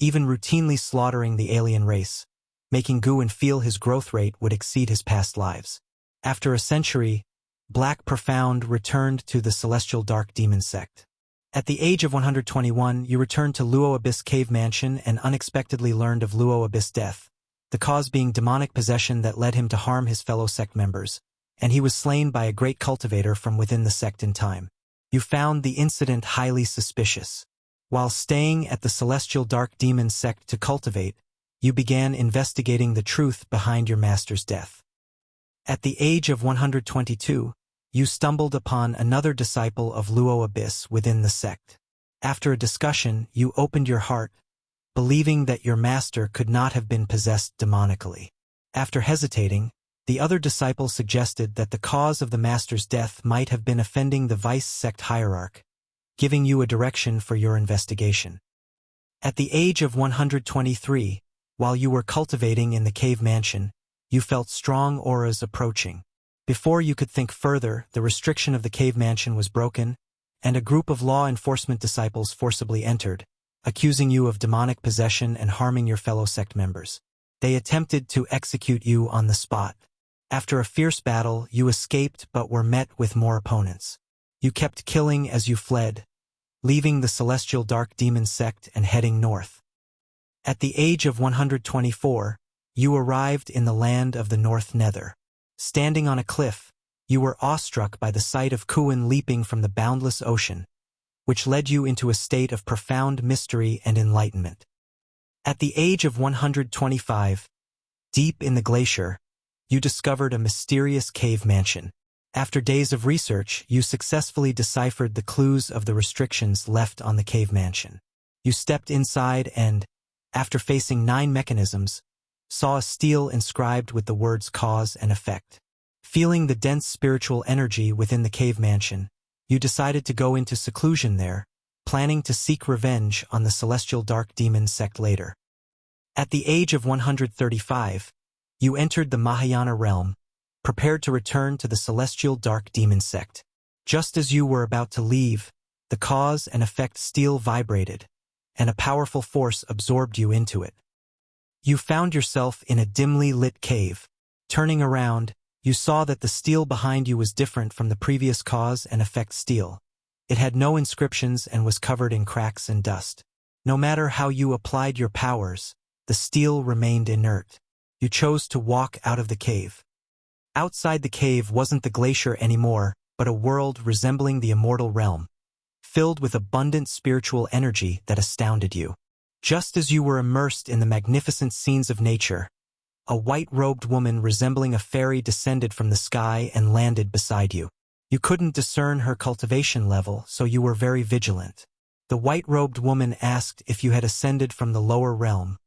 even routinely slaughtering the alien race, making Guan feel his growth rate would exceed his past lives. After a century, Black Profound returned to the Celestial Dark Demon sect. At the age of 121, you returned to Luo Abyss Cave Mansion and unexpectedly learned of Luo Abyss' death, the cause being demonic possession that led him to harm his fellow sect members, and he was slain by a great cultivator from within the sect in time. You found the incident highly suspicious. While staying at the Celestial Dark Demon sect to cultivate, you began investigating the truth behind your master's death. At the age of 122, you stumbled upon another disciple of Luo Abyss within the sect. After a discussion, you opened your heart, believing that your master could not have been possessed demonically. After hesitating, The other disciple suggested that the cause of the master's death might have been offending the vice sect hierarch, giving you a direction for your investigation. At the age of 123, while you were cultivating in the cave mansion, you felt strong auras approaching. Before you could think further, the restriction of the cave mansion was broken, and a group of law enforcement disciples forcibly entered, accusing you of demonic possession and harming your fellow sect members. They attempted to execute you on the spot. After a fierce battle, you escaped but were met with more opponents. You kept killing as you fled, leaving the celestial dark demon sect and heading north. At the age of 124, you arrived in the land of the North Nether. Standing on a cliff, you were awestruck by the sight of Kuan leaping from the boundless ocean, which led you into a state of profound mystery and enlightenment. At the age of 125, deep in the glacier, you discovered a mysterious cave mansion. After days of research, you successfully deciphered the clues of the restrictions left on the cave mansion. You stepped inside and, after facing 9 mechanisms, saw a stele inscribed with the words cause and effect. Feeling the dense spiritual energy within the cave mansion, you decided to go into seclusion there, planning to seek revenge on the celestial dark demon sect later. At the age of 135, you entered the Mahayana realm, prepared to return to the celestial dark demon sect. Just as you were about to leave, the cause and effect stele vibrated, and a powerful force absorbed you into it. You found yourself in a dimly lit cave. Turning around, you saw that the stele behind you was different from the previous cause and effect stele. It had no inscriptions and was covered in cracks and dust. No matter how you applied your powers, the stele remained inert. You chose to walk out of the cave. Outside the cave wasn't the glacier anymore, but a world resembling the immortal realm, filled with abundant spiritual energy that astounded you. Just as you were immersed in the magnificent scenes of nature, a white-robed woman resembling a fairy descended from the sky and landed beside you. You couldn't discern her cultivation level, so you were very vigilant. The white-robed woman asked if you had ascended from the lower realm,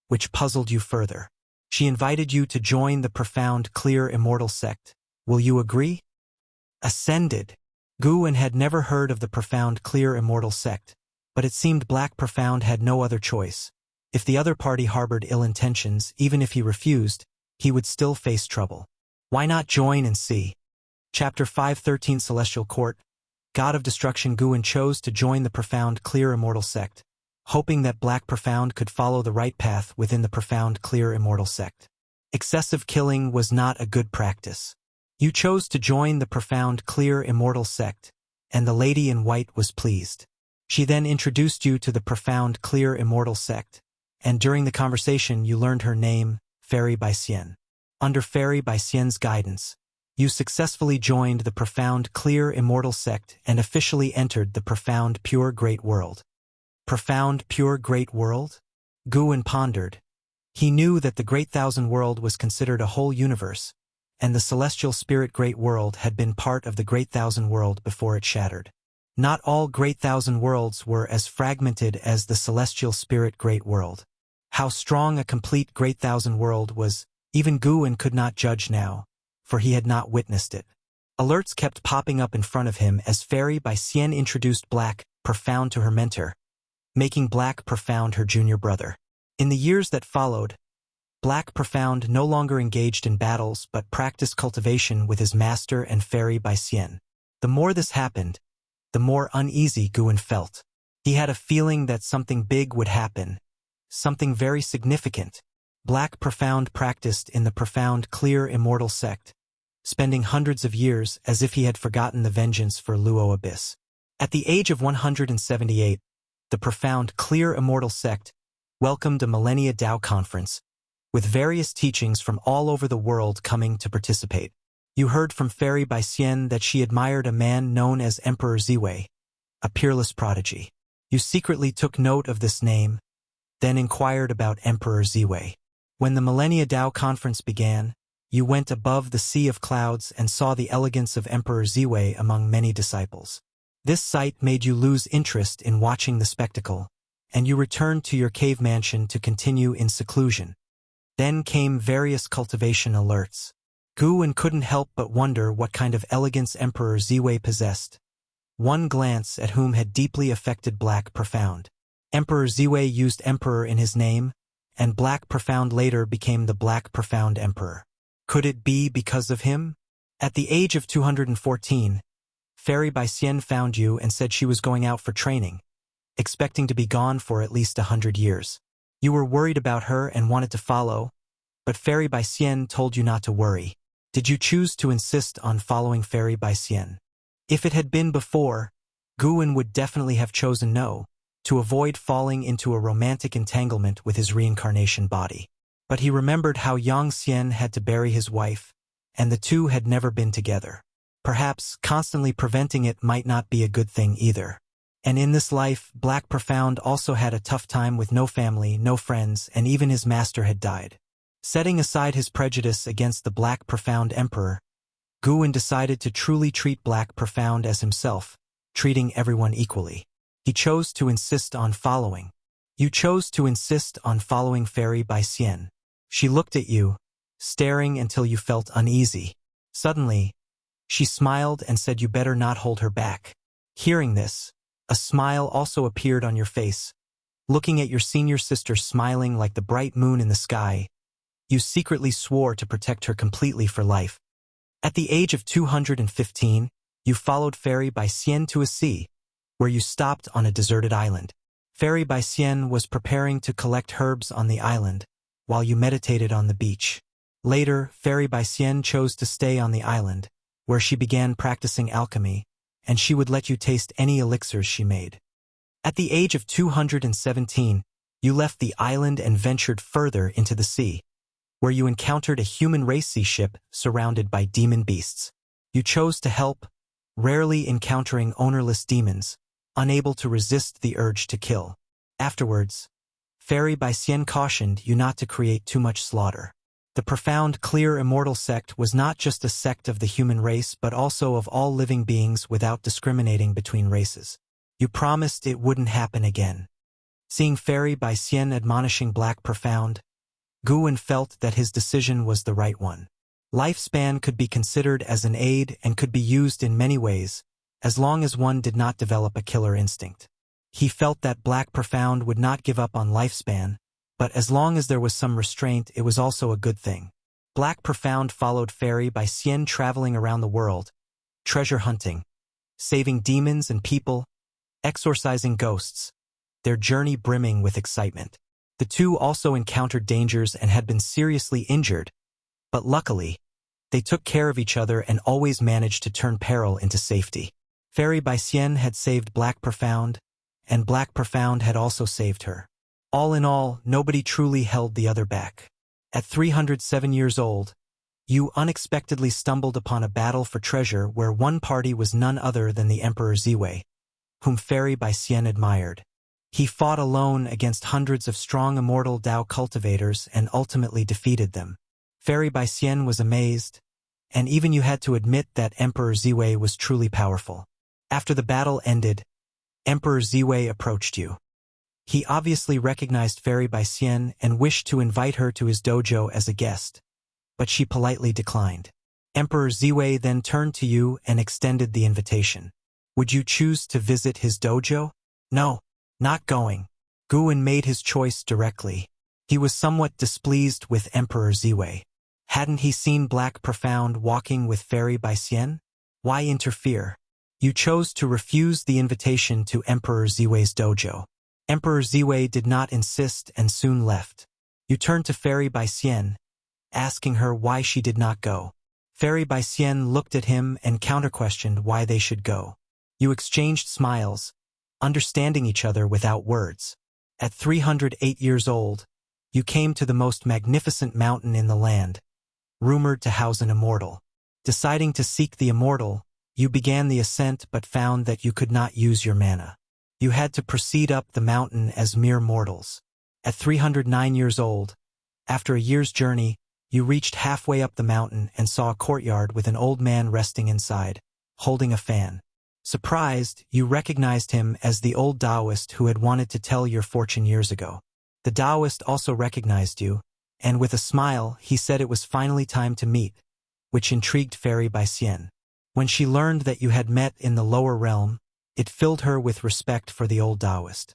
which puzzled you further. She invited you to join the profound, clear, immortal sect. Will you agree? Ascended. Guwen had never heard of the profound, clear, immortal sect, but it seemed Black Profound had no other choice. If the other party harbored ill intentions, even if he refused, he would still face trouble. Why not join and see? Chapter 513 Celestial Court. God of Destruction Guwen chose to join the profound, clear, immortal sect, hoping that Black Profound could follow the right path within the profound, clear, immortal sect. Excessive killing was not a good practice. You chose to join the profound, clear, immortal sect, and the lady in white was pleased. She then introduced you to the profound, clear, immortal sect, and during the conversation you learned her name, Fairy Baisien. Under Fairy Baisien's guidance, you successfully joined the profound, clear, immortal sect and officially entered the profound, pure, great world. Profound, pure, great world? Guwen pondered. He knew that the Great Thousand World was considered a whole universe, and the celestial spirit Great World had been part of the Great Thousand World before it shattered. Not all Great Thousand Worlds were as fragmented as the celestial spirit Great World. How strong a complete Great Thousand World was, even Guwen could not judge now, for he had not witnessed it. Alerts kept popping up in front of him as Fairy Baisien introduced Black Profound to her mentor, making Black Profound her junior brother. In the years that followed, Black Profound no longer engaged in battles but practiced cultivation with his master and Fairy Baisien. The more this happened, the more uneasy Guwen felt. He had a feeling that something big would happen, something very significant. Black Profound practiced in the profound, clear, immortal sect, spending hundreds of years as if he had forgotten the vengeance for Luo Abyss. At the age of 178, the profound, clear, immortal sect welcomed a Millennia Dao conference, with various teachings from all over the world coming to participate. You heard from Fairy Baisien that she admired a man known as Emperor Ziwei, a peerless prodigy. You secretly took note of this name, then inquired about Emperor Ziwei. When the Millennia Dao conference began, you went above the sea of clouds and saw the elegance of Emperor Ziwei among many disciples. This sight made you lose interest in watching the spectacle, and you returned to your cave mansion to continue in seclusion. Then came various cultivation alerts. Gu couldn't help but wonder what kind of elegance Emperor Ziwei possessed. One glance at whom had deeply affected Black Profound. Emperor Ziwei used Emperor in his name, and Black Profound later became the Black Profound Emperor. Could it be because of him? At the age of 214, Fairy Baisien found you and said she was going out for training, expecting to be gone for at least 100 years. You were worried about her and wanted to follow, but Fairy Baisien told you not to worry. Did you choose to insist on following Fairy Baisien? If it had been before, Guwen would definitely have chosen no, to avoid falling into a romantic entanglement with his reincarnation body. But he remembered how Yang Xian had to bury his wife, and the two had never been together. Perhaps constantly preventing it might not be a good thing either. And in this life, Black Profound also had a tough time with no family, no friends, and even his master had died. Setting aside his prejudice against the Black Profound Emperor, Guwen decided to truly treat Black Profound as himself, treating everyone equally. He chose to insist on following. You chose to insist on following Fairy Baisien. She looked at you, staring until you felt uneasy. Suddenly, she smiled and said you better not hold her back. Hearing this, a smile also appeared on your face. Looking at your senior sister smiling like the bright moon in the sky, you secretly swore to protect her completely for life. At the age of 215, you followed Fairy Baisien to a sea, where you stopped on a deserted island. Fairy Baisien was preparing to collect herbs on the island, while you meditated on the beach. Later, Fairy Baisien chose to stay on the island, where she began practicing alchemy, and she would let you taste any elixirs she made. At the age of 217, you left the island and ventured further into the sea, where you encountered a human race sea ship surrounded by demon beasts. You chose to help, rarely encountering ownerless demons, unable to resist the urge to kill. Afterwards, Fairy Baisien cautioned you not to create too much slaughter. The profound, clear, immortal sect was not just a sect of the human race but also of all living beings without discriminating between races. You promised it wouldn't happen again. Seeing Fairy Baisien admonishing Black Profound, Guwen felt that his decision was the right one. Lifespan could be considered as an aid and could be used in many ways, as long as one did not develop a killer instinct. He felt that Black Profound would not give up on lifespan, but as long as there was some restraint, it was also a good thing. Black Profound followed Fairy Baisien traveling around the world, treasure hunting, saving demons and people, exorcising ghosts, their journey brimming with excitement. The two also encountered dangers and had been seriously injured, but luckily, they took care of each other and always managed to turn peril into safety. Fairy Baisien had saved Black Profound, and Black Profound had also saved her. All in all, nobody truly held the other back. At 307 years old, you unexpectedly stumbled upon a battle for treasure where one party was none other than the Emperor Ziwei, whom Fairy Baisien admired. He fought alone against hundreds of strong immortal Dao cultivators and ultimately defeated them. Fairy Baisien was amazed, and even you had to admit that Emperor Ziwei was truly powerful. After the battle ended, Emperor Ziwei approached you. He obviously recognized Fairy Baisien and wished to invite her to his dojo as a guest, but she politely declined. Emperor Ziwei then turned to you and extended the invitation. Would you choose to visit his dojo? No, not going. Guwen made his choice directly. He was somewhat displeased with Emperor Ziwei. Hadn't he seen Black Profound walking with Fairy Baisien? Why interfere? You chose to refuse the invitation to Emperor Ziwei's dojo. Emperor Ziwei did not insist and soon left. You turned to Fairy Baisien, asking her why she did not go. Fairy Baisien looked at him and counter-questioned why they should go. You exchanged smiles, understanding each other without words. At 308 years old, you came to the most magnificent mountain in the land, rumored to house an immortal. Deciding to seek the immortal, you began the ascent but found that you could not use your mana. You had to proceed up the mountain as mere mortals. At 309 years old, after a year's journey, you reached halfway up the mountain and saw a courtyard with an old man resting inside, holding a fan. Surprised, you recognized him as the old Taoist who had wanted to tell your fortune years ago. The Taoist also recognized you, and with a smile, he said it was finally time to meet, which intrigued Fairy Bai Xian. When she learned that you had met in the lower realm, it filled her with respect for the old Taoist.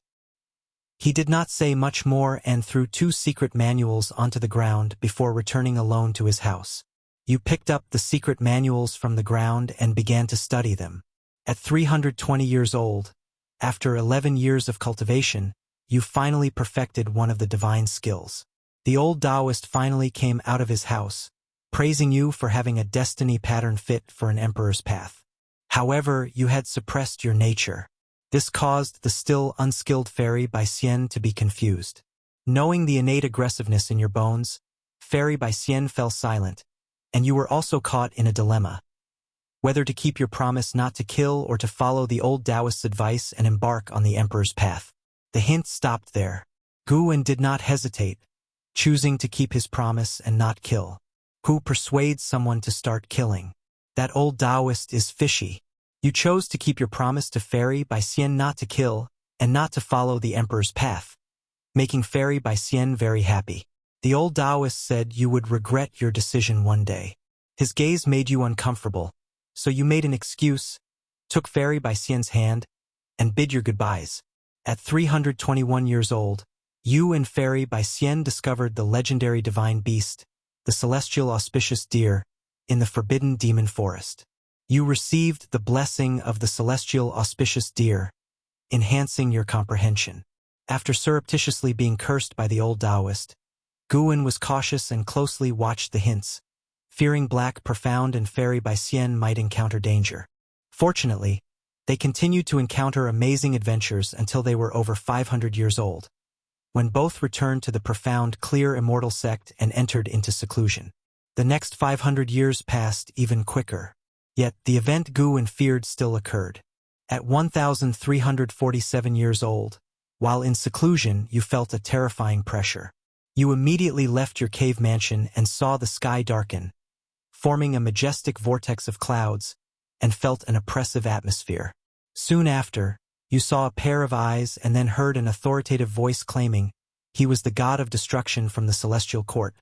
He did not say much more and threw 2 secret manuals onto the ground before returning alone to his house. You picked up the secret manuals from the ground and began to study them. At 320 years old, after 11 years of cultivation, you finally perfected one of the divine skills. The old Taoist finally came out of his house, praising you for having a destiny pattern fit for an emperor's path. However, you had suppressed your nature. This caused the still unskilled Fairy Bai Xian to be confused. Knowing the innate aggressiveness in your bones, Fairy Bai Xian fell silent, and you were also caught in a dilemma. Whether to keep your promise not to kill or to follow the old Taoist's advice and embark on the emperor's path. The hint stopped there. Guwen did not hesitate, choosing to keep his promise and not kill. Who persuades someone to start killing? That old Taoist is fishy. You chose to keep your promise to Fairy Bai Xian not to kill and not to follow the emperor's path, making Fairy Bai Xian very happy. The old Taoist said you would regret your decision one day. His gaze made you uncomfortable, so you made an excuse, took Fairy Bai Xian's hand, and bid your goodbyes. At 321 years old, you and Fairy Bai Xian discovered the legendary divine beast, the celestial auspicious deer, in the forbidden demon forest. You received the blessing of the celestial auspicious deer, enhancing your comprehension. After surreptitiously being cursed by the old Taoist, Guwen was cautious and closely watched the hints, fearing Black Profound and Fairy Bai Xian might encounter danger. Fortunately, they continued to encounter amazing adventures until they were over 500 years old, when both returned to the profound clear immortal sect and entered into seclusion. The next 500 years passed even quicker. Yet, the event Guwen feared still occurred. At 1,347 years old, while in seclusion, you felt a terrifying pressure. You immediately left your cave mansion and saw the sky darken, forming a majestic vortex of clouds, and felt an oppressive atmosphere. Soon after, you saw a pair of eyes and then heard an authoritative voice claiming he was the god of destruction from the celestial court,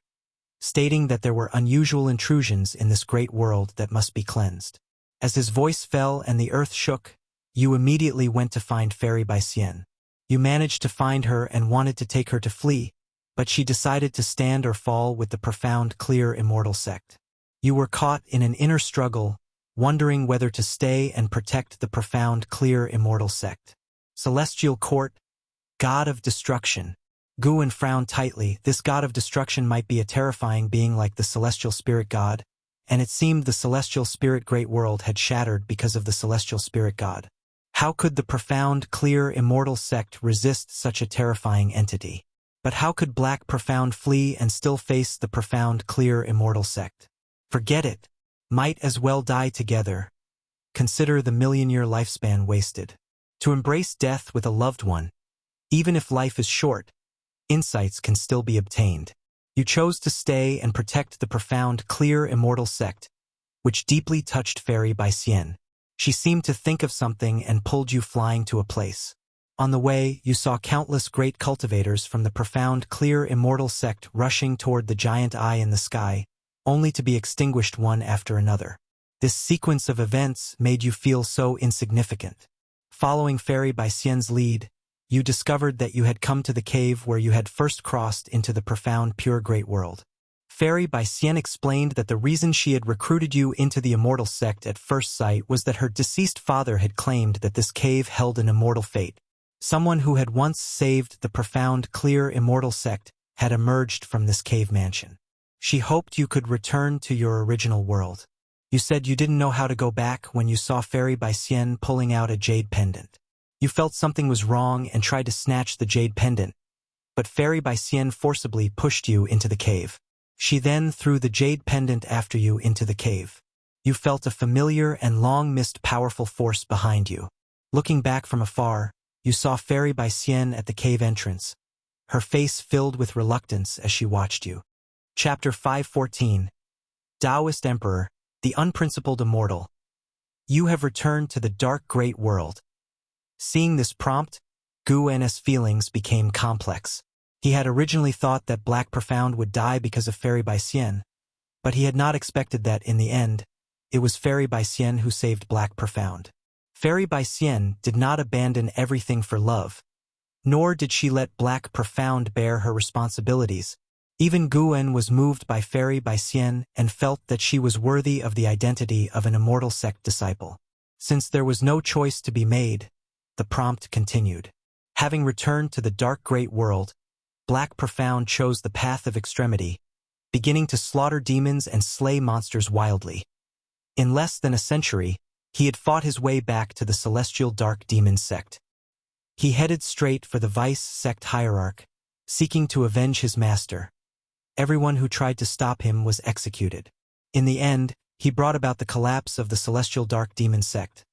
stating that there were unusual intrusions in this great world that must be cleansed. As his voice fell and the earth shook, you immediately went to find Fairy Bai Xian. You managed to find her and wanted to take her to flee, but she decided to stand or fall with the profound clear immortal sect. You were caught in an inner struggle, wondering whether to stay and protect the profound clear immortal sect. Celestial Court, God of Destruction. Guwen frowned tightly. This god of destruction might be a terrifying being like the celestial spirit god, and it seemed the celestial spirit great world had shattered because of the celestial spirit god. How could the profound clear immortal sect resist such a terrifying entity? But how could Black Profound flee and still face the profound clear immortal sect? Forget it. Might as well die together. Consider the million-year lifespan wasted. To embrace death with a loved one, even if life is short, insights can still be obtained. You chose to stay and protect the profound clear immortal sect, which deeply touched Fairy Bai Xian. She seemed to think of something and pulled you flying to a place. On the way, you saw countless great cultivators from the profound clear immortal sect rushing toward the giant eye in the sky, only to be extinguished one after another. This sequence of events made you feel so insignificant. Following Fairy Bai Xian's lead, you discovered that you had come to the cave where you had first crossed into the profound pure great world. Fairy Bai Xian explained that the reason she had recruited you into the immortal sect at first sight was that her deceased father had claimed that this cave held an immortal fate. Someone who had once saved the profound clear immortal sect had emerged from this cave mansion. She hoped you could return to your original world. You said you didn't know how to go back when you saw Fairy Bai Xian pulling out a jade pendant. You felt something was wrong and tried to snatch the jade pendant, but Fairy Bai Xian forcibly pushed you into the cave. She then threw the jade pendant after you into the cave. You felt a familiar and long-missed powerful force behind you. Looking back from afar, you saw Fairy Bai Xian at the cave entrance, her face filled with reluctance as she watched you. Chapter 514. Taoist Emperor, the Unprincipled Immortal. You have returned to the dark great world. Seeing this prompt, Guwen's feelings became complex. He had originally thought that Black Profound would die because of Fairy Bai Xian, But he had not expected that in the end, it was Fairy Baisien who saved Black Profound. Fairy Baisien did not abandon everything for love, nor did she let Black Profound bear her responsibilities. Even Guen was moved by Fairy Baisien and felt that she was worthy of the identity of an immortal sect disciple. Since there was no choice to be made, the prompt continued. Having returned to the dark great world, Black Profound chose the path of extremity, beginning to slaughter demons and slay monsters wildly. In less than a century, he had fought his way back to the celestial dark demon sect. He headed straight for the Vice sect hierarch, seeking to avenge his master. Everyone who tried to stop him was executed. In the end, he brought about the collapse of the celestial dark demon sect.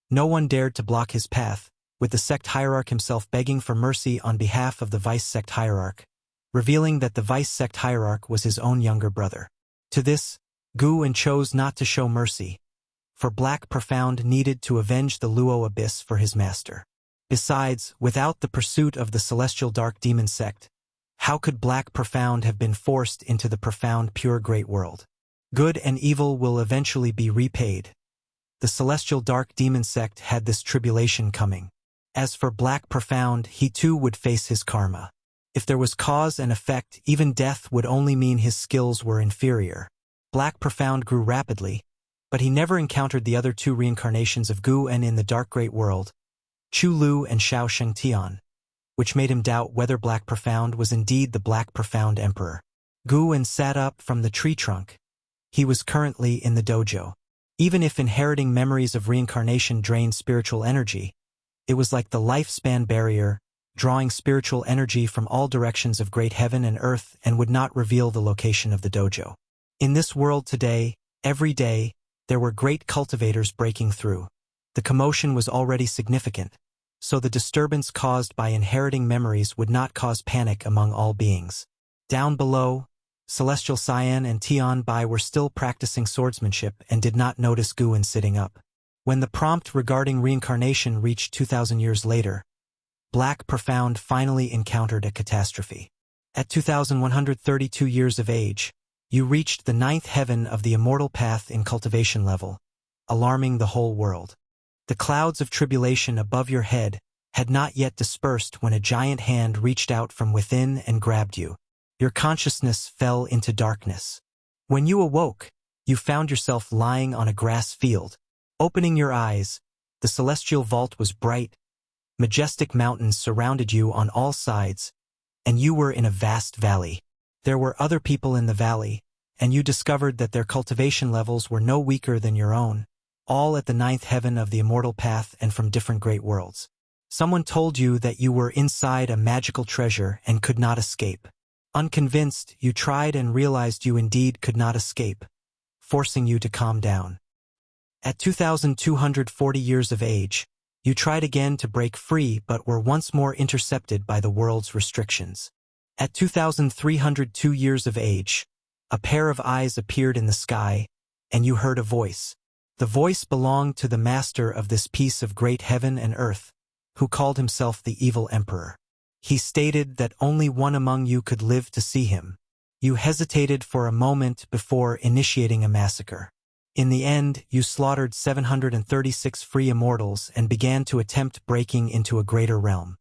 No one dared to block his path, with the sect hierarch himself begging for mercy on behalf of the Vice sect hierarch, revealing that the Vice sect hierarch was his own younger brother. To this, Guen chose not to show mercy, for Black Profound needed to avenge the Luo Abyss for his master. Besides, without the pursuit of the celestial dark demon sect, how could Black Profound have been forced into the profound pure great world? Good and evil will eventually be repaid. The celestial dark demon sect had this tribulation coming. As for Black Profound, he too would face his karma. If there was cause and effect, even death would only mean his skills were inferior. Black Profound grew rapidly, but he never encountered the other two reincarnations of Guen in the dark great world, Chu Lu and Xiao Shengtian, which made him doubt whether Black Profound was indeed the Black Profound Emperor. Guen sat up from the tree trunk. He was currently in the dojo. Even if inheriting memories of reincarnation drained spiritual energy, it was like the lifespan barrier, drawing spiritual energy from all directions of great heaven and earth and would not reveal the location of the dojo. In this world today, every day, there were great cultivators breaking through. The commotion was already significant, so the disturbance caused by inheriting memories would not cause panic among all beings. Down below, Celestial Cyan and Tian Bai were still practicing swordsmanship and did not notice Guen sitting up. When the prompt regarding reincarnation reached 2,000 years later, Black Profound finally encountered a catastrophe. At 2,132 years of age, you reached the 9th heaven of the immortal path in cultivation level, alarming the whole world. The clouds of tribulation above your head had not yet dispersed when a giant hand reached out from within and grabbed you. Your consciousness fell into darkness. When you awoke, you found yourself lying on a grass field. Opening your eyes, the celestial vault was bright. Majestic mountains surrounded you on all sides, and you were in a vast valley. There were other people in the valley, and you discovered that their cultivation levels were no weaker than your own, all at the 9th heaven of the immortal path and from different great worlds. Someone told you that you were inside a magical treasure and could not escape. Unconvinced, you tried and realized you indeed could not escape, forcing you to calm down. At 2,240 years of age, you tried again to break free but were once more intercepted by the world's restrictions. At 2,302 years of age, a pair of eyes appeared in the sky, and you heard a voice. The voice belonged to the master of this piece of great heaven and earth, who called himself the Evil Emperor. He stated that only one among you could live to see him. You hesitated for a moment before initiating a massacre. In the end, you slaughtered 736 free immortals and began to attempt breaking into a greater realm.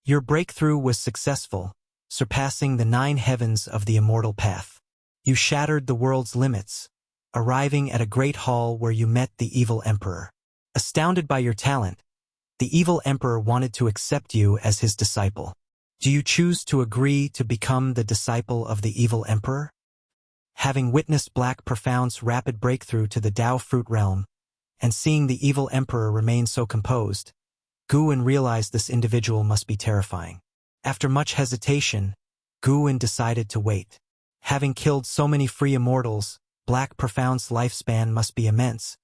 Your breakthrough was successful, surpassing the 9 heavens of the immortal path. You shattered the world's limits, arriving at a great hall where you met the Evil Emperor. Astounded by your talent, the Evil Emperor wanted to accept you as his disciple. Do you choose to agree to become the disciple of the Evil Emperor? Having witnessed Black Profound's rapid breakthrough to the Dao Fruit realm, and seeing the Evil Emperor remain so composed, Guen realized this individual must be terrifying. After much hesitation, Guen decided to wait. Having killed so many free immortals, Black Profound's lifespan must be immense.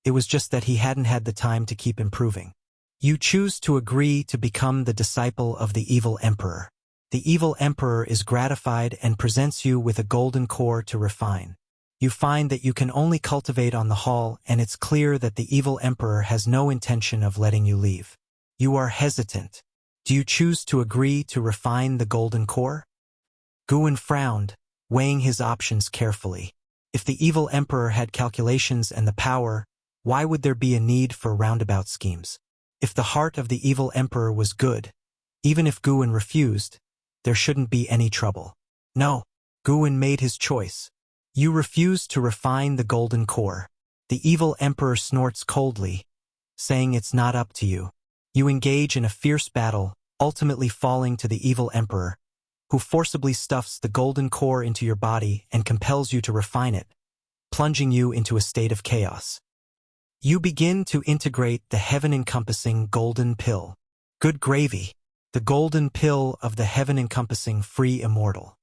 It was just that he hadn't had the time to keep improving. You choose to agree to become the disciple of the Evil Emperor. The Evil Emperor is gratified and presents you with a golden core to refine. You find that you can only cultivate on the hall, and it's clear that the Evil Emperor has no intention of letting you leave. You are hesitant. Do you choose to agree to refine the golden core? Guen frowned, weighing his options carefully. If the evil emperor had calculations and the power, why would there be a need for roundabout schemes? If the heart of the evil emperor was good, even if Guwen refused, there shouldn't be any trouble. No, Guwen made his choice. You refuse to refine the golden core. The evil emperor snorts coldly, saying it's not up to you. You engage in a fierce battle, ultimately falling to the evil emperor, who forcibly stuffs the golden core into your body and compels you to refine it, plunging you into a state of chaos. You begin to integrate the heaven-encompassing golden pill. Good gravy, the golden pill of the heaven-encompassing free immortal.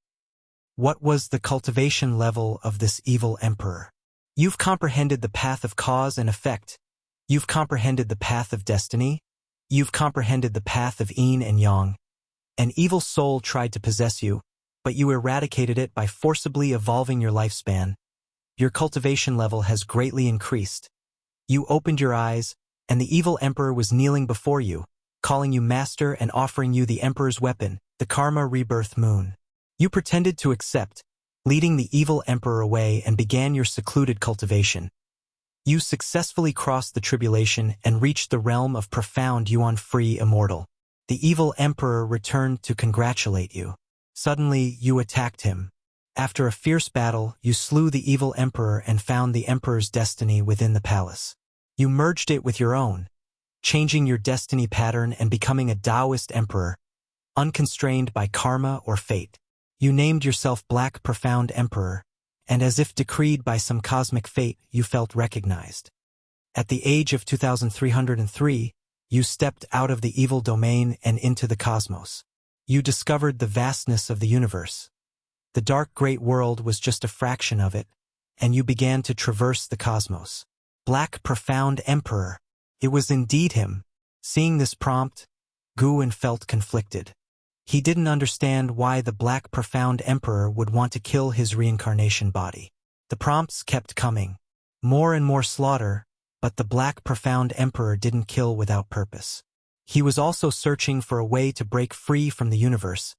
What was the cultivation level of this evil emperor? You've comprehended the path of cause and effect. You've comprehended the path of destiny. You've comprehended the path of yin and yang. An evil soul tried to possess you, but you eradicated it by forcibly evolving your lifespan. Your cultivation level has greatly increased. You opened your eyes, and the evil emperor was kneeling before you, calling you master and offering you the emperor's weapon, the karma rebirth moon. You pretended to accept, leading the evil emperor away, and began your secluded cultivation. You successfully crossed the tribulation and reached the realm of profound Yuan free immortal. The evil emperor returned to congratulate you. Suddenly, you attacked him. After a fierce battle, you slew the evil emperor and found the emperor's destiny within the palace. You merged it with your own, changing your destiny pattern and becoming a Taoist emperor, unconstrained by karma or fate. You named yourself Black Profound Emperor, and as if decreed by some cosmic fate, you felt recognized. At the age of 2303, you stepped out of the evil domain and into the cosmos. You discovered the vastness of the universe. The dark great world was just a fraction of it, and you began to traverse the cosmos. Black Profound Emperor. It was indeed him. Seeing this prompt, Guwen felt conflicted. He didn't understand why the Black Profound Emperor would want to kill his reincarnation body. The prompts kept coming. More and more slaughter, but the Black Profound Emperor didn't kill without purpose. He was also searching for a way to break free from the universe,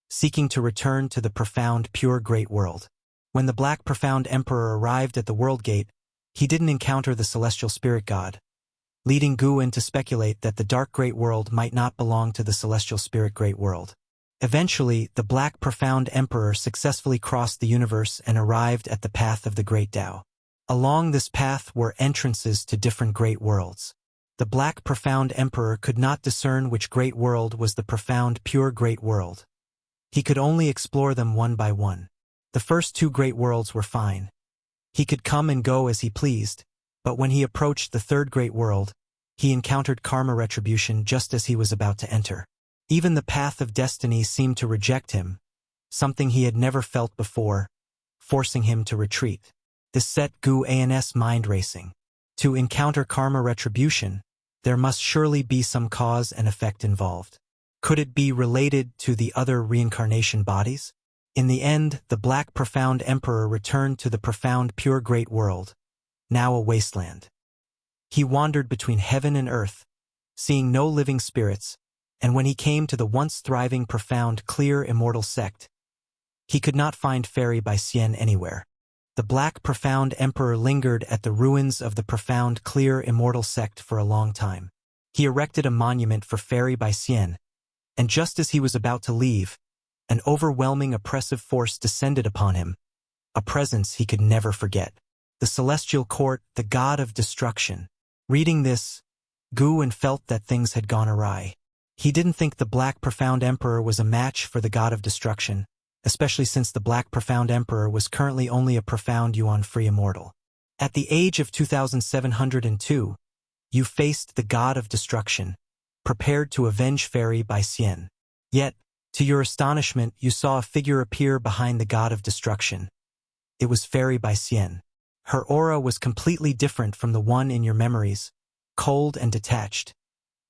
seeking to return to the profound pure great world. When the Black Profound Emperor arrived at the world gate, he didn't encounter the celestial spirit god, leading Guwen to speculate that the dark great world might not belong to the celestial spirit great world. Eventually, the Black Profound Emperor successfully crossed the universe and arrived at the path of the Great Tao. Along this path were entrances to different great worlds. The Black Profound Emperor could not discern which great world was the profound pure great world. He could only explore them one by one. The first two great worlds were fine. He could come and go as he pleased, but when he approached the third great world, he encountered karma retribution just as he was about to enter. Even the path of destiny seemed to reject him, something he had never felt before, forcing him to retreat. This set Guwen's mind racing. To encounter karma retribution, there must surely be some cause and effect involved. Could it be related to the other reincarnation bodies? In the end, the Black Profound Emperor returned to the profound pure great world, now a wasteland. He wandered between heaven and earth, seeing no living spirits, and when he came to the once thriving profound clear immortal sect, he could not find Fairy by Xian anywhere. The Black Profound Emperor lingered at the ruins of the profound clear immortal sect for a long time. He erected a monument for Fairy by Xian, and just as he was about to leave, an overwhelming oppressive force descended upon him, a presence he could never forget. The Celestial Court, the God of Destruction. Reading this, Guwen felt that things had gone awry. He didn't think the Black Profound Emperor was a match for the God of Destruction, especially since the Black Profound Emperor was currently only a profound Yuan-free immortal. At the age of 2702, you faced the God of Destruction, prepared to avenge Fairy by Xian. Yet, to your astonishment, you saw a figure appear behind the God of Destruction. It was Fairy by Xian. Her aura was completely different from the one in your memories, cold and detached,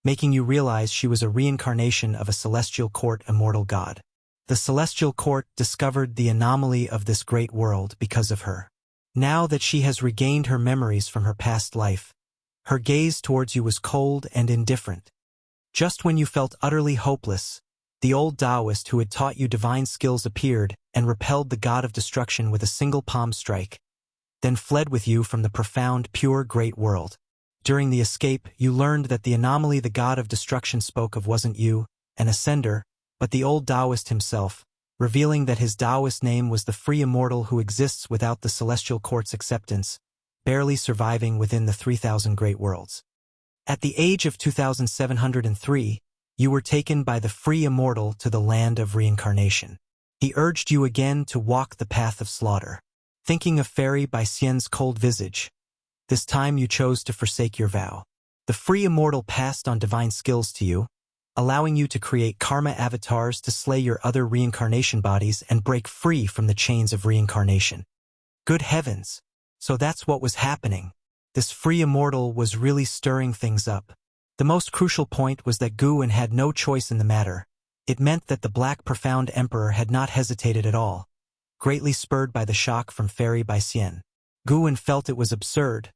making you realize she was a reincarnation of a Celestial Court immortal god. The Celestial Court discovered the anomaly of this great world because of her. Now that she has regained her memories from her past life, her gaze towards you was cold and indifferent. Just when you felt utterly hopeless, the old Taoist who had taught you divine skills appeared and repelled the God of Destruction with a single palm strike, then fled with you from the profound, pure, great world. During the escape, you learned that the anomaly the god of destruction spoke of wasn't you, an ascender, but the old Taoist himself, revealing that his Taoist name was the free immortal who exists without the celestial court's acceptance, barely surviving within the 3,000 great worlds. At the age of 2,703, you were taken by the free immortal to the land of reincarnation. He urged you again to walk the path of slaughter. Thinking of Fairy by Xian's cold visage, this time you chose to forsake your vow. The free immortal passed on divine skills to you, allowing you to create karma avatars to slay your other reincarnation bodies and break free from the chains of reincarnation. Good heavens! So that's what was happening. This free immortal was really stirring things up. The most crucial point was that Guwen had no choice in the matter. It meant that the Black Profound Emperor had not hesitated at all, greatly spurred by the shock from Fairy by Xian. Guwen felt it was absurd,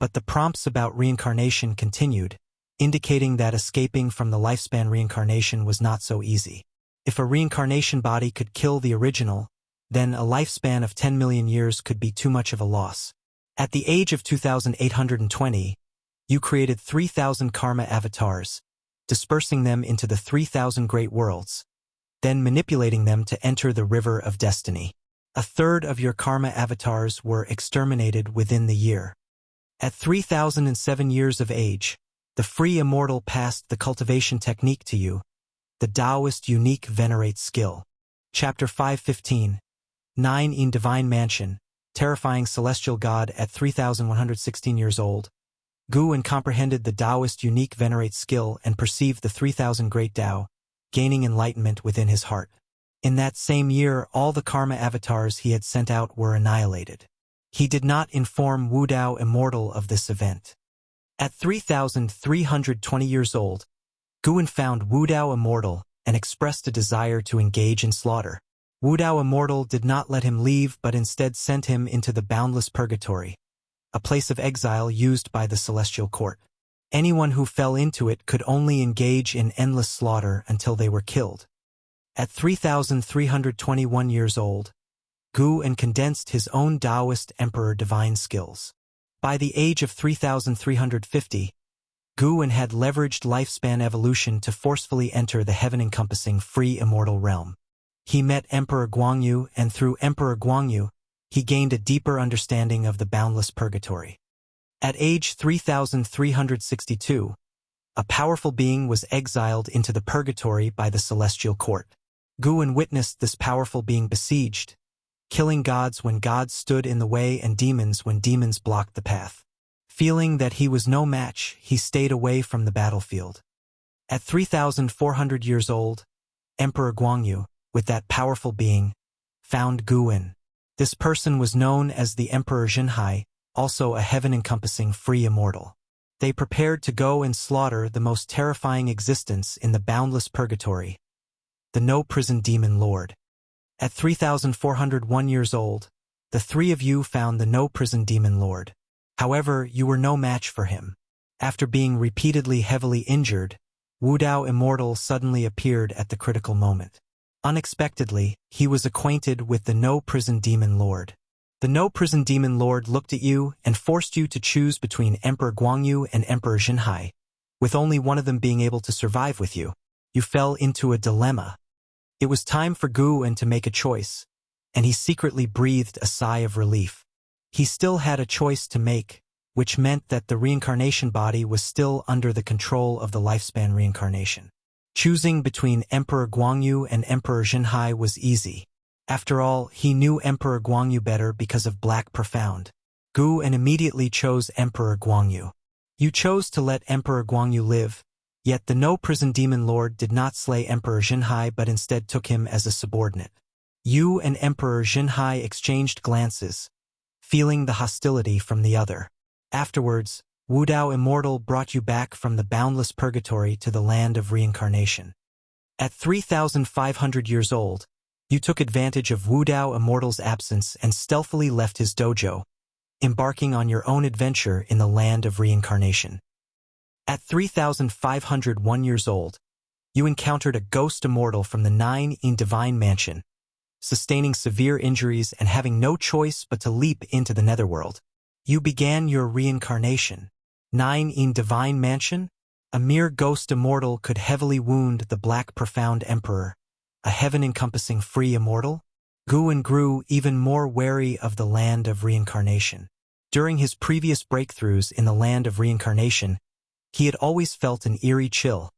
but the prompts about reincarnation continued, indicating that escaping from the lifespan reincarnation was not so easy. If a reincarnation body could kill the original, then a lifespan of 10 million years could be too much of a loss. At the age of 2,820, you created 3,000 karma avatars, dispersing them into the 3,000 great worlds, then manipulating them to enter the river of destiny. A third of your karma avatars were exterminated within the year. At 3,007 years of age, the free immortal passed the cultivation technique to you, the Taoist unique venerate skill. Chapter 5:15. 9 in Divine Mansion, terrifying celestial god at 3,116 years old. Guwen comprehended the Taoist unique venerate skill and perceived the 3,000 great Tao, gaining enlightenment within his heart. In that same year, all the karma avatars he had sent out were annihilated. He did not inform Wu Dao Immortal of this event. At 3,320 years old, Guwen found Wu Dao Immortal and expressed a desire to engage in slaughter. Wu Dao Immortal did not let him leave but instead sent him into the boundless purgatory, a place of exile used by the celestial court. Anyone who fell into it could only engage in endless slaughter until they were killed. At 3,321 years old, Guwen condensed his own Taoist emperor divine skills. By the age of 3,350, Guwen had leveraged lifespan evolution to forcefully enter the heaven-encompassing free immortal realm. He met Emperor Guangyu, and through Emperor Guangyu, he gained a deeper understanding of the boundless purgatory. At age 3,362, a powerful being was exiled into the purgatory by the celestial court. Guwen witnessed this powerful being besieged, killing gods when gods stood in the way and demons when demons blocked the path. Feeling that he was no match, he stayed away from the battlefield. At 3,400 years old, Emperor Guangyu, with that powerful being, found Guwen. This person was known as the Emperor Jinhai, also a heaven-encompassing free immortal. They prepared to go and slaughter the most terrifying existence in the boundless purgatory, the no-prison demon lord. At 3,401 years old, the three of you found the no-prison demon lord. However, you were no match for him. After being repeatedly heavily injured, Wu Dao Immortal suddenly appeared at the critical moment. Unexpectedly, he was acquainted with the no-prison demon lord. The no-prison demon lord looked at you and forced you to choose between Emperor Guangyu and Emperor Jinhai, with only one of them being able to survive with you. You fell into a dilemma. It was time for Guwen to make a choice, and he secretly breathed a sigh of relief. He still had a choice to make, which meant that the reincarnation body was still under the control of the lifespan reincarnation. Choosing between Emperor Guangyu and Emperor Jinhai was easy. After all, he knew Emperor Guangyu better because of Black Profound. Guwen immediately chose Emperor Guangyu. You chose to let Emperor Guangyu live, yet the no-prison demon lord did not slay Emperor Jinhai but instead took him as a subordinate. You and Emperor Jinhai exchanged glances, feeling the hostility from the other. Afterwards, Wu Dao Immortal brought you back from the boundless purgatory to the land of reincarnation. At 3,500 years old, you took advantage of Wu Dao Immortal's absence and stealthily left his dojo, embarking on your own adventure in the land of reincarnation. At 3,501 years old, you encountered a ghost immortal from the 9 in Divine Mansion, sustaining severe injuries and having no choice but to leap into the netherworld. You began your reincarnation. 9 in Divine Mansion? A mere ghost immortal could heavily wound the Black Profound Emperor, a heaven-encompassing free immortal? Guan grew even more wary of the land of reincarnation. During his previous breakthroughs in the land of reincarnation, he had always felt an eerie chill,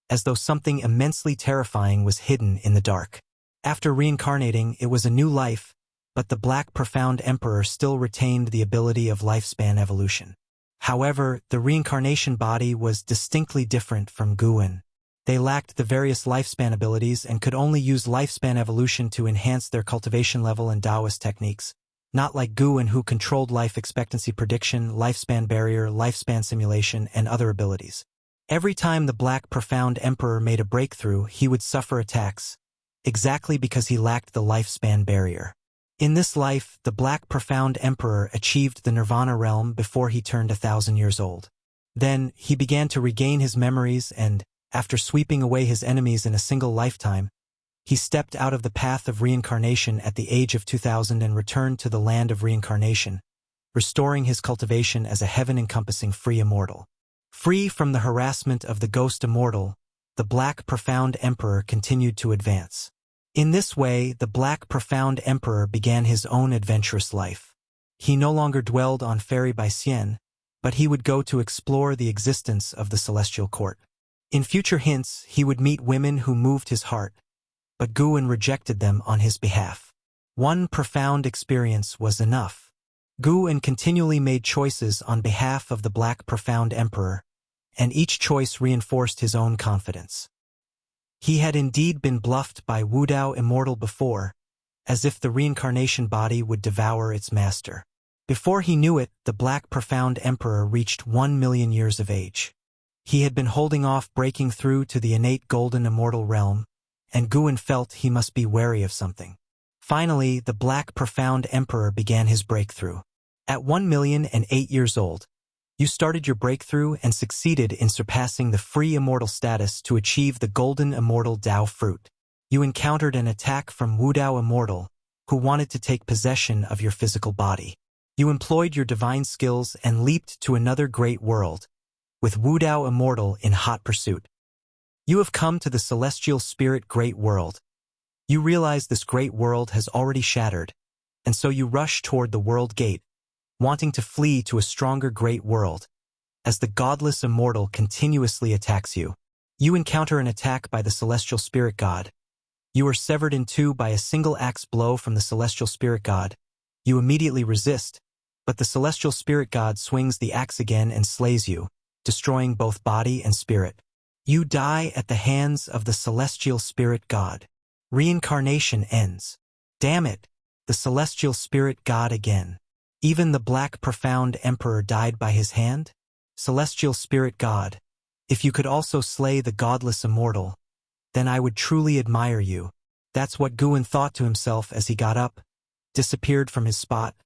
as though something immensely terrifying was hidden in the dark. After reincarnating, it was a new life, but the Black Profound Emperor still retained the ability of lifespan evolution. However, the reincarnation body was distinctly different from Guan. They lacked the various lifespan abilities and could only use lifespan evolution to enhance their cultivation level and Taoist techniques, not like Guan, who controlled life expectancy prediction, lifespan barrier, lifespan simulation, and other abilities. Every time the Black Profound Emperor made a breakthrough, he would suffer attacks, exactly because he lacked the lifespan barrier. In this life, the Black Profound Emperor achieved the Nirvana realm before he turned 1,000 years old. Then, he began to regain his memories and, after sweeping away his enemies in a single lifetime, he stepped out of the path of reincarnation at the age of 2000 and returned to the land of reincarnation, restoring his cultivation as a heaven-encompassing free immortal. Free from the harassment of the ghost immortal, the Black Profound Emperor continued to advance. In this way, the Black Profound Emperor began his own adventurous life. He no longer dwelled on Fairy by Xian, but he would go to explore the existence of the Celestial Court. In future hints, he would meet women who moved his heart, but Guan rejected them on his behalf. One profound experience was enough. Guan continually made choices on behalf of the Black Profound Emperor, and each choice reinforced his own confidence. He had indeed been bluffed by Wudao Immortal before, as if the reincarnation body would devour its master. Before he knew it, the Black Profound Emperor reached 1 million years of age. He had been holding off breaking through to the innate golden immortal realm, and Guan felt he must be wary of something. Finally, the Black Profound Emperor began his breakthrough. At 1,008 years old, you started your breakthrough and succeeded in surpassing the free immortal status to achieve the golden immortal Tao fruit. You encountered an attack from Wudao Immortal, who wanted to take possession of your physical body. You employed your divine skills and leaped to another great world, with Wudao Immortal in hot pursuit. You have come to the Celestial Spirit Great World. You realize this great world has already shattered, and so you rush toward the world gate, wanting to flee to a stronger great world. As the godless immortal continuously attacks you, you encounter an attack by the Celestial Spirit God. You are severed in two by a single axe blow from the Celestial Spirit God. You immediately resist, but the Celestial Spirit God swings the axe again and slays you, destroying both body and spirit. You die at the hands of the Celestial Spirit God. Reincarnation ends. Damn it, the Celestial Spirit God again. Even the Black Profound Emperor died by his hand? Celestial Spirit God, if you could also slay the godless immortal, then I would truly admire you. That's what Guan thought to himself as he got up, disappeared from his spot,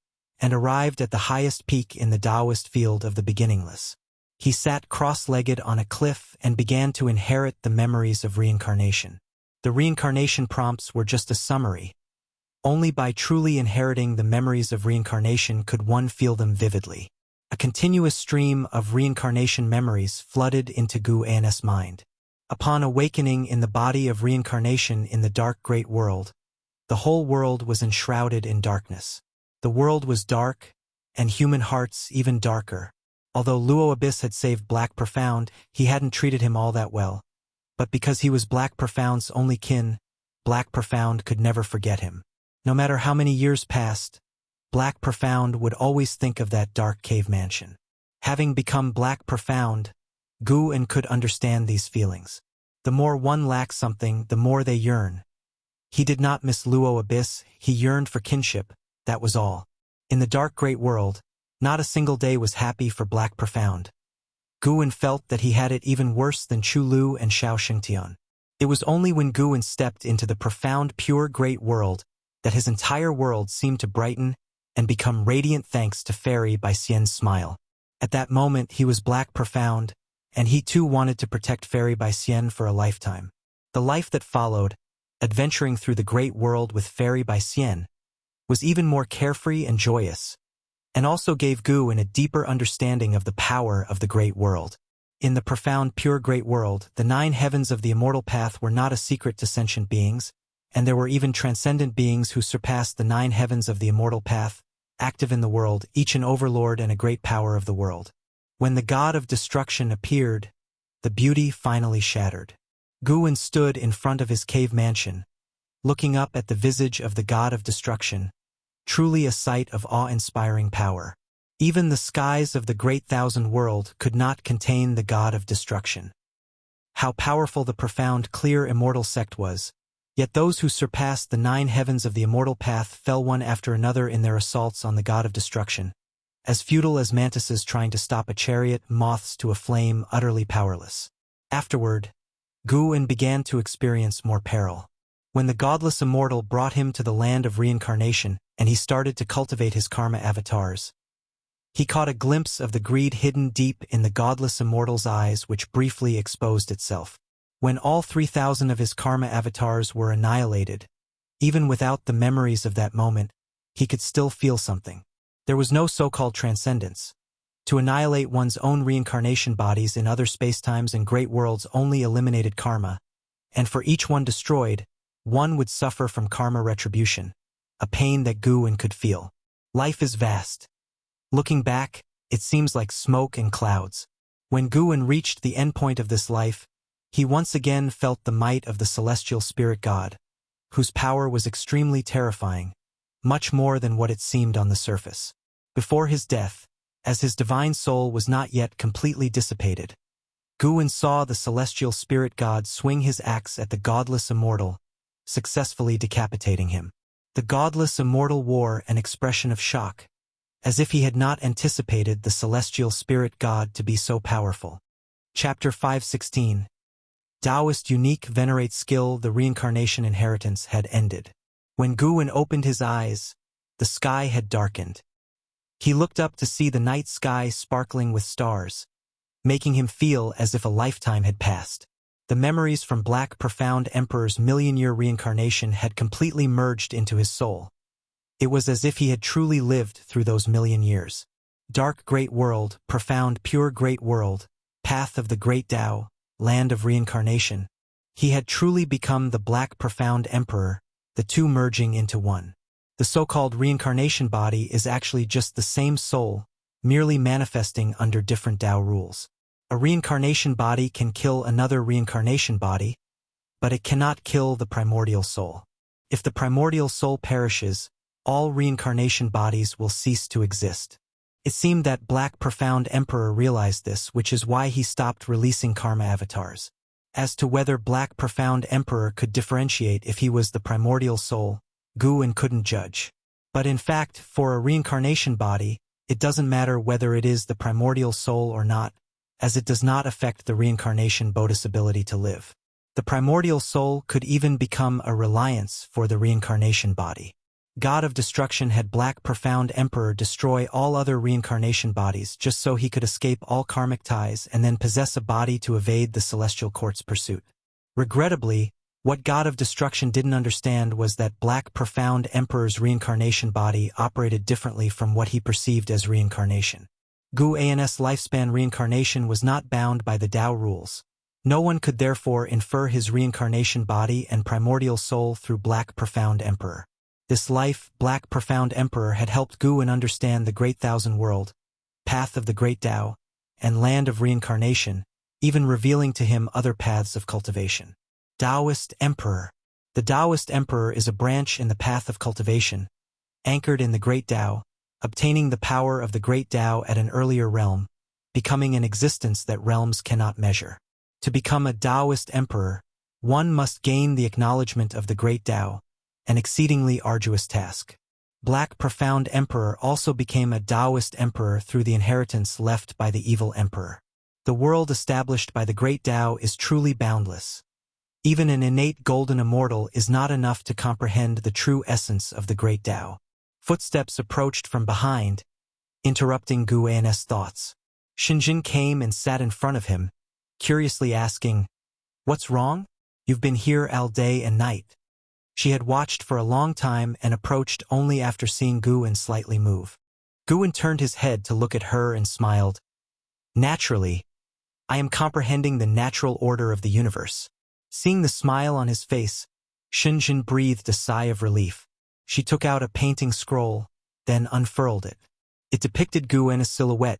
and arrived at the highest peak in the Taoist field of the beginningless. He sat cross-legged on a cliff and began to inherit the memories of reincarnation. The reincarnation prompts were just a summary. Only by truly inheriting the memories of reincarnation could one feel them vividly. A continuous stream of reincarnation memories flooded into Guan's mind. Upon awakening in the body of reincarnation in the dark great world, the whole world was enshrouded in darkness. The world was dark, and human hearts even darker. Although Luo Abyss had saved Black Profound, he hadn't treated him all that well. But because he was Black Profound's only kin, Black Profound could never forget him. No matter how many years passed, Black Profound would always think of that dark cave mansion. Having become Black Profound, Guan could understand these feelings. The more one lacks something, the more they yearn. He did not miss Luo Abyss, he yearned for kinship, that was all. In the dark great world, not a single day was happy for Black Profound. Guan felt that he had it even worse than Chu Lu and Xiao Xingtian. It was only when Guan stepped into the profound pure great world that his entire world seemed to brighten and become radiant thanks to Fairy by Xian's smile. At that moment he was Black Profound, and he too wanted to protect Fairy by Xian for a lifetime. The life that followed, adventuring through the great world with Fairy by Xian, was even more carefree and joyous, and also gave Gu a deeper understanding of the power of the great world. In the profound pure great world, the 9 heavens of the immortal path were not a secret to sentient beings, and there were even transcendent beings who surpassed the 9 heavens of the immortal path, active in the world, each an overlord and a great power of the world. When the god of destruction appeared, the beauty finally shattered. Gu stood in front of his cave mansion, looking up at the visage of the god of destruction, truly a sight of awe-inspiring power. Even the skies of the great thousand world could not contain the god of destruction. How powerful the profound, clear, immortal sect was, yet those who surpassed the 9 heavens of the immortal path fell one after another in their assaults on the god of destruction, as futile as mantises trying to stop a chariot, moths to a flame, utterly powerless. Afterward, Gu began to experience more peril. When the godless immortal brought him to the land of reincarnation and he started to cultivate his karma avatars, he caught a glimpse of the greed hidden deep in the godless immortal's eyes, which briefly exposed itself. When all 3,000 of his karma avatars were annihilated, even without the memories of that moment, he could still feel something. There was no so-called transcendence. To annihilate one's own reincarnation bodies in other spacetimes and great worlds only eliminated karma, and for each one destroyed, one would suffer from karma retribution, a pain that Gu could feel. Life is vast. Looking back, it seems like smoke and clouds. When Gu reached the endpoint of this life, he once again felt the might of the celestial spirit god, whose power was extremely terrifying, much more than what it seemed on the surface. Before his death, as his divine soul was not yet completely dissipated, Gu saw the celestial spirit god swing his axe at the godless immortal, successfully decapitating him. The godless immortal wore an expression of shock, as if he had not anticipated the celestial spirit god to be so powerful. Chapter 5:16. Taoist unique venerate skill. The reincarnation inheritance had ended. When Gu opened his eyes, the sky had darkened. He looked up to see the night sky sparkling with stars, making him feel as if a lifetime had passed. The memories from Black Profound Emperor's million-year reincarnation had completely merged into his soul. It was as if he had truly lived through those million years. Dark great world, profound pure great world, path of the great Tao, land of reincarnation. He had truly become the Black Profound Emperor, the two merging into one. The so-called reincarnation body is actually just the same soul, merely manifesting under different Tao rules. A reincarnation body can kill another reincarnation body, but it cannot kill the primordial soul. If the primordial soul perishes, all reincarnation bodies will cease to exist. It seemed that Black Profound Emperor realized this, which is why he stopped releasing karma avatars. As to whether Black Profound Emperor could differentiate if he was the primordial soul, Gu couldn't judge. But in fact, for a reincarnation body, it doesn't matter whether it is the primordial soul or not, as it does not affect the reincarnation body's ability to live. The primordial soul could even become a reliance for the reincarnation body. God of Destruction had Black Profound Emperor destroy all other reincarnation bodies just so he could escape all karmic ties and then possess a body to evade the Celestial Court's pursuit. Regrettably, what God of Destruction didn't understand was that Black Profound Emperor's reincarnation body operated differently from what he perceived as reincarnation. Gu's lifespan reincarnation was not bound by the Tao rules. No one could therefore infer his reincarnation body and primordial soul through Black Profound Emperor. This life, Black Profound Emperor had helped Gu understand the Great Thousand World, path of the Great Tao, and land of reincarnation, even revealing to him other paths of cultivation. Taoist Emperor. The Taoist Emperor is a branch in the path of cultivation, anchored in the Great Tao, obtaining the power of the Great Tao at an earlier realm, becoming an existence that realms cannot measure. To become a Taoist Emperor, one must gain the acknowledgement of the Great Tao, an exceedingly arduous task. Black Profound Emperor also became a Taoist Emperor through the inheritance left by the evil Emperor. The world established by the Great Tao is truly boundless. Even an innate golden immortal is not enough to comprehend the true essence of the Great Tao. Footsteps approached from behind, interrupting Gu's thoughts. Xinjin came and sat in front of him, curiously asking, "What's wrong? You've been here all day and night." She had watched for a long time and approached only after seeing Guwen slightly move. Guwen turned his head to look at her and smiled. Naturally, I am comprehending the natural order of the universe. Seeing the smile on his face, Shunjin breathed a sigh of relief. She took out a painting scroll, then unfurled it. It depicted Guwen as a silhouette,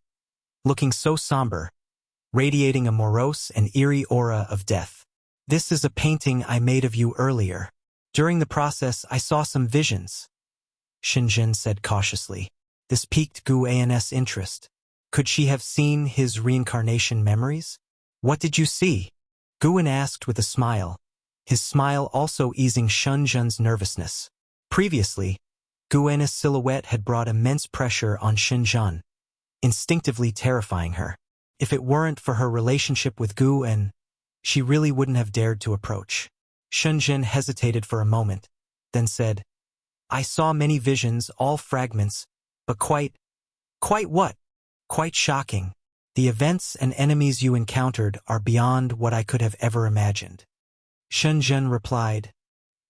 looking so somber, radiating a morose and eerie aura of death. This is a painting I made of you earlier. During the process, I saw some visions, Shunjin said cautiously. This piqued Guwen's interest. Could she have seen his reincarnation memories? What did you see? Guwen asked with a smile, his smile also easing Shunjin's nervousness. Previously, Guwen's silhouette had brought immense pressure on Shunjin, instinctively terrifying her. If it weren't for her relationship with Guwen, she really wouldn't have dared to approach. Shunjin hesitated for a moment, then said, I saw many visions, all fragments, but quite what? Quite shocking. The events and enemies you encountered are beyond what I could have ever imagined. Shunjin replied,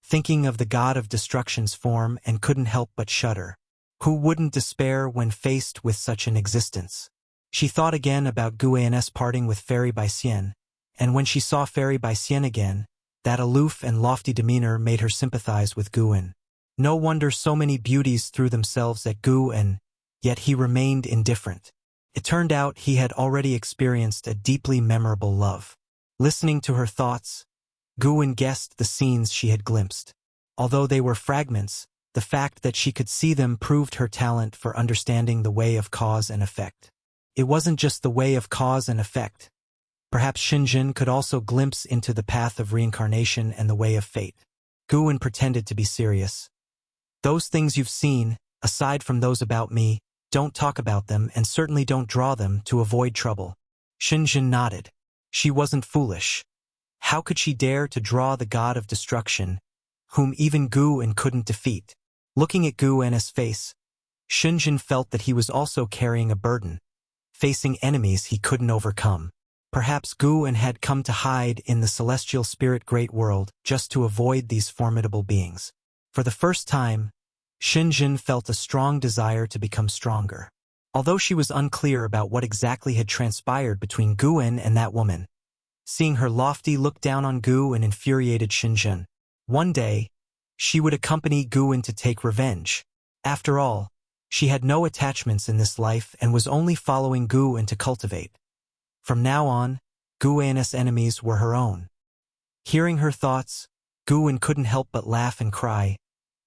thinking of the god of destruction's form and couldn't help but shudder. Who wouldn't despair when faced with such an existence? She thought again about Guwen's parting with Fairy Baisien, and when she saw Fairy Baisien again, that aloof and lofty demeanor made her sympathize with Guwen. No wonder so many beauties threw themselves at Guwen, yet he remained indifferent. It turned out he had already experienced a deeply memorable love. Listening to her thoughts, Guwen guessed the scenes she had glimpsed. Although they were fragments, the fact that she could see them proved her talent for understanding the way of cause and effect. It wasn't just the way of cause and effect. Perhaps Shunjin could also glimpse into the path of reincarnation and the way of fate. Guwen pretended to be serious. Those things you've seen, aside from those about me, don't talk about them and certainly don't draw them to avoid trouble. Shunjin nodded. She wasn't foolish. How could she dare to draw the god of destruction, whom even Guwen couldn't defeat? Looking at Guwen's face, Shunjin felt that he was also carrying a burden, facing enemies he couldn't overcome. Perhaps Guwen had come to hide in the celestial spirit great world just to avoid these formidable beings. For the first time, Shunjin felt a strong desire to become stronger. Although she was unclear about what exactly had transpired between Guwen and that woman, seeing her lofty look down on Guwen infuriated Shunjin. One day, she would accompany Guwen to take revenge. After all, she had no attachments in this life and was only following Guwen to cultivate. From now on, Guwen's enemies were her own. Hearing her thoughts, Guwen couldn't help but laugh and cry,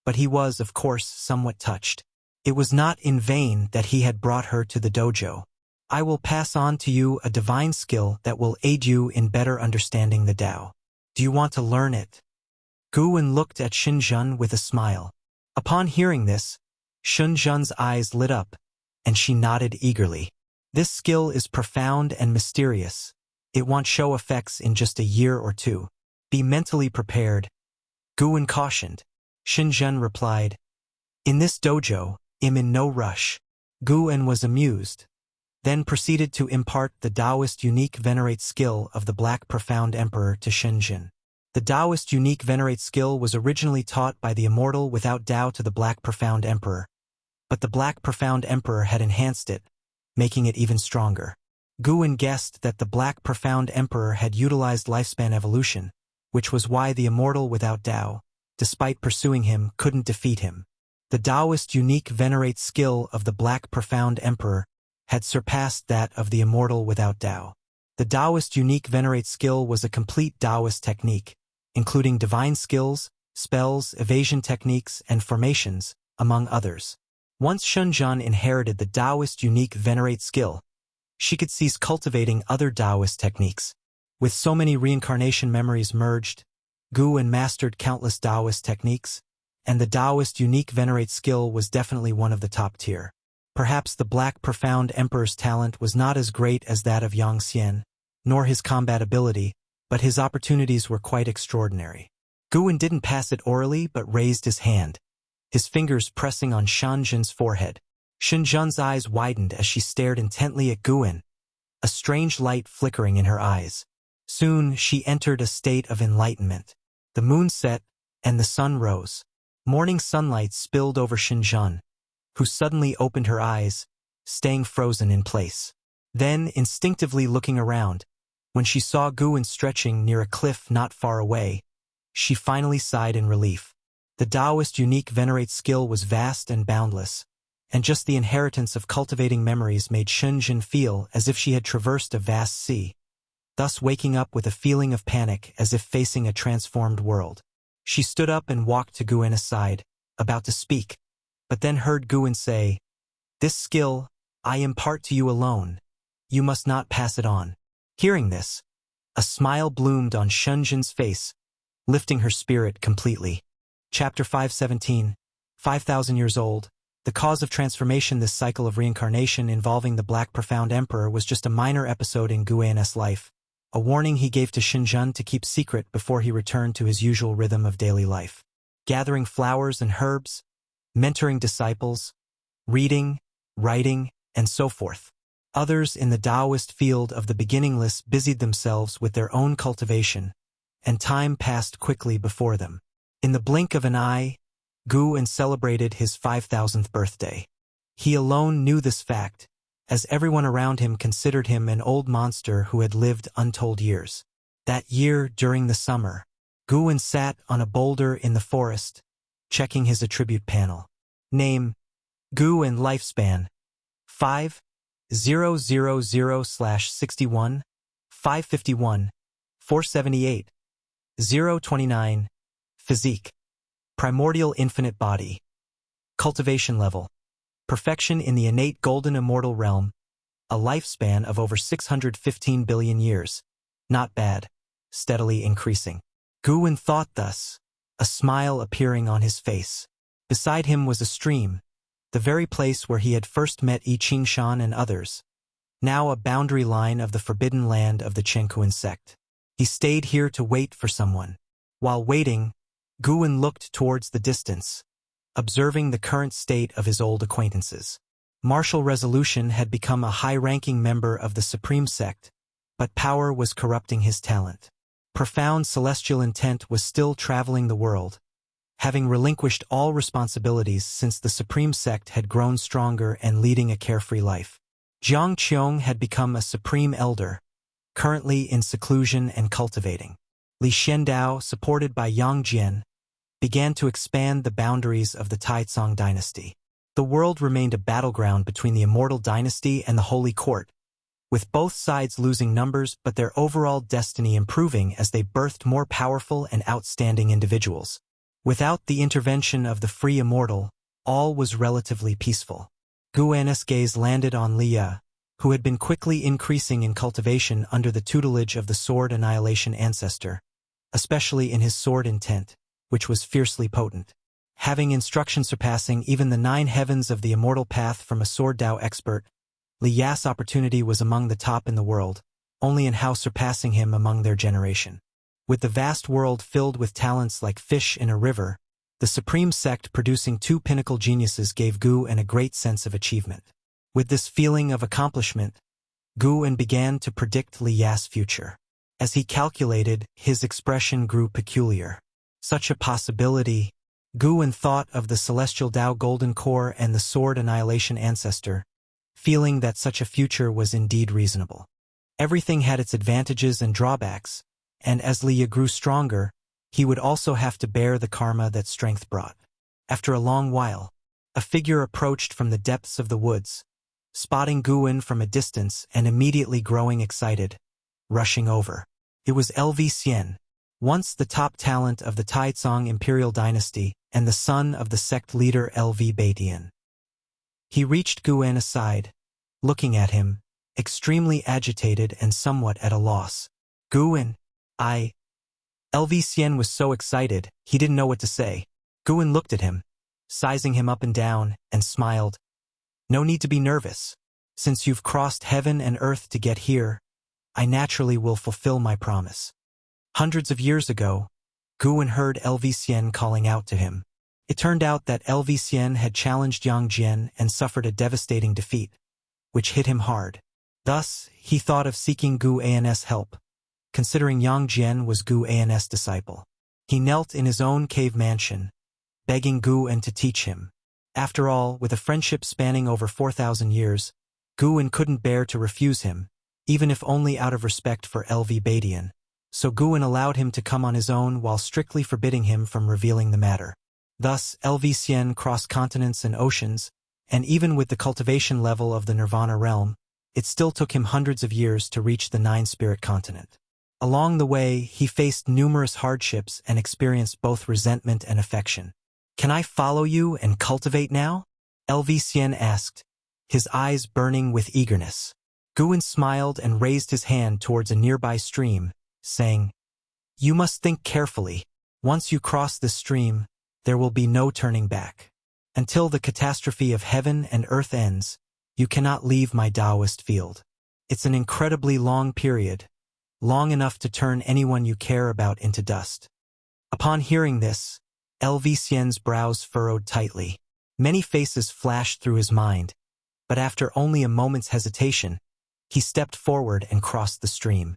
but he was, of course, somewhat touched. It was not in vain that he had brought her to the dojo. I will pass on to you a divine skill that will aid you in better understanding the Tao. Do you want to learn it? Guwen looked at Shunjin with a smile. Upon hearing this, Shunjin's eyes lit up, and she nodded eagerly. This skill is profound and mysterious. It won't show effects in just a year or two. Be mentally prepared, Guwen cautioned. Shunjin replied, in this dojo, I'm in no rush. Guwen was amused, then proceeded to impart the Taoist unique venerate skill of the Black Profound Emperor to Shunjin. The Taoist unique venerate skill was originally taught by the immortal without Tao to the Black Profound Emperor, but the Black Profound Emperor had enhanced it, making it even stronger. Guwen guessed that the Black Profound Emperor had utilized lifespan evolution, which was why the immortal without Tao, despite pursuing him, couldn't defeat him. The Taoist unique venerate skill of the Black Profound Emperor had surpassed that of the immortal without Tao. The Taoist unique venerate skill was a complete Taoist technique, including divine skills, spells, evasion techniques, and formations, among others. Once Shunjin inherited the Taoist unique venerate skill, she could cease cultivating other Taoist techniques. With so many reincarnation memories merged, Guwen mastered countless Taoist techniques, and the Taoist unique venerate skill was definitely one of the top tier. Perhaps the Black Profound Emperor's talent was not as great as that of Yang Xian, nor his combat ability, but his opportunities were quite extraordinary. Guwen didn't pass it orally but raised his hand, his fingers pressing on Shunjin's forehead. Shunjin's eyes widened as she stared intently at Guwen, a strange light flickering in her eyes. Soon she entered a state of enlightenment. The moon set, and the sun rose. Morning sunlight spilled over Xinjiang, who suddenly opened her eyes, staying frozen in place. Then, instinctively looking around, when she saw Guwen stretching near a cliff not far away, she finally sighed in relief. The Taoist unique venerate skill was vast and boundless, and just the inheritance of cultivating memories made Xinjiang feel as if she had traversed a vast sea, thus waking up with a feeling of panic as if facing a transformed world. She stood up and walked to Guwen's side, about to speak, but then heard Guwen say, "This skill, I impart to you alone. You must not pass it on." Hearing this, a smile bloomed on Xinjiang's face, lifting her spirit completely. Chapter 517, 5,000 years old. The cause of transformation. This cycle of reincarnation involving the Black Profound Emperor was just a minor episode in Guwen's life, a warning he gave to Xinjiang to keep secret before he returned to his usual rhythm of daily life. Gathering flowers and herbs, mentoring disciples, reading, writing, and so forth. Others in the Taoist field of the beginningless busied themselves with their own cultivation, and time passed quickly before them. In the blink of an eye, Guwen celebrated his 5,000th birthday. He alone knew this fact, as everyone around him considered him an old monster who had lived untold years. That year, during the summer, Guwen sat on a boulder in the forest, checking his attribute panel. Name: Guwen. Lifespan: 5,000/61, 551, 478, 029. Physique: primordial infinite body. Cultivation level: perfection in the innate golden immortal realm, a lifespan of over 615 billion years. Not bad, steadily increasing. Guwen thought thus, a smile appearing on his face. Beside him was a stream, the very place where he had first met Yi Qingshan and others, now a boundary line of the forbidden land of the Chengkuan sect. He stayed here to wait for someone. While waiting, Guwen looked towards the distance, observing the current state of his old acquaintances. Martial resolution had become a high-ranking member of the Supreme Sect, but power was corrupting his talent. Profound celestial intent was still traveling the world, having relinquished all responsibilities since the Supreme Sect had grown stronger and leading a carefree life. Jiang Qiong had become a Supreme Elder, currently in seclusion and cultivating. Li Xiandao, supported by Yang Jian, began to expand the boundaries of the Taizong dynasty. The world remained a battleground between the Immortal Dynasty and the Holy Court, with both sides losing numbers but their overall destiny improving as they birthed more powerful and outstanding individuals. Without the intervention of the free immortal, all was relatively peaceful. Guwen's gaze landed on Liya, who had been quickly increasing in cultivation under the tutelage of the Sword Annihilation Ancestor, especially in his sword intent, which was fiercely potent. Having instruction surpassing even the 9 heavens of the immortal path from a sword Dao expert, Li Ya's opportunity was among the top in the world, only in how surpassing him among their generation. With the vast world filled with talents like fish in a river, the Supreme Sect producing 2 pinnacle geniuses gave Guwen a great sense of achievement. With this feeling of accomplishment, Guwen began to predict Li Ya's future. As he calculated, his expression grew peculiar. Such a possibility. Guwen thought of the Celestial Tao Golden Core and the Sword Annihilation Ancestor, feeling that such a future was indeed reasonable. Everything had its advantages and drawbacks, and as Liya grew stronger, he would also have to bear the karma that strength brought. After a long while, a figure approached from the depths of the woods, spotting Guwen from a distance and immediately growing excited, rushing over. It was LV Xian, once the top talent of the Taizong Imperial Dynasty and the son of the sect leader LV Baidian. He reached Guwen aside, looking at him, extremely agitated and somewhat at a loss. Guwen, LV Xian was so excited, he didn't know what to say. Guwen looked at him, sizing him up and down, and smiled. No need to be nervous. Since you've crossed heaven and earth to get here, I naturally will fulfill my promise. Hundreds of years ago, Guwen heard LV Xian calling out to him. It turned out that LV Xian had challenged Yang Jian and suffered a devastating defeat, which hit him hard. Thus, he thought of seeking Guwen's help, considering Yang Jian was Guwen's disciple. He knelt in his own cave mansion, begging Gu-en to teach him. After all, with a friendship spanning over 4,000 years, Gu-en couldn't bear to refuse him, even if only out of respect for LV Badian. So Gu-en allowed him to come on his own while strictly forbidding him from revealing the matter. Thus, LV Xian crossed continents and oceans, and even with the cultivation level of the Nirvana realm, it still took him hundreds of years to reach the Nine-Spirit continent. Along the way, he faced numerous hardships and experienced both resentment and affection. "Can I follow you and cultivate now?" LV Xian asked, his eyes burning with eagerness. Gu-en smiled and raised his hand towards a nearby stream, saying, "You must think carefully. Once you cross this stream, there will be no turning back. Until the catastrophe of heaven and earth ends, you cannot leave my Taoist field. It's an incredibly long period, long enough to turn anyone you care about into dust." Upon hearing this, LV Xian's brows furrowed tightly. Many faces flashed through his mind, but after only a moment's hesitation, he stepped forward and crossed the stream.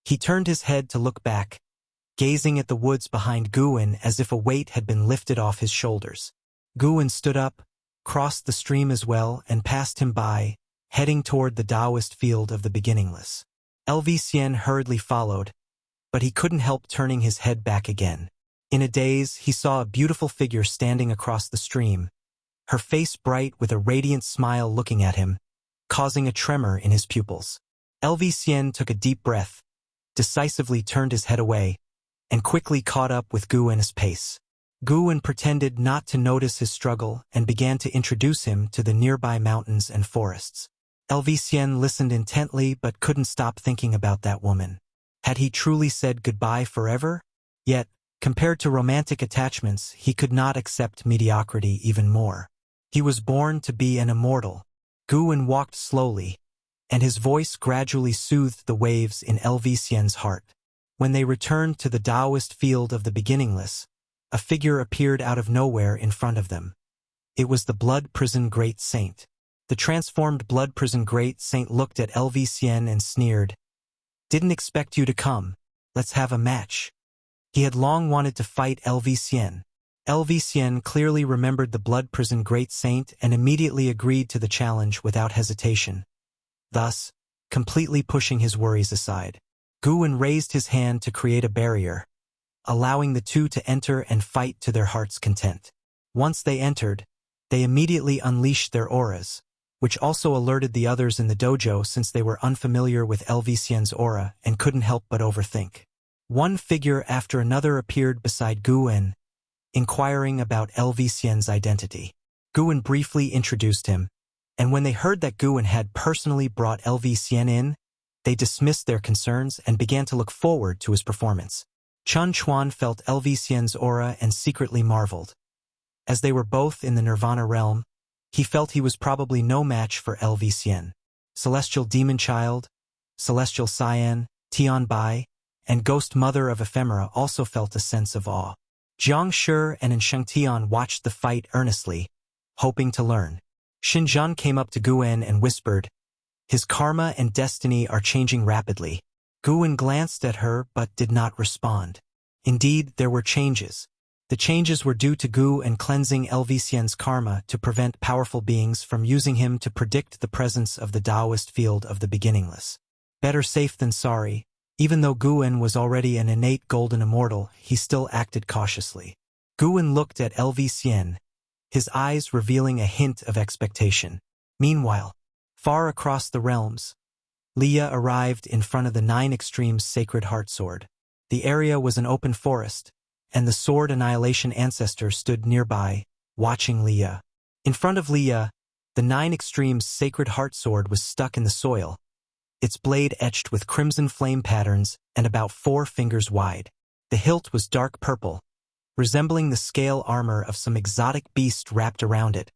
He turned his head to look back, gazing at the woods behind Gu-en as if a weight had been lifted off his shoulders. Gu-en stood up, crossed the stream as well, and passed him by, heading toward the Taoist field of the beginningless. LV Xian hurriedly followed, but he couldn't help turning his head back again. In a daze, he saw a beautiful figure standing across the stream, her face bright with a radiant smile looking at him, causing a tremor in his pupils. LV Xian took a deep breath, decisively turned his head away, and quickly caught up with Gu-en's pace. Gu-en pretended not to notice his struggle and began to introduce him to the nearby mountains and forests. LV Xian listened intently but couldn't stop thinking about that woman. Had he truly said goodbye forever? Yet, compared to romantic attachments, he could not accept mediocrity even more. He was born to be an immortal. Gu-en walked slowly, and his voice gradually soothed the waves in LV Xian's heart. When they returned to the Taoist field of the beginningless, a figure appeared out of nowhere in front of them. It was the Blood Prison Great Saint. The transformed Blood Prison Great Saint looked at LV Xian and sneered, "Didn't expect you to come. Let's have a match." He had long wanted to fight LV Xian. LV Xian clearly remembered the Blood Prison Great Saint and immediately agreed to the challenge without hesitation, thus completely pushing his worries aside. Gu-en raised his hand to create a barrier, allowing the two to enter and fight to their heart's content. Once they entered, they immediately unleashed their auras, which also alerted the others in the dojo since they were unfamiliar with LV Xian's aura and couldn't help but overthink. One figure after another appeared beside Gu-en, inquiring about LV Xian's identity. Gu-en briefly introduced him, and when they heard that Gu-en had personally brought LV Xian in, they dismissed their concerns and began to look forward to his performance. Chun Chuan felt LV Xian's aura and secretly marveled. As they were both in the Nirvana realm, he felt he was probably no match for LV Xian. Celestial Demon Child, Celestial Cyan, Tian Bai, and Ghost Mother of Ephemera also felt a sense of awe. Jiang Shi and Shengtian watched the fight earnestly, hoping to learn. Xinjiang came up to Gu-en and whispered, "His karma and destiny are changing rapidly." Gu-en glanced at her but did not respond. Indeed, there were changes. The changes were due to Gu-en cleansing LV Xian's karma to prevent powerful beings from using him to predict the presence of the Taoist field of the beginningless. Better safe than sorry. Even though Gu-en was already an innate golden immortal, he still acted cautiously. Gu-en looked at LV Xian, his eyes revealing a hint of expectation. Meanwhile, far across the realms, Leah arrived in front of the Nine Extremes Sacred Heart Sword. The area was an open forest, and the Sword Annihilation Ancestor stood nearby, watching Leah. In front of Leah, the Nine Extremes Sacred Heart Sword was stuck in the soil, its blade etched with crimson flame patterns and about 4 fingers wide. The hilt was dark purple, resembling the scale armor of some exotic beast wrapped around it,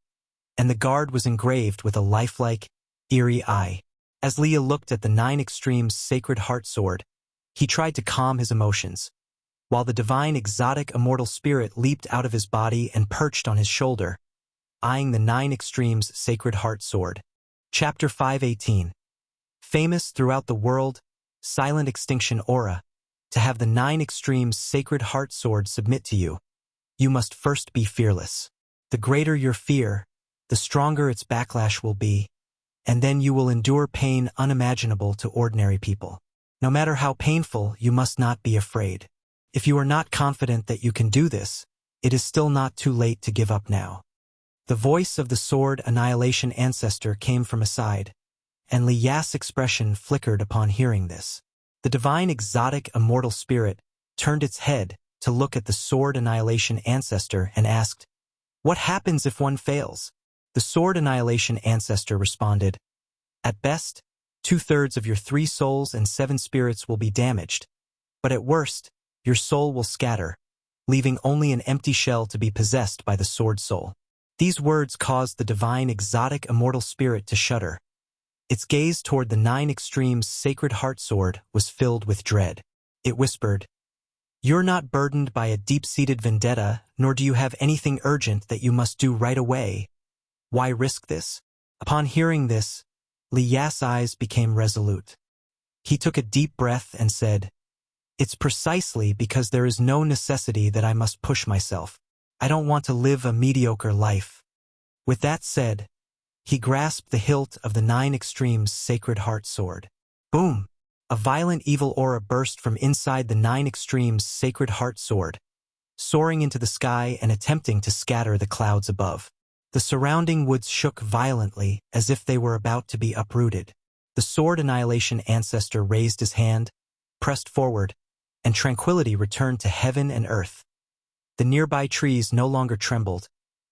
and the guard was engraved with a lifelike, eerie eye. As Leah looked at the Nine Extremes Sacred Heart Sword, he tried to calm his emotions, while the divine exotic immortal spirit leaped out of his body and perched on his shoulder, eyeing the Nine Extremes Sacred Heart Sword. Chapter 518. Famous throughout the world, Silent Extinction Aura. To have the 9 extremes sacred heart sword submit to you, you must first be fearless. The greater your fear, the stronger its backlash will be, and then you will endure pain unimaginable to ordinary people. No matter how painful, you must not be afraid. If you are not confident that you can do this, it is still not too late to give up now. The voice of the sword annihilation ancestor came from aside, and Li Ya's expression flickered upon hearing this. The divine exotic immortal spirit turned its head to look at the sword annihilation ancestor and asked, "What happens if one fails?" The sword annihilation ancestor responded, "At best, 2/3 of your 3 souls and 7 spirits will be damaged, but at worst, your soul will scatter, leaving only an empty shell to be possessed by the sword soul." These words caused the divine exotic immortal spirit to shudder. Its gaze toward the 9 extremes sacred heart sword was filled with dread. It whispered, "You're not burdened by a deep-seated vendetta, nor do you have anything urgent that you must do right away. Why risk this?" Upon hearing this, Li Ya's eyes became resolute. He took a deep breath and said, "It's precisely because there is no necessity that I must push myself. I don't want to live a mediocre life." With that said, he grasped the hilt of the 9 extremes sacred heart sword. Boom! A violent evil aura burst from inside the 9 extremes sacred heart sword, soaring into the sky and attempting to scatter the clouds above. The surrounding woods shook violently as if they were about to be uprooted. The sword annihilation ancestor raised his hand, pressed forward, and tranquility returned to heaven and earth. The nearby trees no longer trembled,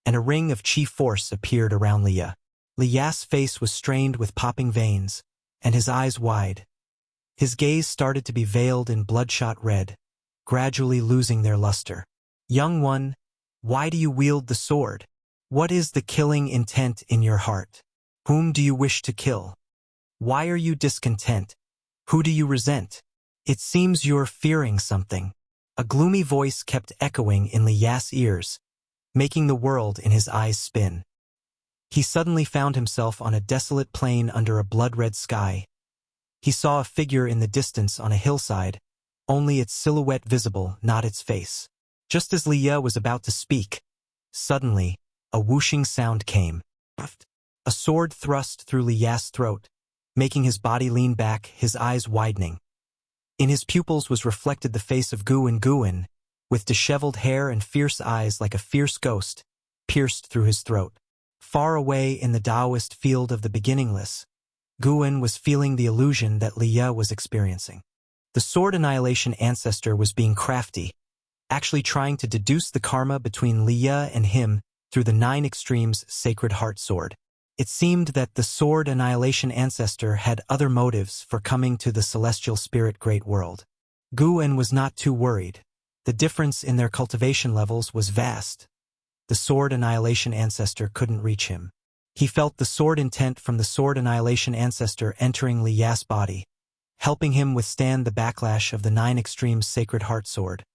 and a ring of chi force appeared around Li Ya. Li Ya's face was strained with popping veins, and his eyes wide. His gaze started to be veiled in bloodshot red, gradually losing their luster. "Young one, why do you wield the sword? What is the killing intent in your heart? Whom do you wish to kill? Why are you discontent? Who do you resent? It seems you're fearing something." A gloomy voice kept echoing in Li Ya's ears, making the world in his eyes spin. He suddenly found himself on a desolate plain under a blood-red sky. He saw a figure in the distance on a hillside, only its silhouette visible, not its face. Just as Li Ya was about to speak, suddenly, a whooshing sound came. A sword thrust through Li Ya's throat, making his body lean back, his eyes widening. In his pupils was reflected the face of Guin, with disheveled hair and fierce eyes like a fierce ghost, pierced through his throat. Far away in the Taoist field of the beginningless, Guin was feeling the illusion that Li Ya was experiencing. The sword annihilation ancestor was being crafty, actually trying to deduce the karma between Li Ya and him through the 9 extremes sacred heart sword. It seemed that the sword annihilation ancestor had other motives for coming to the celestial spirit great world. Guin was not too worried. The difference in their cultivation levels was vast. The sword annihilation ancestor couldn't reach him. He felt the sword intent from the sword annihilation ancestor entering Li Ya's body, helping him withstand the backlash of the 9 extremes sacred heart sword,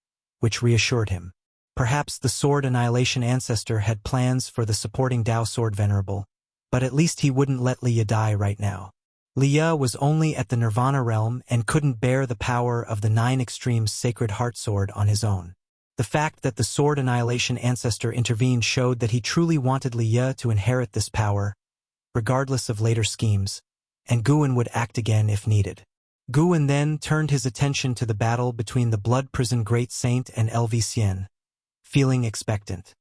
which reassured him. Perhaps the sword annihilation ancestor had plans for the supporting Tao sword venerable, but at least he wouldn't let Li Ya die right now. Li Ya was only at the Nirvana realm and couldn't bear the power of the 9 extremes sacred heart sword on his own. The fact that the sword annihilation ancestor intervened showed that he truly wanted Li Ya to inherit this power, regardless of later schemes, and Guin would act again if needed. Guin then turned his attention to the battle between the Blood Prison Great Saint and Lv, feeling expectant.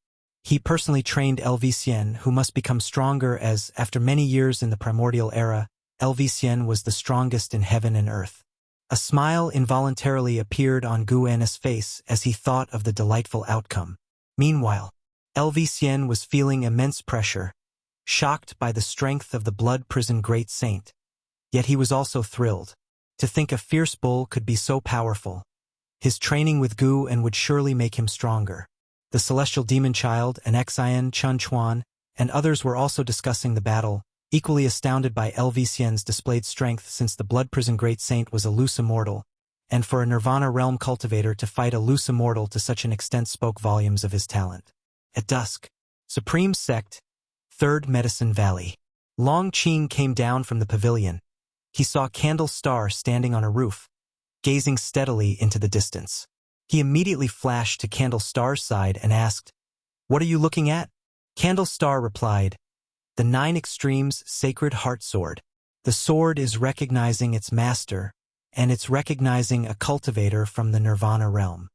He personally trained Lv, who must become stronger as, after many years in the primordial era, Lv was the strongest in heaven and earth. A smile involuntarily appeared on Guin's face as he thought of the delightful outcome. Meanwhile, Lv was feeling immense pressure, shocked by the strength of the Blood Prison Great Saint. Yet he was also thrilled. To think a fierce bull could be so powerful. His training with Guin would surely make him stronger. The celestial demon child, Xian, Chun Chuan, and others were also discussing the battle, equally astounded by Lv's displayed strength since the Blood Prison Great Saint was a loose immortal, and for a Nirvana realm cultivator to fight a loose immortal to such an extent spoke volumes of his talent. At dusk, Supreme Sect, 3rd Medicine Valley. Long Qing came down from the pavilion. He saw Candle Star standing on a roof, gazing steadily into the distance. He immediately flashed to Candle Star's side and asked, "What are you looking at?" Candle Star replied, "The Nine Extremes Sacred Heart Sword. The sword is recognizing its master, and it's recognizing a cultivator from the Nirvana realm."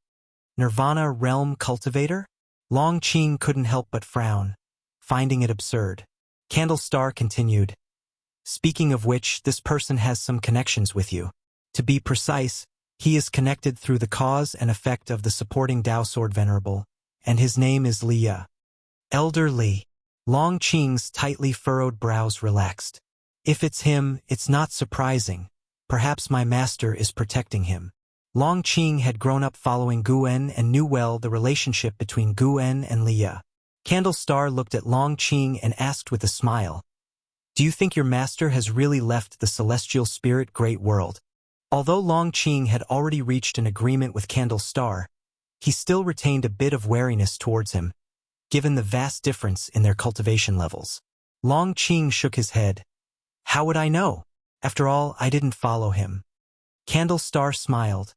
Nirvana realm cultivator? Long Qing couldn't help but frown, finding it absurd. Candle Star continued, "Speaking of which, this person has some connections with you. To be precise, he is connected through the cause and effect of the supporting Tao Sword Venerable, and his name is Liya." Elder Li. Long Qing's tightly furrowed brows relaxed. "If it's him, it's not surprising. Perhaps my master is protecting him." Long Qing had grown up following Gu En and knew well the relationship between Gu En and Liya. Candle Star looked at Long Qing and asked with a smile, "Do you think your master has really left the celestial spirit great world?" Although Long Qing had already reached an agreement with Candle Star, he still retained a bit of wariness towards him, given the vast difference in their cultivation levels. Long Qing shook his head. "How would I know? After all, I didn't follow him." Candle Star smiled,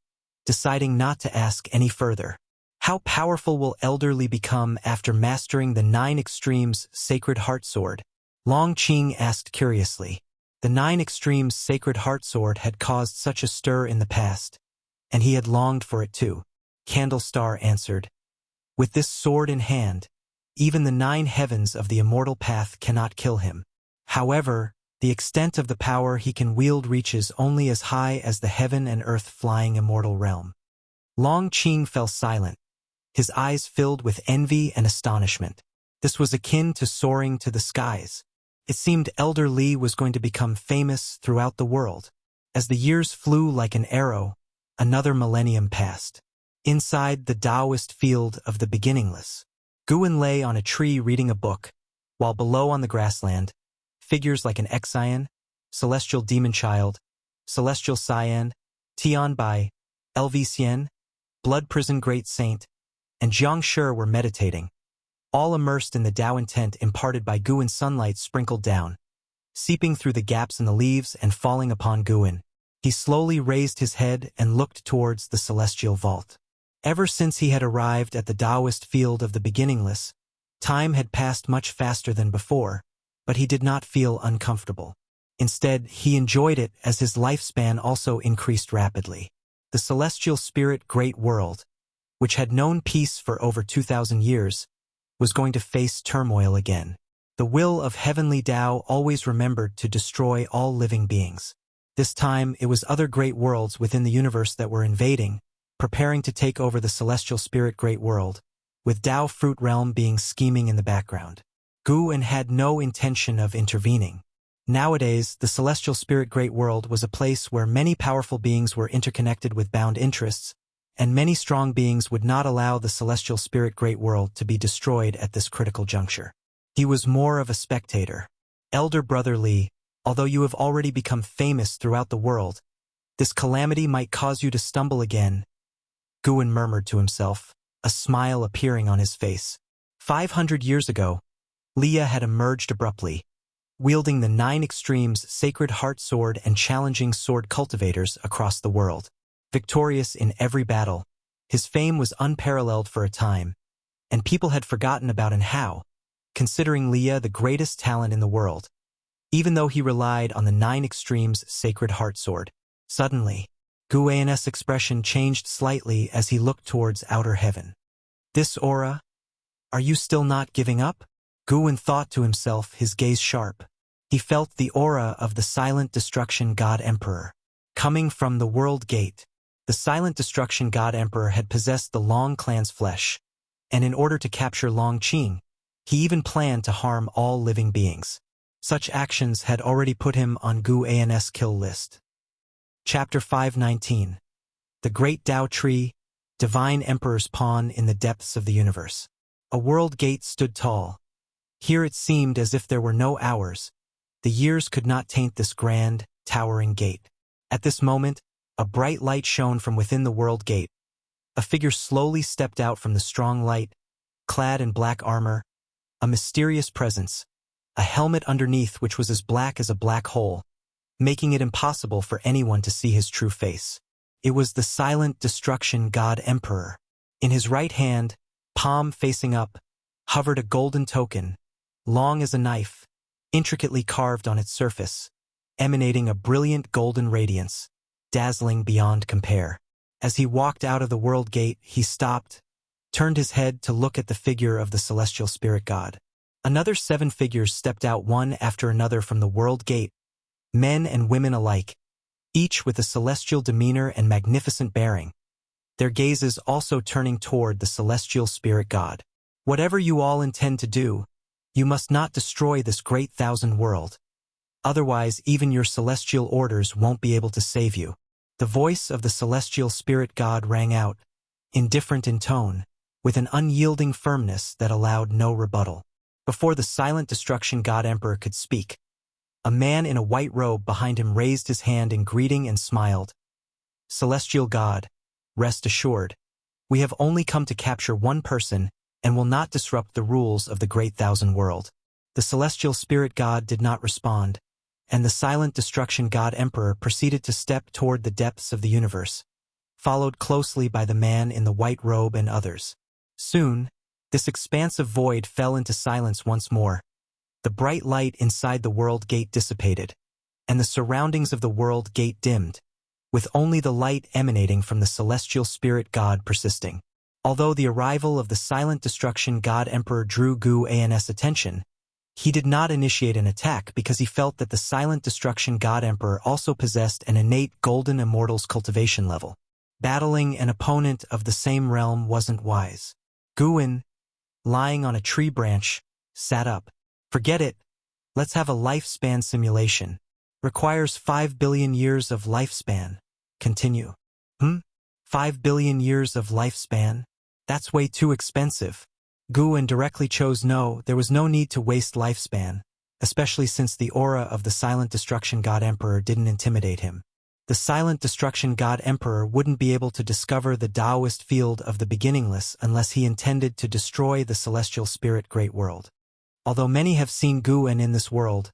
deciding not to ask any further. How powerful will Elder Li become after mastering the Nine Extremes Sacred Heart Sword? Long Qing asked curiously. The Nine Extremes Sacred Heart Sword had caused such a stir in the past, and he had longed for it too. Candle Star answered, "With this sword in hand, even the 9 heavens of the immortal path cannot kill him. However, the extent of the power he can wield reaches only as high as the heaven and earth flying immortal realm." Long Qing fell silent, his eyes filled with envy and astonishment. This was akin to soaring to the skies. It seemed Elder Li was going to become famous throughout the world. As the years flew like an arrow, another millennium passed. Inside the Taoist field of the beginningless, Guan lay on a tree reading a book, while below on the grassland, figures like an Exian, Celestial Demon Child, Celestial Cyan, Tian Bai, Elvisian, Blood Prison Great Saint, and Jiang Shi were meditating, all immersed in the Tao intent imparted by Guan's sunlight sprinkled down, seeping through the gaps in the leaves and falling upon Guan. He slowly raised his head and looked towards the celestial vault. Ever since he had arrived at the Taoist field of the beginningless, time had passed much faster than before, but he did not feel uncomfortable. Instead, he enjoyed it as his lifespan also increased rapidly. The celestial spirit great world, which had known peace for over 2,000 years, was going to face turmoil again. The will of heavenly Tao always remembered to destroy all living beings. This time, it was other great worlds within the universe that were invading, preparing to take over the celestial spirit great world, with Tao Fruit Realm being scheming in the background. Guan had no intention of intervening. Nowadays, the celestial spirit great world was a place where many powerful beings were interconnected with bound interests, and many strong beings would not allow the celestial spirit great world to be destroyed at this critical juncture. He was more of a spectator. "Elder Brother Li, although you have already become famous throughout the world, this calamity might cause you to stumble again," Guan murmured to himself, a smile appearing on his face. 500 years ago, Liya had emerged abruptly, wielding the 9 Extremes Sacred Heart Sword and challenging sword cultivators across the world. Victorious in every battle, his fame was unparalleled for a time, and people had forgotten about and how, considering Liya the greatest talent in the world, even though he relied on the 9 Extremes Sacred Heart Sword. Suddenly, Guan's expression changed slightly as he looked towards outer heaven. "This aura? Are you still not giving up?" Guan thought to himself, his gaze sharp. He felt the aura of the Silent Destruction God Emperor, coming from the World Gate. The Silent Destruction God Emperor had possessed the Long clan's flesh, and in order to capture Long Qing, he even planned to harm all living beings. Such actions had already put him on Guan's kill list. Chapter 519. The Great Tao Tree, Divine Emperor's Pawn in the Depths of the Universe. A world gate stood tall. Here it seemed as if there were no hours. The years could not taint this grand, towering gate. At this moment, a bright light shone from within the world gate. A figure slowly stepped out from the strong light, clad in black armor, a mysterious presence, a helmet underneath which was as black as a black hole, making it impossible for anyone to see his true face. It was the silent destruction god emperor. In his right hand, palm facing up, hovered a golden token, long as a knife, intricately carved on its surface, emanating a brilliant golden radiance, dazzling beyond compare. As he walked out of the world gate, he stopped, turned his head to look at the figure of the celestial spirit god. Another 7 figures stepped out one after another from the world gate, men and women alike, each with a celestial demeanor and magnificent bearing, their gazes also turning toward the celestial spirit god. Whatever you all intend to do, you must not destroy this great thousand world. Otherwise, even your celestial orders won't be able to save you. The voice of the celestial spirit god rang out, indifferent in tone, with an unyielding firmness that allowed no rebuttal. Before the silent destruction god emperor could speak, a man in a white robe behind him raised his hand in greeting and smiled. Celestial god, rest assured, we have only come to capture one person and will not disrupt the rules of the great thousand world. The celestial spirit god did not respond, and the silent destruction god emperor proceeded to step toward the depths of the universe, followed closely by the man in the white robe and others. Soon, this expansive void fell into silence once more. The bright light inside the world gate dissipated, and the surroundings of the world gate dimmed, with only the light emanating from the celestial spirit god persisting. Although the arrival of the silent destruction god emperor drew Gu An's attention, he did not initiate an attack because he felt that the silent destruction god emperor also possessed an innate golden immortal's cultivation level. Battling an opponent of the same realm wasn't wise. Guin, lying on a tree branch, sat up. Forget it. Let's have a lifespan simulation. Requires 5 billion years of lifespan. Continue. 5 billion years of lifespan? That's way too expensive. Guin directly chose no. There was no need to waste lifespan, especially since the aura of the silent destruction god emperor didn't intimidate him. The silent destruction god emperor wouldn't be able to discover the Taoist field of the beginningless unless he intended to destroy the celestial spirit great world. Although many have seen Guin in this world,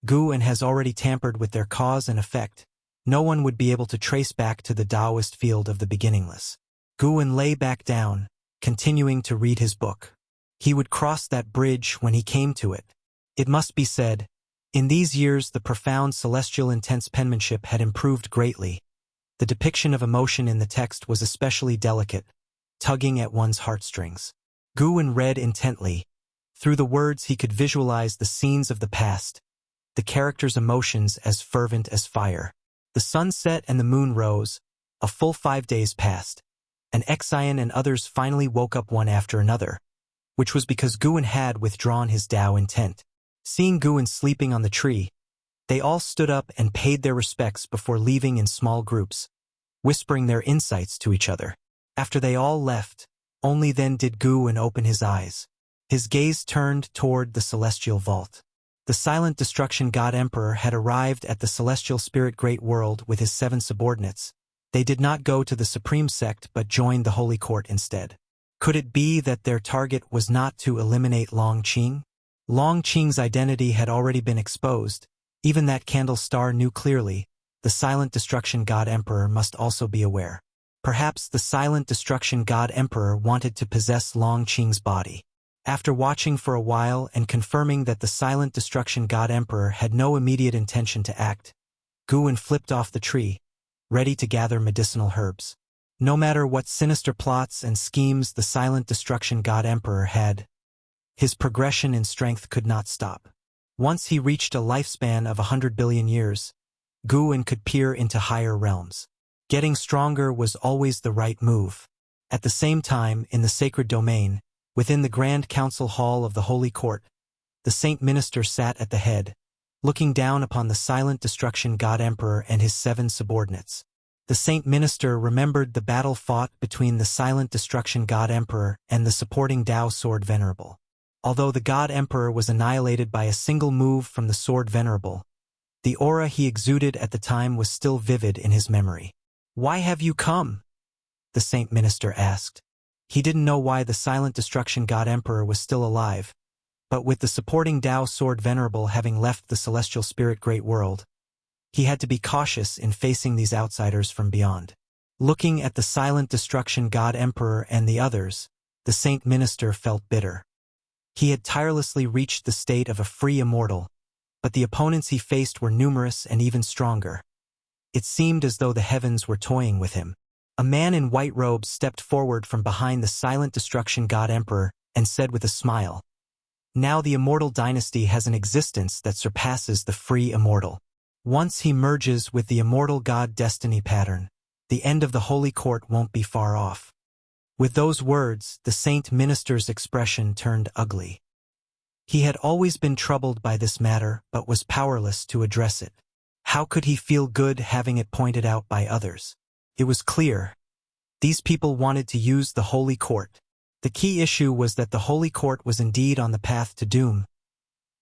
Guin has already tampered with their cause and effect. No one would be able to trace back to the Taoist field of the beginningless. Guin lay back down, continuing to read his book. He would cross that bridge when he came to it. It must be said, in these years the profound celestial intense penmanship had improved greatly. The depiction of emotion in the text was especially delicate, tugging at one's heartstrings. Guin read intently. Through the words he could visualize the scenes of the past, the characters' emotions as fervent as fire. The sun set and the moon rose. A full 5 days passed, and Exion and others finally woke up one after another, which was because Guin had withdrawn his Tao intent. Seeing Guin sleeping on the tree, they all stood up and paid their respects before leaving in small groups, whispering their insights to each other. After they all left, only then did Guin open his eyes. His gaze turned toward the celestial vault. The silent destruction god emperor had arrived at the celestial spirit great world with his 7 subordinates. They did not go to the supreme sect but joined the holy court instead. Could it be that their target was not to eliminate Long Qing? Long Qing's identity had already been exposed. Even that candle star knew clearly, the silent destruction god emperor must also be aware. Perhaps the silent destruction god emperor wanted to possess Long Qing's body. After watching for a while and confirming that the silent destruction god emperor had no immediate intention to act, Guin flipped off the tree, ready to gather medicinal herbs. No matter what sinister plots and schemes the silent destruction god emperor had, his progression in strength could not stop. Once he reached a lifespan of 100 billion years, Guin could peer into higher realms. Getting stronger was always the right move. At the same time, in the sacred domain, within the Grand Council Hall of the Holy Court, the Saint Minister sat at the head, looking down upon the silent destruction god emperor and his 7 subordinates. The Saint Minister remembered the battle fought between the silent destruction god emperor and the supporting Tao sword venerable. Although the god emperor was annihilated by a single move from the sword venerable, the aura he exuded at the time was still vivid in his memory. "Why have you come?" the Saint Minister asked. He didn't know why the silent destruction god emperor was still alive, but with the supporting Tao sword venerable having left the celestial spirit great world, he had to be cautious in facing these outsiders from beyond. Looking at the silent destruction god emperor and the others, the saint minister felt bitter. He had tirelessly reached the state of a free immortal, but the opponents he faced were numerous and even stronger. It seemed as though the heavens were toying with him. A man in white robes stepped forward from behind the silent destruction god emperor and said with a smile, "Now the immortal dynasty has an existence that surpasses the free immortal. Once he merges with the immortal god destiny pattern, the end of the holy court won't be far off." With those words, the saint minister's expression turned ugly. He had always been troubled by this matter but was powerless to address it. How could he feel good having it pointed out by others? It was clear. These people wanted to use the holy court. The key issue was that the holy court was indeed on the path to doom.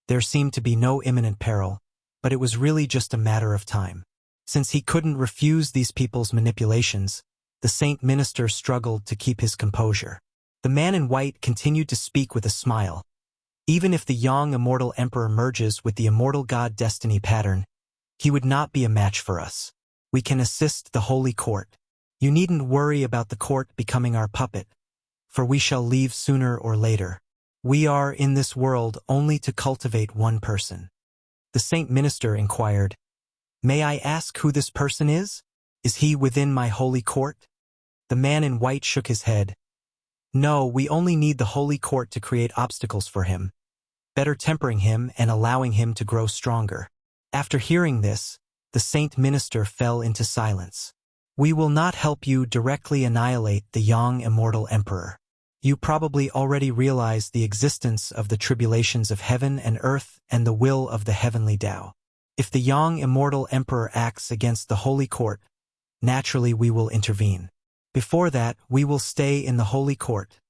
There seemed to be no imminent peril, but it was really just a matter of time. Since he couldn't refuse these people's manipulations, the saint minister struggled to keep his composure. The man in white continued to speak with a smile. "Even if the young immortal emperor merges with the immortal god destiny pattern, he would not be a match for us. We can assist the holy court. You needn't worry about the court becoming our puppet, for we shall leave sooner or later. We are in this world only to cultivate one person." The saint minister inquired, "May I ask who this person is? Is he within my holy court?" The man in white shook his head. "No, we only need the holy court to create obstacles for him, better tempering him and allowing him to grow stronger." After hearing this, the saint minister fell into silence. "We will not help you directly annihilate the young immortal emperor. You probably already realize the existence of the tribulations of heaven and earth and the will of the heavenly Tao. If the young immortal emperor acts against the holy court, naturally we will intervene. Before that, we will stay in the holy court,"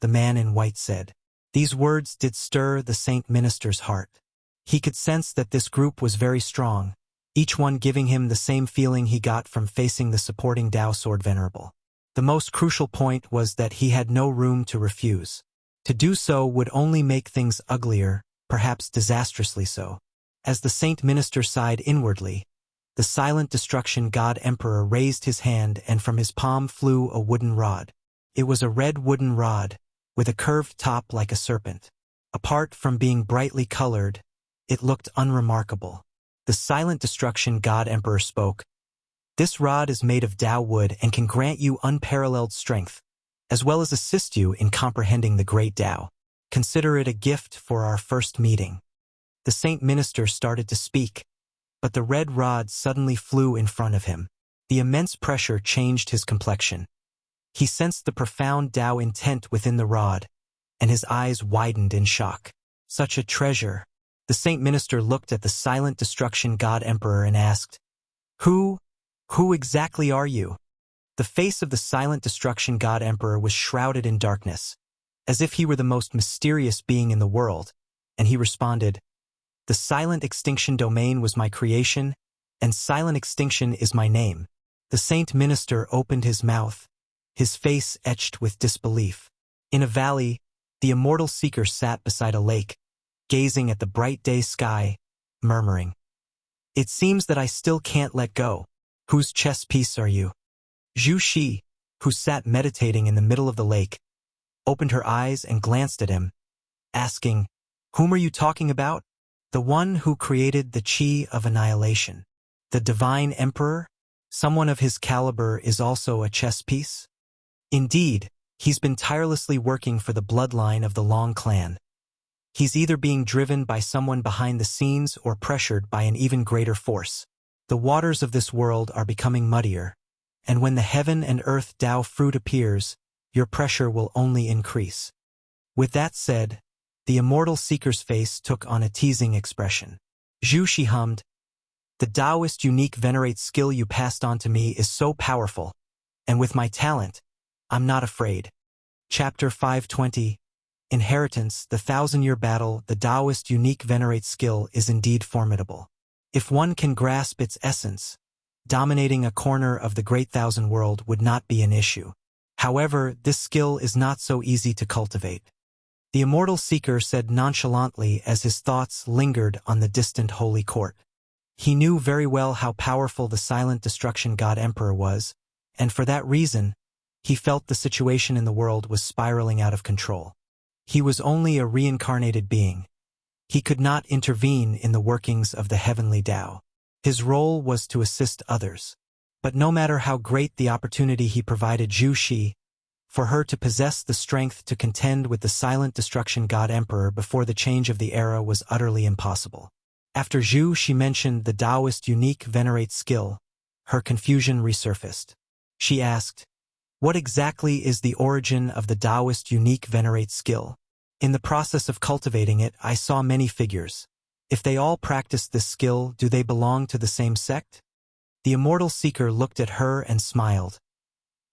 the man in white said. These words did stir the saint minister's heart. He could sense that this group was very strong, each one giving him the same feeling he got from facing the supporting Tao Sword Venerable. The most crucial point was that he had no room to refuse. To do so would only make things uglier, perhaps disastrously so. As the saint minister sighed inwardly, the silent destruction god emperor raised his hand and from his palm flew a wooden rod. It was a red wooden rod, with a curved top like a serpent. Apart from being brightly colored, it looked unremarkable. The silent destruction god emperor spoke, "This rod is made of Tao wood and can grant you unparalleled strength, as well as assist you in comprehending the great Tao. Consider it a gift for our first meeting." The saint minister started to speak, but the red rod suddenly flew in front of him. The immense pressure changed his complexion. He sensed the profound Tao intent within the rod, and his eyes widened in shock. Such a treasure. The saint minister looked at the silent destruction god emperor and asked, Who exactly are you?" The face of the silent destruction god emperor was shrouded in darkness, as if he were the most mysterious being in the world, and he responded, "The silent extinction domain was my creation, and silent extinction is my name." The saint minister opened his mouth, his face etched with disbelief. In a valley, the immortal seeker sat beside a lake, gazing at the bright day sky, murmuring, "It seems that I still can't let go. Whose chess piece are you?" Zhu Shi, who sat meditating in the middle of the lake, opened her eyes and glanced at him, asking, "Whom are you talking about?" "The one who created the Qi of annihilation. The divine emperor? Someone of his caliber is also a chess piece?" "Indeed, he's been tirelessly working for the bloodline of the Long clan. He's either being driven by someone behind the scenes or pressured by an even greater force. The waters of this world are becoming muddier, and when the heaven and earth Tao fruit appears, your pressure will only increase." With that said, the immortal seeker's face took on a teasing expression. Zhu Shi hummed, "The Taoist unique venerate skill you passed on to me is so powerful, and with my talent, I'm not afraid." Chapter 520, Inheritance, the 1,000-year battle. The Taoist unique venerate skill is indeed formidable. If one can grasp its essence, dominating a corner of the great thousand world would not be an issue. However, this skill is not so easy to cultivate. The immortal seeker said nonchalantly as his thoughts lingered on the distant holy court. He knew very well how powerful the silent destruction god emperor was, and for that reason, he felt the situation in the world was spiraling out of control. He was only a reincarnated being. He could not intervene in the workings of the heavenly Tao. His role was to assist others. But no matter how great the opportunity he provided Zhu Xi, for her to possess the strength to contend with the silent destruction god emperor before the change of the era was utterly impossible. After Zhu Xi mentioned the Taoist unique venerate skill, her confusion resurfaced. She asked, "What exactly is the origin of the Taoist unique venerate skill? In the process of cultivating it, I saw many figures. If they all practice this skill, do they belong to the same sect?" The immortal seeker looked at her and smiled.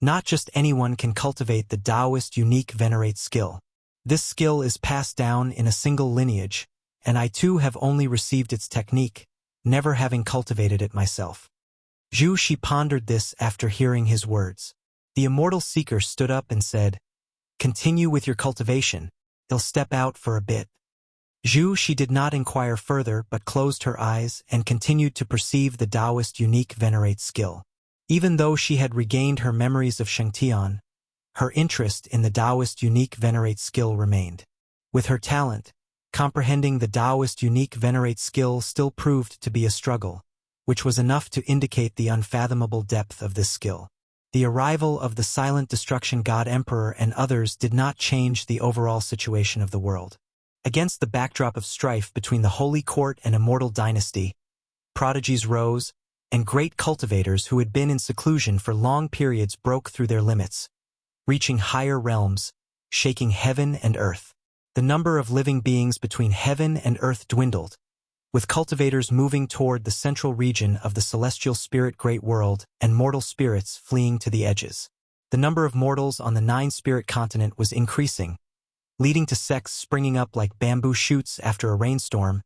Not just anyone can cultivate the Taoist unique venerate skill. This skill is passed down in a single lineage, and I too have only received its technique, never having cultivated it myself. Zhu Xi pondered this after hearing his words. The immortal seeker stood up and said, "Continue with your cultivation. I'll step out for a bit." Zhu Xi did not inquire further but closed her eyes and continued to perceive the Taoist unique venerate skill. Even though she had regained her memories of Shengtian, her interest in the Taoist unique venerate skill remained. With her talent, comprehending the Taoist unique venerate skill still proved to be a struggle, which was enough to indicate the unfathomable depth of this skill. The arrival of the silent destruction god emperor and others did not change the overall situation of the world. Against the backdrop of strife between the Holy Court and Immortal Dynasty, prodigies rose, and great cultivators who had been in seclusion for long periods broke through their limits, reaching higher realms, shaking heaven and earth. The number of living beings between heaven and earth dwindled, with cultivators moving toward the central region of the celestial spirit great world and mortal spirits fleeing to the edges. The number of mortals on the nine-spirit continent was increasing, leading to sects springing up like bamboo shoots after a rainstorm,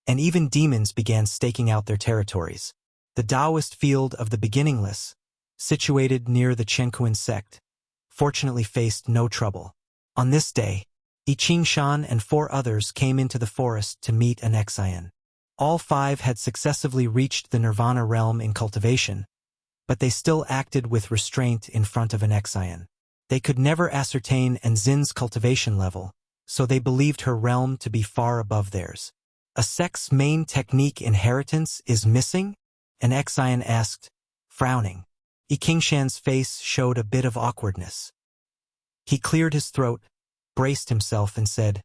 and even demons began staking out their territories. The Taoist field of the beginningless, situated near the Chenkuan sect, fortunately faced no trouble. On this day, Yi Qingshan and 4 others came into the forest to meet an Exian. All 5 had successively reached the Nirvana realm in cultivation, but they still acted with restraint in front of an Exian. They could never ascertain Anzin's cultivation level, so they believed her realm to be far above theirs. "A sect's main technique inheritance is missing?" an Exian asked, frowning. Yi Qingshan's face showed a bit of awkwardness. He cleared his throat, braced himself, and said,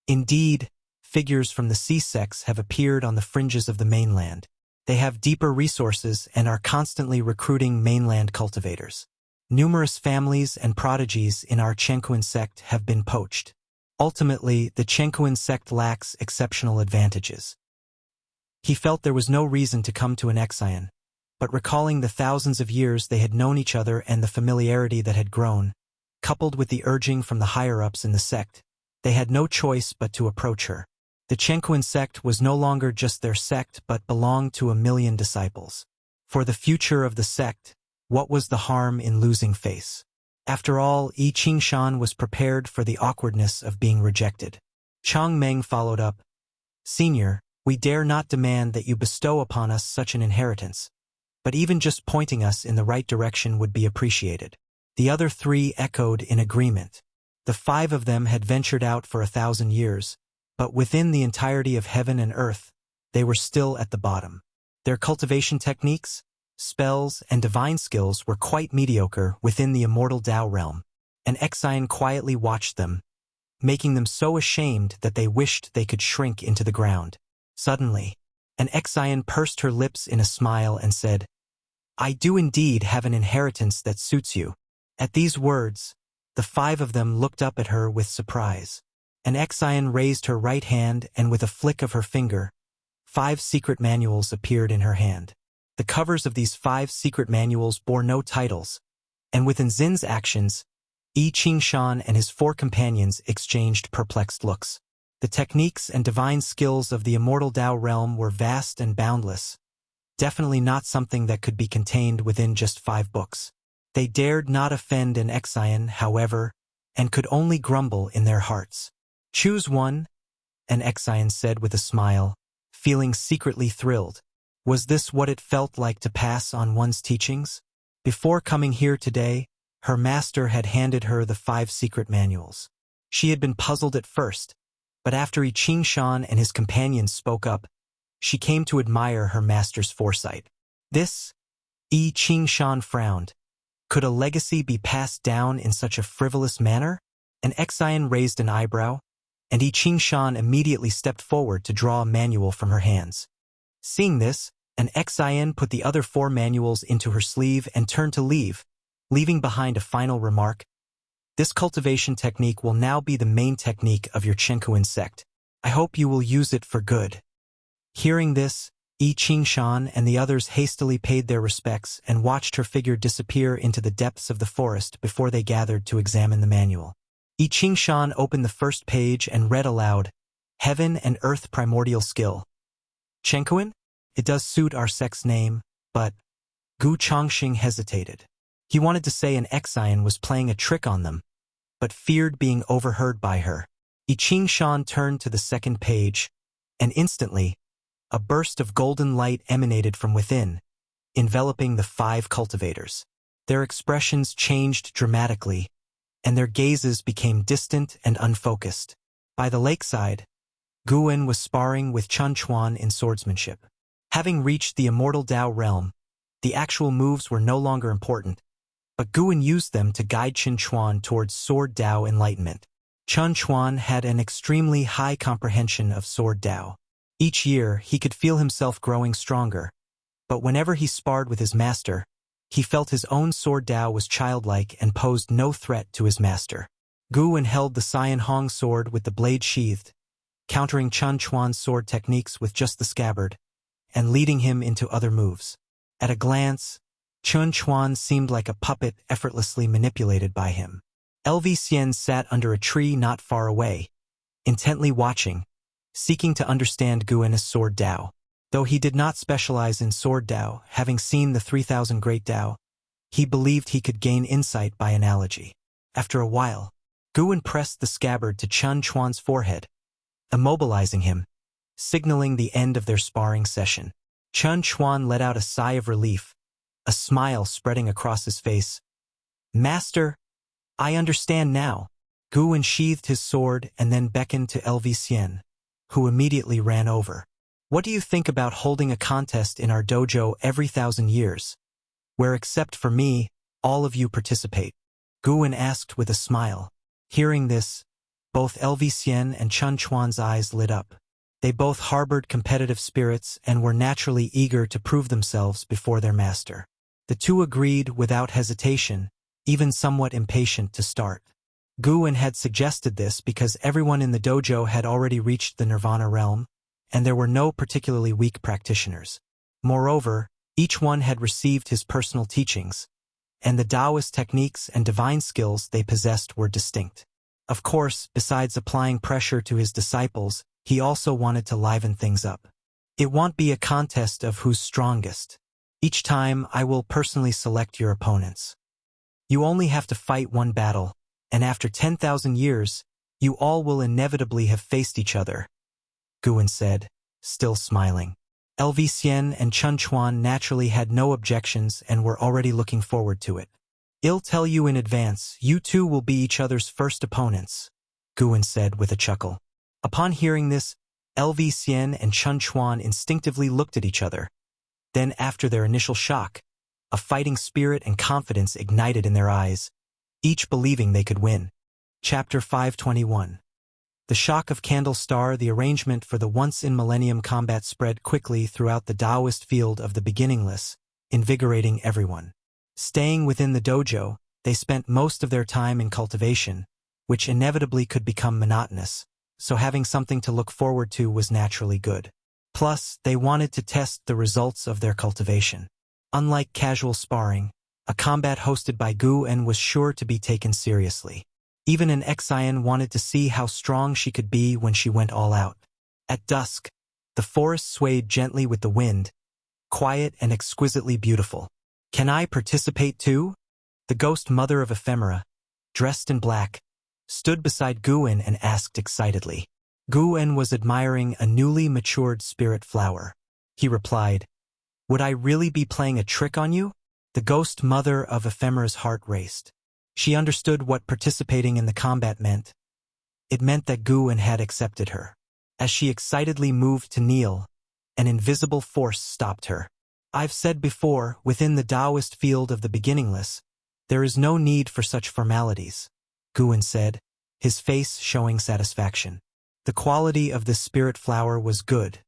"Indeed, figures from the sea sects have appeared on the fringes of the mainland. They have deeper resources and are constantly recruiting mainland cultivators. Numerous families and prodigies in our Chenkuan sect have been poached. Ultimately, the Chenkuan sect lacks exceptional advantages." He felt there was no reason to come to an Exian, but recalling the thousands of years they had known each other and the familiarity that had grown, coupled with the urging from the higher-ups in the sect, they had no choice but to approach her. The Chenkuan sect was no longer just their sect but belonged to 1,000,000 disciples. For the future of the sect, what was the harm in losing face? After all, Yi Qingshan was prepared for the awkwardness of being rejected. Chang Meng followed up, "Senior, we dare not demand that you bestow upon us such an inheritance, but even just pointing us in the right direction would be appreciated." The other 3 echoed in agreement. The 5 of them had ventured out for 1,000 years, but within the entirety of heaven and earth, they were still at the bottom. Their cultivation techniques, spells, and divine skills were quite mediocre within the immortal Tao realm. An Exian quietly watched them, making them so ashamed that they wished they could shrink into the ground. Suddenly, an Exian pursed her lips in a smile and said, "I do indeed have an inheritance that suits you." At these words, the 5 of them looked up at her with surprise. An Exian raised her right hand and with a flick of her finger, 5 secret manuals appeared in her hand. The covers of these 5 secret manuals bore no titles, and with Anzin's actions, Yi Qingshan and his 4 companions exchanged perplexed looks. The techniques and divine skills of the immortal Tao realm were vast and boundless, definitely not something that could be contained within just 5 books. They dared not offend an Exian, however, and could only grumble in their hearts. "Choose one," an Exian said with a smile, feeling secretly thrilled. Was this what it felt like to pass on one's teachings? Before coming here today, her master had handed her the 5 secret manuals. She had been puzzled at first, but after I Ching Shan and his companions spoke up, she came to admire her master's foresight. This, I Ching Shan frowned. Could a legacy be passed down in such a frivolous manner? An Xian raised an eyebrow, and I Ching Shan immediately stepped forward to draw a manual from her hands. Seeing this, an Xian put the other 4 manuals into her sleeve and turned to leave, leaving behind a final remark. This cultivation technique will now be the main technique of your Chenkuan sect. I hope you will use it for good. Hearing this, I Ching Shan and the others hastily paid their respects and watched her figure disappear into the depths of the forest before they gathered to examine the manual. I Ching Shan opened the first page and read aloud, Heaven and Earth Primordial Skill. Chenkuan? It does suit our sect's name, but Gu Chongxing hesitated. He wanted to say an Xian was playing a trick on them, but feared being overheard by her. I Ching Shan turned to the second page, and instantly, a burst of golden light emanated from within, enveloping the 5 cultivators. Their expressions changed dramatically, and their gazes became distant and unfocused. By the lakeside, Guwen was sparring with Chun Chuan in swordsmanship. Having reached the immortal Dao realm, the actual moves were no longer important, but Guwen used them to guide Chun Chuan towards Sword Dao enlightenment. Chun Chuan had an extremely high comprehension of Sword Dao. Each year, he could feel himself growing stronger, but whenever he sparred with his master, he felt his own Sword Dao was childlike and posed no threat to his master. Guwen held the Cyan Hong sword with the blade sheathed, countering Chun Chuan's sword techniques with just the scabbard, and leading him into other moves. At a glance, Chun Chuan seemed like a puppet effortlessly manipulated by him. LV Xian sat under a tree not far away, intently watching, seeking to understand Guwen's Sword Dao. Though he did not specialize in Sword Dao, having seen the 3,000 Great Dao, he believed he could gain insight by analogy. After a while, Guwen pressed the scabbard to Chun Chuan's forehead, immobilizing him, signaling the end of their sparring session. Chun Chuan let out a sigh of relief, a smile spreading across his face. Master, I understand now. Guwen sheathed his sword and then beckoned to LV Xian, who immediately ran over. What do you think about holding a contest in our dojo every 1,000 years, where except for me, all of you participate? Guwen asked with a smile. Hearing this, both LV Xian and Chun Chuan's eyes lit up. They both harbored competitive spirits and were naturally eager to prove themselves before their master. The 2 agreed without hesitation, even somewhat impatient to start. Guwen had suggested this because everyone in the dojo had already reached the Nirvana realm, and there were no particularly weak practitioners. Moreover, each one had received his personal teachings, and the Taoist techniques and divine skills they possessed were distinct. Of course, besides applying pressure to his disciples, he also wanted to liven things up. It won't be a contest of who's strongest. Each time, I will personally select your opponents. You only have to fight one battle, and after 10,000 years, you all will inevitably have faced each other, Guwen said, still smiling. LV Xian and Chun Chuan naturally had no objections and were already looking forward to it. I'll tell you in advance, you 2 will be each other's first opponents, Guwen said with a chuckle. Upon hearing this, LV Xian and Chun Chuan instinctively looked at each other. Then, after their initial shock, a fighting spirit and confidence ignited in their eyes, each believing they could win. Chapter 521. The shock of Candle Star. The arrangement for the once-in-millennium combat spread quickly throughout the Taoist field of the beginningless, invigorating everyone. Staying within the dojo, they spent most of their time in cultivation, which inevitably could become monotonous, so having something to look forward to was naturally good. Plus, they wanted to test the results of their cultivation. Unlike casual sparring, a combat hosted by Guwen was sure to be taken seriously. Even an Xian wanted to see how strong she could be when she went all out. At dusk, the forest swayed gently with the wind, quiet and exquisitely beautiful. Can I participate too? The ghost mother of ephemera, dressed in black, stood beside Guwen and asked excitedly. Guwen was admiring a newly matured spirit flower. He replied, Would I really be playing a trick on you? The ghost mother of Ephemera's heart raced. She understood what participating in the combat meant. It meant that Guan had accepted her. As she excitedly moved to kneel, an invisible force stopped her. I've said before, within the Taoist field of the beginningless, there is no need for such formalities, Guan said, his face showing satisfaction. The quality of this spirit flower was good.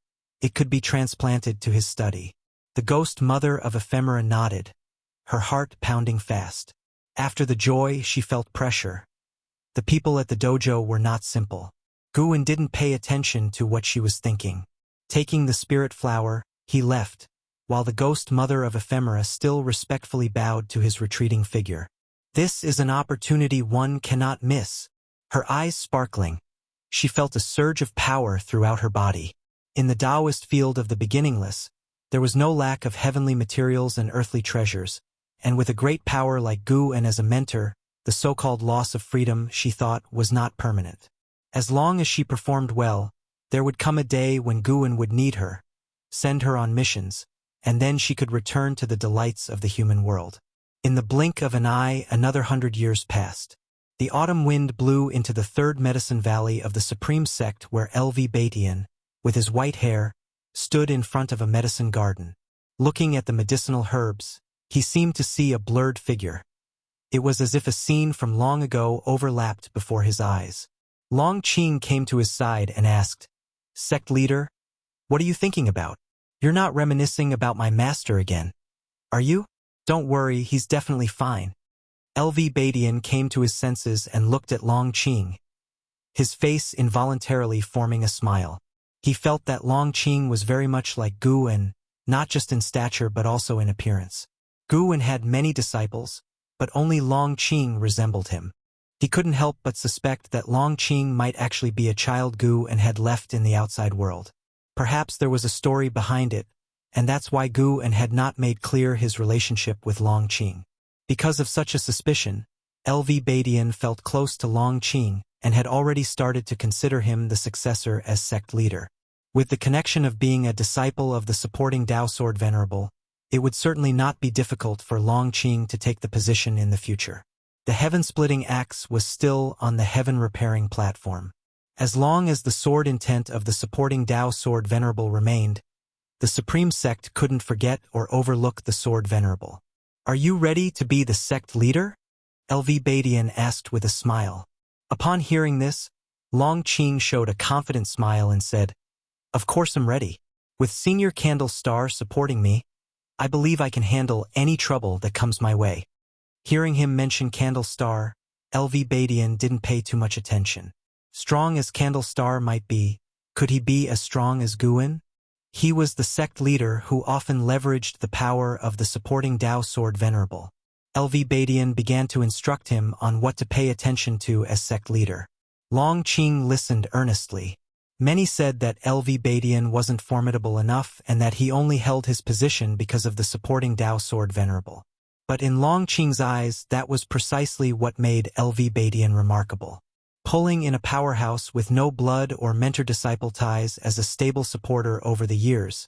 It could be transplanted to his study. The ghost mother of Ephemera nodded, her heart pounding fast. After the joy, she felt pressure. The people at the dojo were not simple. Guan didn't pay attention to what she was thinking. Taking the spirit flower, he left, while the ghost mother of Ephemera still respectfully bowed to his retreating figure. This is an opportunity one cannot miss. Her eyes sparkling, she felt a surge of power throughout her body. In the Taoist field of the beginningless, there was no lack of heavenly materials and earthly treasures, and with a great power like Guan as a mentor, the so-called loss of freedom, she thought, was not permanent. As long as she performed well, there would come a day when Guan would need her, send her on missions, and then she could return to the delights of the human world. In the blink of an eye, another 100 years passed. The autumn wind blew into the third medicine valley of the supreme sect where LV Batian, with his white hair, stood in front of a medicine garden. Looking at the medicinal herbs, he seemed to see a blurred figure. It was as if a scene from long ago overlapped before his eyes. Long Qing came to his side and asked, "Sect leader, what are you thinking about? You're not reminiscing about my master again, are you?" "Don't worry, he's definitely fine." LV Batian came to his senses and looked at Long Qing, his face involuntarily forming a smile. He felt that Long Qing was very much like Guan, not just in stature but also in appearance. Guan had many disciples, but only Long Qing resembled him. He couldn't help but suspect that Long Qing might actually be a child Guan had left in the outside world. Perhaps there was a story behind it, and that's why Guan had not made clear his relationship with Long Qing. Because of such a suspicion, LV Batian felt close to Long Qing and had already started to consider him the successor as sect leader. With the connection of being a disciple of the supporting Tao Sword Venerable, it would certainly not be difficult for Long Qing to take the position in the future. The heaven-splitting axe was still on the heaven-repairing platform. As long as the sword intent of the supporting Tao Sword Venerable remained, the Supreme Sect couldn't forget or overlook the Sword Venerable. "Are you ready to be the sect leader?" LV Batian asked with a smile. Upon hearing this, Long Qing showed a confident smile and said, "Of course I'm ready. With Senior Candle Star supporting me, I believe I can handle any trouble that comes my way." Hearing him mention Candle Star, LV Batian didn't pay too much attention. Strong as Candle Star might be, could he be as strong as Guan? He was the sect leader who often leveraged the power of the supporting Tao Sword Venerable. LV Batian began to instruct him on what to pay attention to as sect leader. Long Qing listened earnestly. Many said that LV Batian wasn't formidable enough and that he only held his position because of the supporting Tao Sword Venerable. But in Long Qing's eyes, that was precisely what made LV Batian remarkable. Pulling in a powerhouse with no blood or mentor-disciple ties as a stable supporter over the years,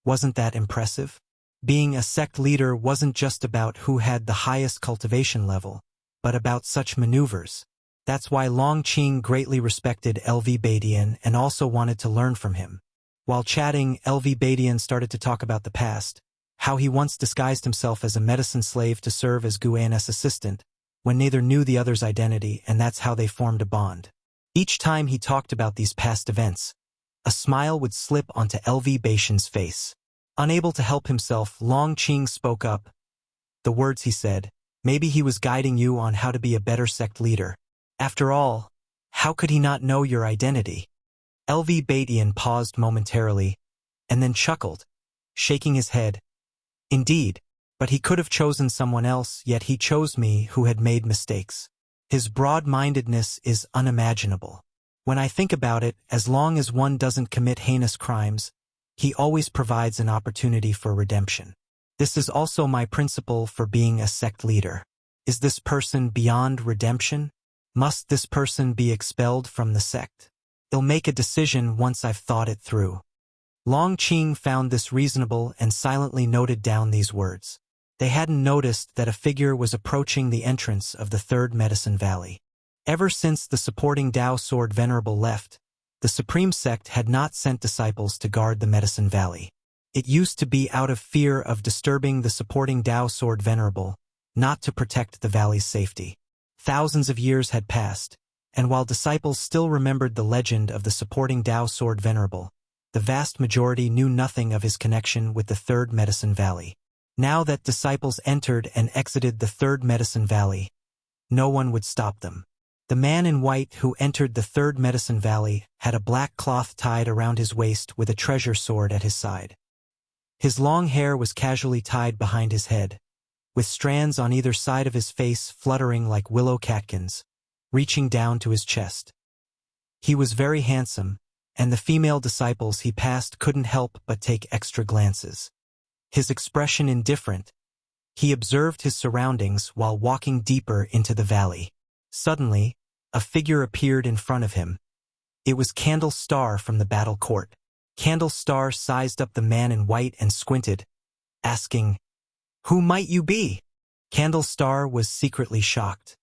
wasn't that impressive? Being a sect leader wasn't just about who had the highest cultivation level, but about such maneuvers. That's why Long Qing greatly respected LV Batian and also wanted to learn from him. While chatting, LV Batian started to talk about the past, how he once disguised himself as a medicine slave to serve as Guan's assistant, when neither knew the other's identity, and that's how they formed a bond. Each time he talked about these past events, a smile would slip onto LV Batian's face. Unable to help himself, Long Qing spoke up. The words he said, "Maybe he was guiding you on how to be a better sect leader. After all, how could he not know your identity?" LV Batian paused momentarily, and then chuckled, shaking his head. "Indeed, but he could have chosen someone else, yet he chose me who had made mistakes. His broad-mindedness is unimaginable. When I think about it, as long as one doesn't commit heinous crimes, he always provides an opportunity for redemption. This is also my principle for being a sect leader. Is this person beyond redemption? Must this person be expelled from the sect? I'll make a decision once I've thought it through." Long Qing found this reasonable and silently noted down these words. They hadn't noticed that a figure was approaching the entrance of the third Medicine Valley. Ever since the supporting Tao Sword Venerable left, the Supreme Sect had not sent disciples to guard the Medicine Valley. It used to be out of fear of disturbing the supporting Tao Sword Venerable, not to protect the valley's safety. Thousands of years had passed, and while disciples still remembered the legend of the supporting Tao Sword Venerable, the vast majority knew nothing of his connection with the Third Medicine Valley. Now that disciples entered and exited the Third Medicine Valley, no one would stop them. The man in white who entered the Third Medicine Valley had a black cloth tied around his waist with a treasure sword at his side. His long hair was casually tied behind his head, with strands on either side of his face fluttering like willow catkins, reaching down to his chest. He was very handsome, and the female disciples he passed couldn't help but take extra glances. His expression indifferent, he observed his surroundings while walking deeper into the valley. Suddenly, a figure appeared in front of him. It was Candle Star from the battle court. Candle Star sized up the man in white and squinted, asking, "Who might you be?" Candle Star was secretly shocked.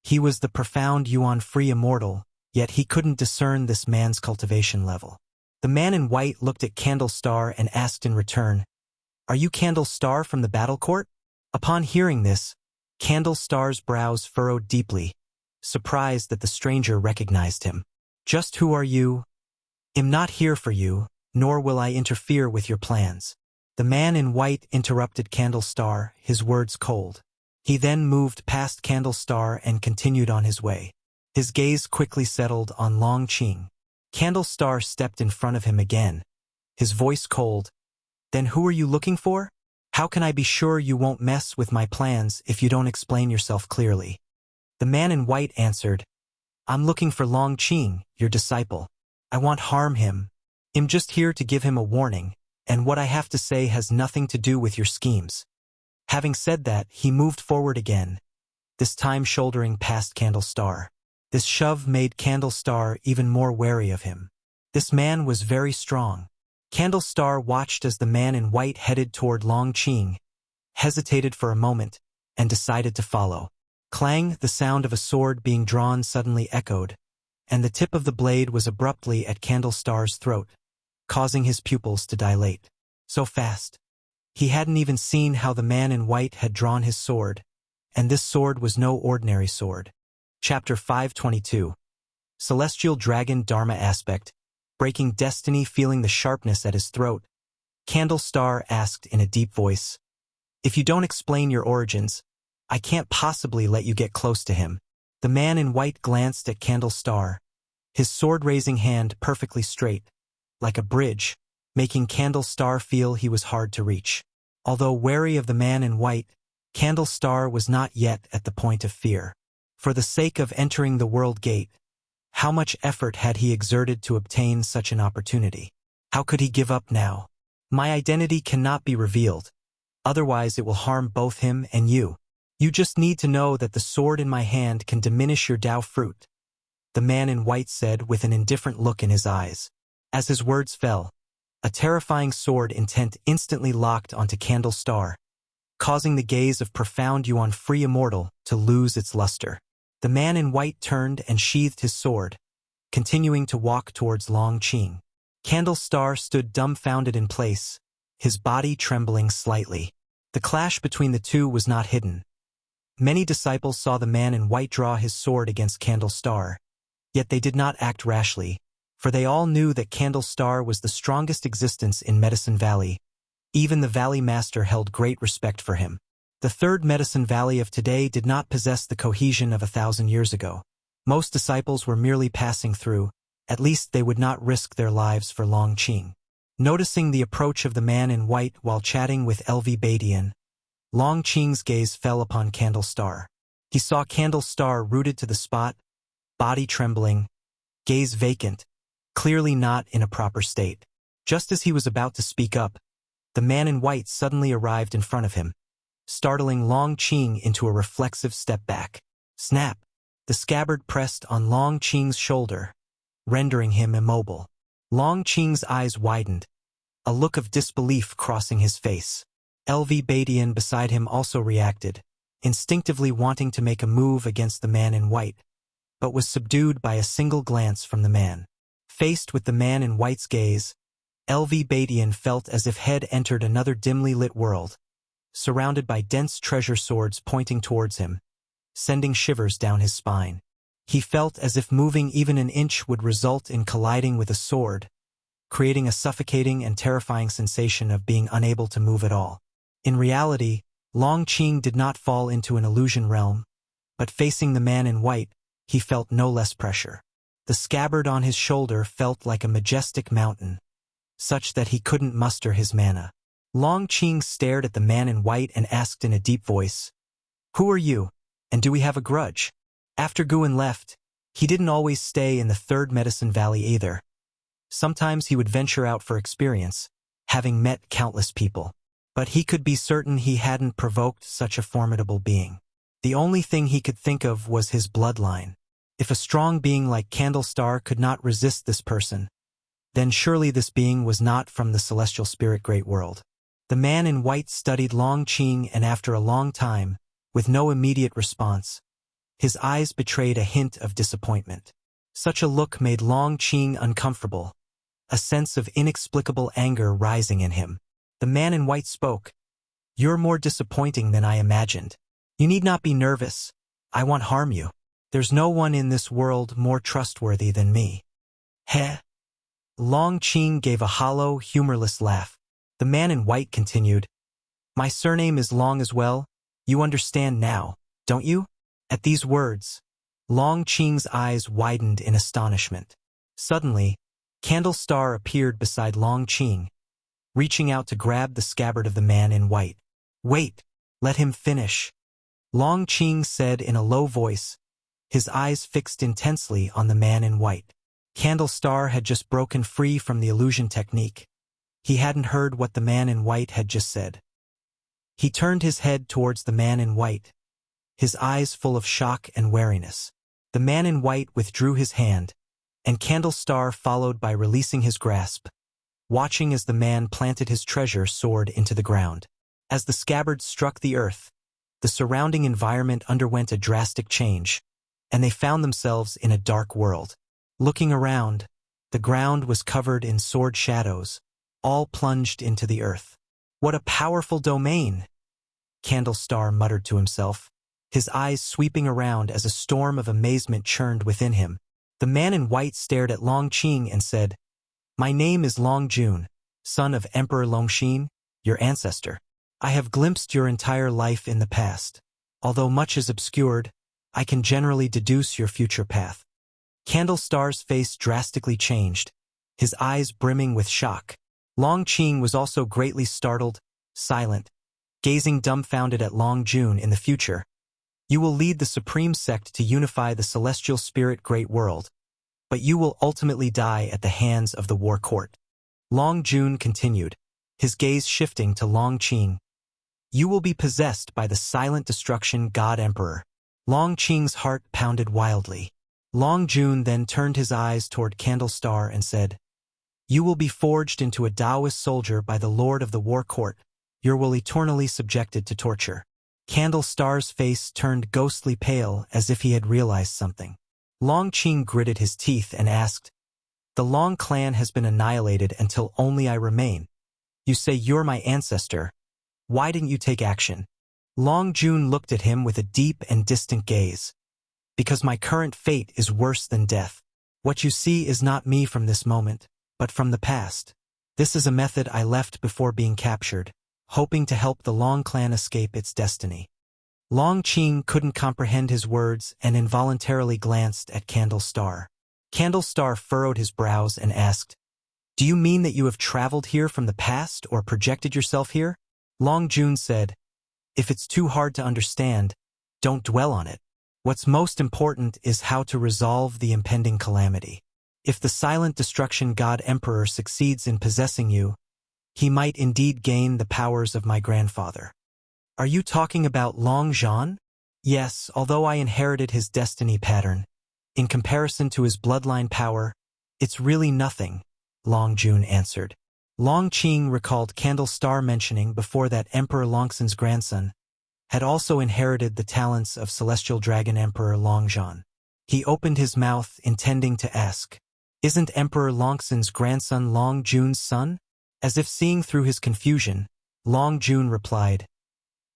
He was the profound Yuan-free immortal, yet he couldn't discern this man's cultivation level. The man in white looked at Candle Star and asked in return, "Are you Candle Star from the battle court?" Upon hearing this, Candle Star's brows furrowed deeply, surprised that the stranger recognized him. "Just who are you?" "I'm not here for you, nor will I interfere with your plans." The man in white interrupted Candle Star, his words cold. He then moved past Candle Star and continued on his way. His gaze quickly settled on Long Qing. Candle Star stepped in front of him again, his voice cold. "Then who are you looking for? How can I be sure you won't mess with my plans if you don't explain yourself clearly?" The man in white answered, "I'm looking for Long Qing, your disciple. I won't harm him. I'm just here to give him a warning, and what I have to say has nothing to do with your schemes." Having said that, he moved forward again, this time shouldering past Candle Star. This shove made Candle Star even more wary of him. This man was very strong. Candle Star watched as the man in white headed toward Long Qing, hesitated for a moment, and decided to follow. Clang, the sound of a sword being drawn suddenly echoed, and the tip of the blade was abruptly at Candle Star's throat, causing his pupils to dilate. So fast. He hadn't even seen how the man in white had drawn his sword, and this sword was no ordinary sword. Chapter 522. Celestial Dragon Dharma Aspect, breaking destiny, feeling the sharpness at his throat. Candle Star asked in a deep voice, "If you don't explain your origins, I can't possibly let you get close to him." The man in white glanced at Candle Star, his sword-raising hand perfectly straight, like a bridge, making Candle Star feel he was hard to reach. Although wary of the man in white, Candle Star was not yet at the point of fear. For the sake of entering the World Gate, how much effort had he exerted to obtain such an opportunity? How could he give up now? "My identity cannot be revealed, otherwise it will harm both him and you. You just need to know that the sword in my hand can diminish your Tao fruit," the man in white said with an indifferent look in his eyes. As his words fell, a terrifying sword intent instantly locked onto Candle Star, causing the gaze of profound Yuan-free immortal to lose its luster. The man in white turned and sheathed his sword, continuing to walk towards Long Qing. Candle Star stood dumbfounded in place, his body trembling slightly. The clash between the two was not hidden. Many disciples saw the man in white draw his sword against Candle Star, yet they did not act rashly, for they all knew that Candle Star was the strongest existence in Medicine Valley. Even the Valley Master held great respect for him. The Third Medicine Valley of today did not possess the cohesion of 1,000 years ago. Most disciples were merely passing through, at least they would not risk their lives for Long Qing. Noticing the approach of the man in white while chatting with LV Badian, Long Qing's gaze fell upon Candle Star. He saw Candle Star rooted to the spot, body trembling, gaze vacant, clearly not in a proper state. Just as he was about to speak up, the man in white suddenly arrived in front of him, startling Long Qing into a reflexive step back. Snap! The scabbard pressed on Long Qing's shoulder, rendering him immobile. Long Qing's eyes widened, a look of disbelief crossing his face. LV Badian beside him also reacted, instinctively wanting to make a move against the man in white, but was subdued by a single glance from the man. Faced with the man in white's gaze, LV Badian felt as if had entered another dimly lit world, surrounded by dense treasure swords pointing towards him, sending shivers down his spine. He felt as if moving even an inch would result in colliding with a sword, creating a suffocating and terrifying sensation of being unable to move at all. In reality, Long Qing did not fall into an illusion realm, but facing the man in white, he felt no less pressure. The scabbard on his shoulder felt like a majestic mountain, such that he couldn't muster his mana. Long Qing stared at the man in white and asked in a deep voice, "Who are you, and do we have a grudge?" After Guan left, he didn't always stay in the Third Medicine Valley either. Sometimes he would venture out for experience, having met countless people. But he could be certain he hadn't provoked such a formidable being. The only thing he could think of was his bloodline. If a strong being like Candlestar could not resist this person, then surely this being was not from the celestial spirit great world. The man in white studied Long Qing, and after a long time, with no immediate response, his eyes betrayed a hint of disappointment. Such a look made Long Qing uncomfortable, a sense of inexplicable anger rising in him. The man in white spoke. "You're more disappointing than I imagined. You need not be nervous. I won't harm you. There's no one in this world more trustworthy than me." Heh. Long Qing gave a hollow, humorless laugh. The man in white continued, "My surname is Long as well. You understand now, don't you?" At these words, Long Qing's eyes widened in astonishment. Suddenly, Candlestar appeared beside Long Qing, reaching out to grab the scabbard of the man in white. "Wait, let him finish," Long Qing said in a low voice, his eyes fixed intensely on the man in white. Candlestar had just broken free from the illusion technique. He hadn't heard what the man in white had just said. He turned his head towards the man in white, his eyes full of shock and wariness. The man in white withdrew his hand, and Candlestar followed by releasing his grasp, watching as the man planted his treasure sword into the ground. As the scabbard struck the earth, the surrounding environment underwent a drastic change, and they found themselves in a dark world. Looking around, the ground was covered in sword shadows, all plunged into the earth. "What a powerful domain!" Candlestar muttered to himself, his eyes sweeping around as a storm of amazement churned within him. The man in white stared at Long Qing and said, "My name is Long Jun, son of Emperor Longxin, your ancestor. I have glimpsed your entire life in the past. Although much is obscured, I can generally deduce your future path." Candlestar's face drastically changed, his eyes brimming with shock. Long Qing was also greatly startled, silent, gazing dumbfounded at Long Jun. "In the future, you will lead the supreme sect to unify the celestial spirit great world, but you will ultimately die at the hands of the war court." Long Jun continued, his gaze shifting to Long Qing. "You will be possessed by the silent destruction god emperor." Long Qing's heart pounded wildly. Long Jun then turned his eyes toward Candlestar and said, "You will be forged into a Taoist soldier by the lord of the war court. You will eternally subjected to torture." Candlestar's face turned ghostly pale as if he had realized something. Long Qing gritted his teeth and asked, "The Long clan has been annihilated until only I remain. You say you're my ancestor. Why didn't you take action?" Long Jun looked at him with a deep and distant gaze. "Because my current fate is worse than death. What you see is not me from this moment, but from the past. This is a method I left before being captured, hoping to help the Long clan escape its destiny." Long Qing couldn't comprehend his words and involuntarily glanced at Candlestar. Candlestar furrowed his brows and asked, "Do you mean that you have traveled here from the past or projected yourself here?" Long Jun said, "If it's too hard to understand, don't dwell on it. What's most important is how to resolve the impending calamity. If the silent destruction god emperor succeeds in possessing you, he might indeed gain the powers of my grandfather." "Are you talking about Long Zhan?" "Yes, although I inherited his destiny pattern. In comparison to his bloodline power, it's really nothing," Long Jun answered. Long Qing recalled Candle Star mentioning before that Emperor Longxin's grandson had also inherited the talents of Celestial Dragon Emperor Longzhan. He opened his mouth intending to ask, "Isn't Emperor Longxin's grandson Long Jun's son?" As if seeing through his confusion, Long Jun replied,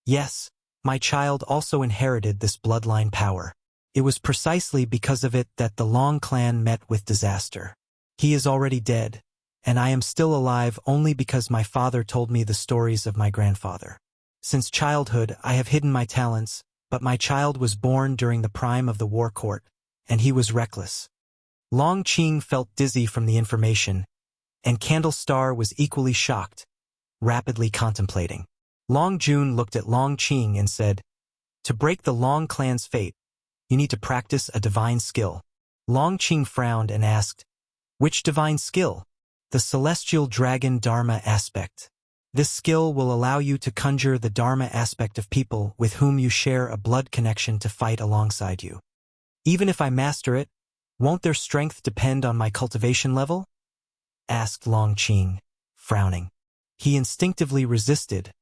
"Yes, my child also inherited this bloodline power. It was precisely because of it that the Long clan met with disaster. He is already dead, and I am still alive only because my father told me the stories of my grandfather. Since childhood, I have hidden my talents, but my child was born during the prime of the war court, and he was reckless." Long Qing felt dizzy from the information, and Candle Star was equally shocked, rapidly contemplating. Long Jun looked at Long Qing and said, "To break the Long clan's fate, you need to practice a divine skill." Long Qing frowned and asked, "Which divine skill?" "The Celestial Dragon Dharma aspect. This skill will allow you to conjure the Dharma aspect of people with whom you share a blood connection to fight alongside you. Even if I master it, won't their strength depend on my cultivation level?" asked Long Qing, frowning. He instinctively resisted,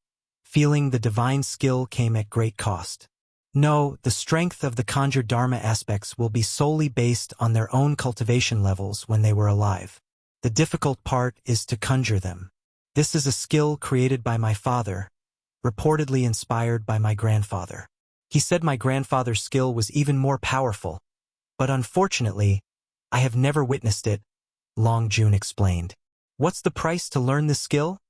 feeling the divine skill came at great cost. "No, the strength of the conjured Dharma aspects will be solely based on their own cultivation levels when they were alive. The difficult part is to conjure them. This is a skill created by my father, reportedly inspired by my grandfather. He said my grandfather's skill was even more powerful, but unfortunately, I have never witnessed it," Long Jun explained. "What's the price to learn this skill?"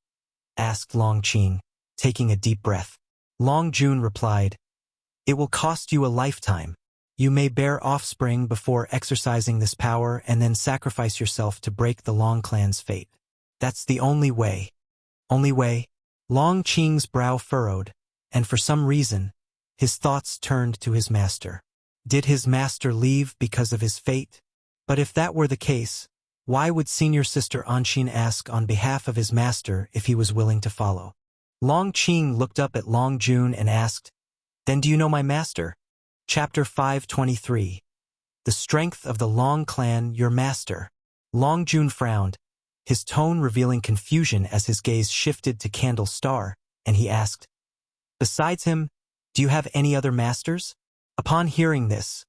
asked Long Qing, taking a deep breath. Long Jun replied, "It will cost you a lifetime. You may bear offspring before exercising this power and then sacrifice yourself to break the Long clan's fate. That's the only way." "Only way?" Long Qing's brow furrowed, and for some reason, his thoughts turned to his master. Did his master leave because of his fate? But if that were the case, why would senior sister Anshin ask on behalf of his master if he was willing to follow? Long Qing looked up at Long Jun and asked, "Then do you know my master?" Chapter 523. The Strength of the Long Clan, Your Master. Long Jun frowned, his tone revealing confusion as his gaze shifted to Candle Star, and he asked, "Besides him, do you have any other masters?" Upon hearing this,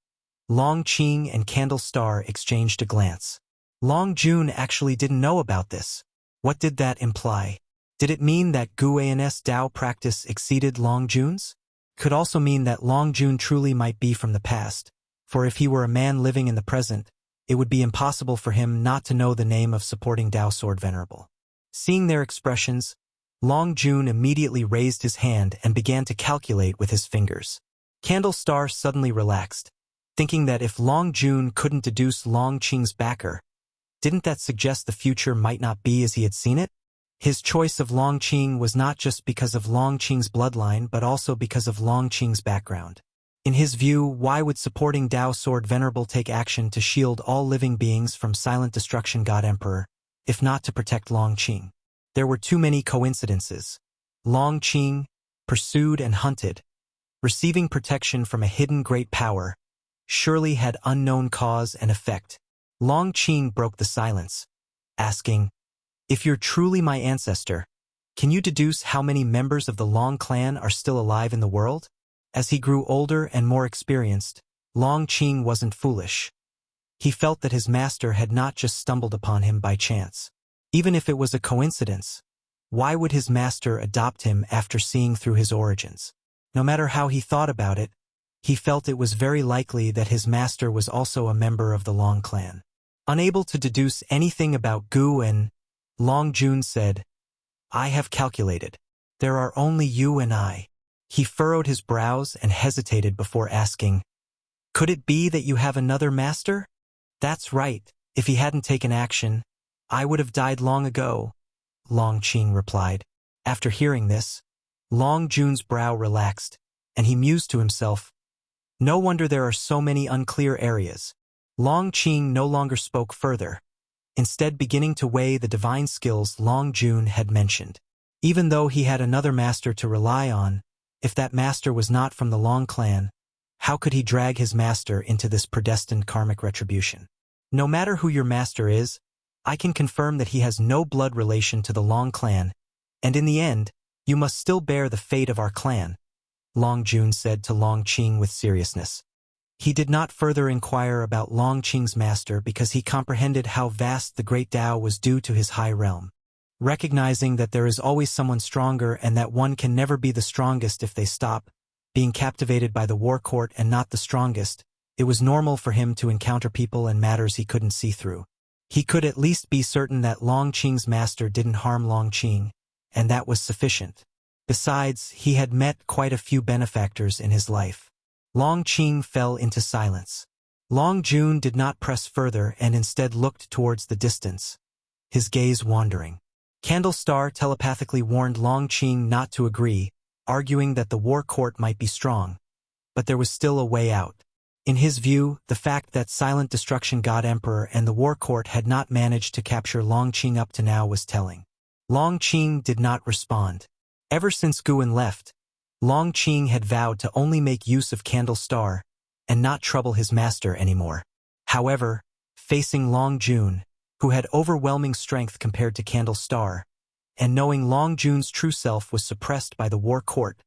Long Qing and Candle Star exchanged a glance. Long Jun actually didn't know about this. What did that imply? Did it mean that Guan's Dao practice exceeded Long Jun's? Could also mean that Long Jun truly might be from the past, for if he were a man living in the present, it would be impossible for him not to know the name of supporting Dao Sword Venerable. Seeing their expressions, Long Jun immediately raised his hand and began to calculate with his fingers. Candle Star suddenly relaxed, thinking that if Long Jun couldn't deduce Long Qing's backer, didn't that suggest the future might not be as he had seen it? His choice of Long Qing was not just because of Long Qing's bloodline but also because of Long Qing's background. In his view, why would supporting Dao Sword Venerable take action to shield all living beings from silent destruction God Emperor, if not to protect Long Qing? There were too many coincidences. Long Qing, pursued and hunted, receiving protection from a hidden great power, surely had unknown cause and effect. Long Qing broke the silence, asking, "If you're truly my ancestor, can you deduce how many members of the Long clan are still alive in the world?" As he grew older and more experienced, Long Qing wasn't foolish. He felt that his master had not just stumbled upon him by chance. Even if it was a coincidence, why would his master adopt him after seeing through his origins? No matter how he thought about it, he felt it was very likely that his master was also a member of the Long clan. Unable to deduce anything about Gu and Long Jun said, "I have calculated. There are only you and I." He furrowed his brows and hesitated before asking, "Could it be that you have another master?" "That's right. If he hadn't taken action, I would have died long ago," Long Qing replied. After hearing this, Long Jun's brow relaxed, and he mused to himself, "No wonder there are so many unclear areas." Long Qing no longer spoke further, instead beginning to weigh the divine skills Long Jun had mentioned. Even though he had another master to rely on, if that master was not from the Long clan, how could he drag his master into this predestined karmic retribution? No matter who your master is, I can confirm that he has no blood relation to the Long clan, and in the end, you must still bear the fate of our clan, Long Jun said to Long Qing with seriousness. He did not further inquire about Long Qing's master because he comprehended how vast the great Tao was due to his high realm. Recognizing that there is always someone stronger and that one can never be the strongest if they stop being captivated by the war court and not the strongest, it was normal for him to encounter people and matters he couldn't see through. He could at least be certain that Long Qing's master didn't harm Long Qing, and that was sufficient. Besides, he had met quite a few benefactors in his life. Long Qing fell into silence. Long Jun did not press further and instead looked towards the distance, his gaze wandering. Candlestar telepathically warned Long Qing not to agree, arguing that the war court might be strong. But there was still a way out. In his view, the fact that Silent Destruction God Emperor and the war court had not managed to capture Long Qing up to now was telling. Long Qing did not respond. Ever since Guan left, Long Qing had vowed to only make use of Candlestar and not trouble his master anymore. However, facing Long Jun, who had overwhelming strength compared to Candlestar, and knowing Long Jun's true self was suppressed by the war court,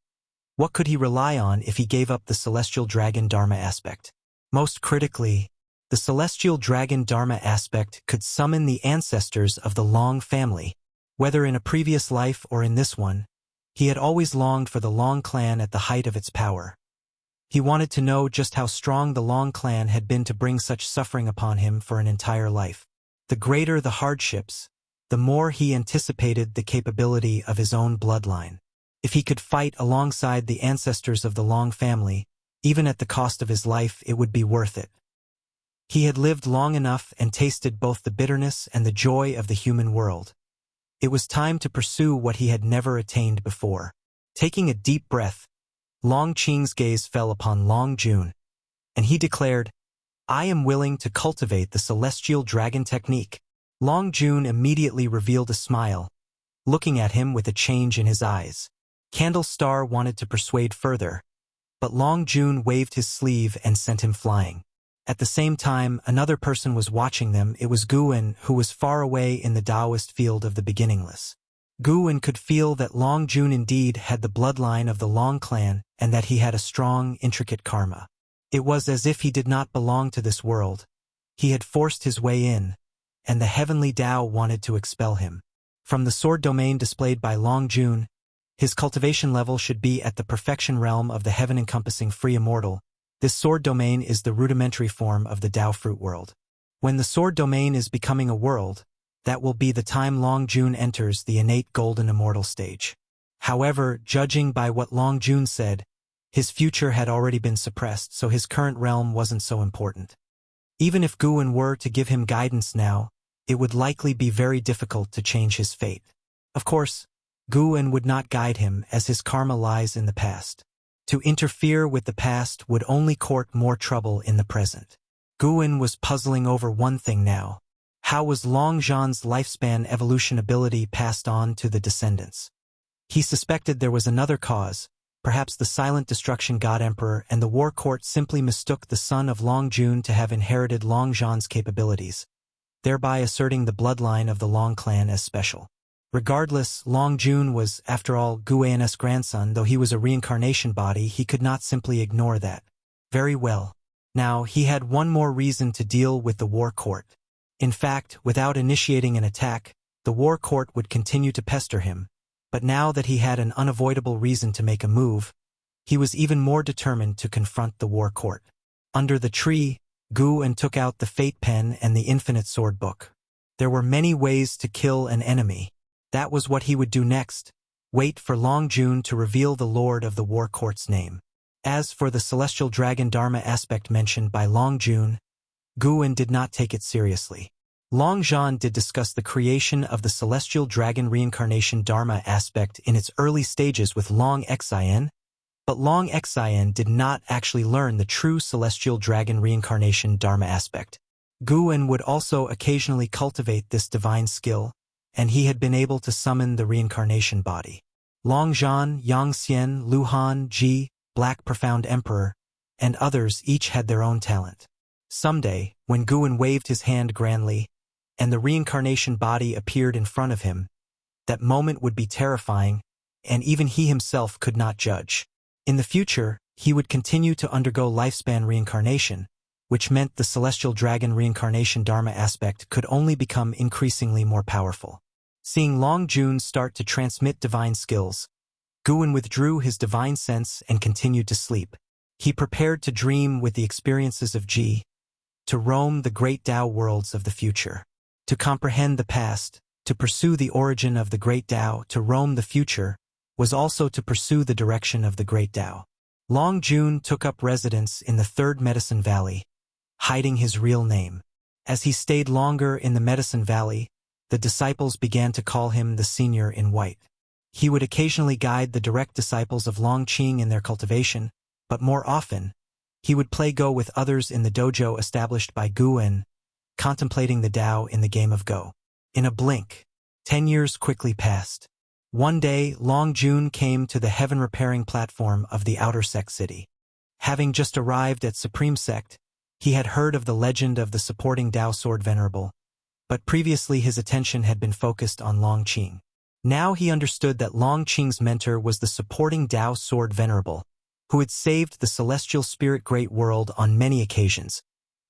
what could he rely on if he gave up the Celestial Dragon Dharma aspect? Most critically, the Celestial Dragon Dharma aspect could summon the ancestors of the Long family. Whether in a previous life or in this one, he had always longed for the Long clan at the height of its power. He wanted to know just how strong the Long clan had been to bring such suffering upon him for an entire life. The greater the hardships, the more he anticipated the capability of his own bloodline. If he could fight alongside the ancestors of the Long family, even at the cost of his life, it would be worth it. He had lived long enough and tasted both the bitterness and the joy of the human world. It was time to pursue what he had never attained before. Taking a deep breath, Long Qing's gaze fell upon Long Jun, and he declared, "I am willing to cultivate the Celestial Dragon technique." Long Jun immediately revealed a smile, looking at him with a change in his eyes. Candlestar wanted to persuade further, but Long Jun waved his sleeve and sent him flying. At the same time, another person was watching them. It was Guan, who was far away in the Taoist field of the beginningless. Guan could feel that Long Jun indeed had the bloodline of the Long clan and that he had a strong, intricate karma. It was as if he did not belong to this world. He had forced his way in, and the heavenly Tao wanted to expel him. From the sword domain displayed by Long Jun, his cultivation level should be at the perfection realm of the heaven-encompassing free immortal. This sword domain is the rudimentary form of the Tao fruit world. When the sword domain is becoming a world, that will be the time Long Jun enters the innate golden immortal stage. However, judging by what Long Jun said, his future had already been suppressed, so his current realm wasn't so important. Even if Guan were to give him guidance now, it would likely be very difficult to change his fate. Of course, Guan would not guide him as his karma lies in the past. To interfere with the past would only court more trouble in the present. Guan was puzzling over one thing now. How was Long Zhan's lifespan evolution ability passed on to the descendants? He suspected there was another cause, perhaps the Silent Destruction God Emperor and the war court simply mistook the son of Long Jun to have inherited Long Zhan's capabilities, thereby asserting the bloodline of the Long clan as special. Regardless, Long Jun was, after all, Guan's grandson. Though he was a reincarnation body, he could not simply ignore that. Very well. Now, he had one more reason to deal with the war court. In fact, without initiating an attack, the war court would continue to pester him. But now that he had an unavoidable reason to make a move, he was even more determined to confront the war court. Under the tree, Guan took out the Fate Pen and the Infinite Sword Book. There were many ways to kill an enemy. That was what he would do next, wait for Long Jun to reveal the Lord of the War Court's name. As for the Celestial Dragon Dharma aspect mentioned by Long Jun, Guan did not take it seriously. Long Zhan did discuss the creation of the Celestial Dragon Reincarnation Dharma aspect in its early stages with Long Xian, but Long Xian did not actually learn the true Celestial Dragon Reincarnation Dharma aspect. Guan would also occasionally cultivate this divine skill, and he had been able to summon the reincarnation body. Long Zhan, Yang Xian, Lu Han, Ji, Black Profound Emperor, and others each had their own talent. Someday, when Guan waved his hand grandly, and the reincarnation body appeared in front of him, that moment would be terrifying, and even he himself could not judge. In the future, he would continue to undergo lifespan reincarnation, which meant the celestial dragon reincarnation dharma aspect could only become increasingly more powerful. Seeing Long Jun start to transmit divine skills, Guwen withdrew his divine sense and continued to sleep. He prepared to dream with the experiences of Ji, to roam the great Tao worlds of the future, to comprehend the past, to pursue the origin of the great Tao, to roam the future, was also to pursue the direction of the great Tao. Long Jun took up residence in the Third Medicine Valley, hiding his real name. As he stayed longer in the Medicine Valley, the disciples began to call him the Senior in White. He would occasionally guide the direct disciples of Long Qing in their cultivation, but more often, he would play Go with others in the dojo established by Guwen, contemplating the Tao in the game of Go. In a blink, 10 years quickly passed. One day, Long Jun came to the heaven-repairing platform of the Outer Sect City. Having just arrived at Supreme Sect, he had heard of the legend of the supporting Tao Sword Venerable, but previously his attention had been focused on Long Qing. Now he understood that Long Qing's mentor was the supporting Tao Sword Venerable, who had saved the celestial spirit great world on many occasions,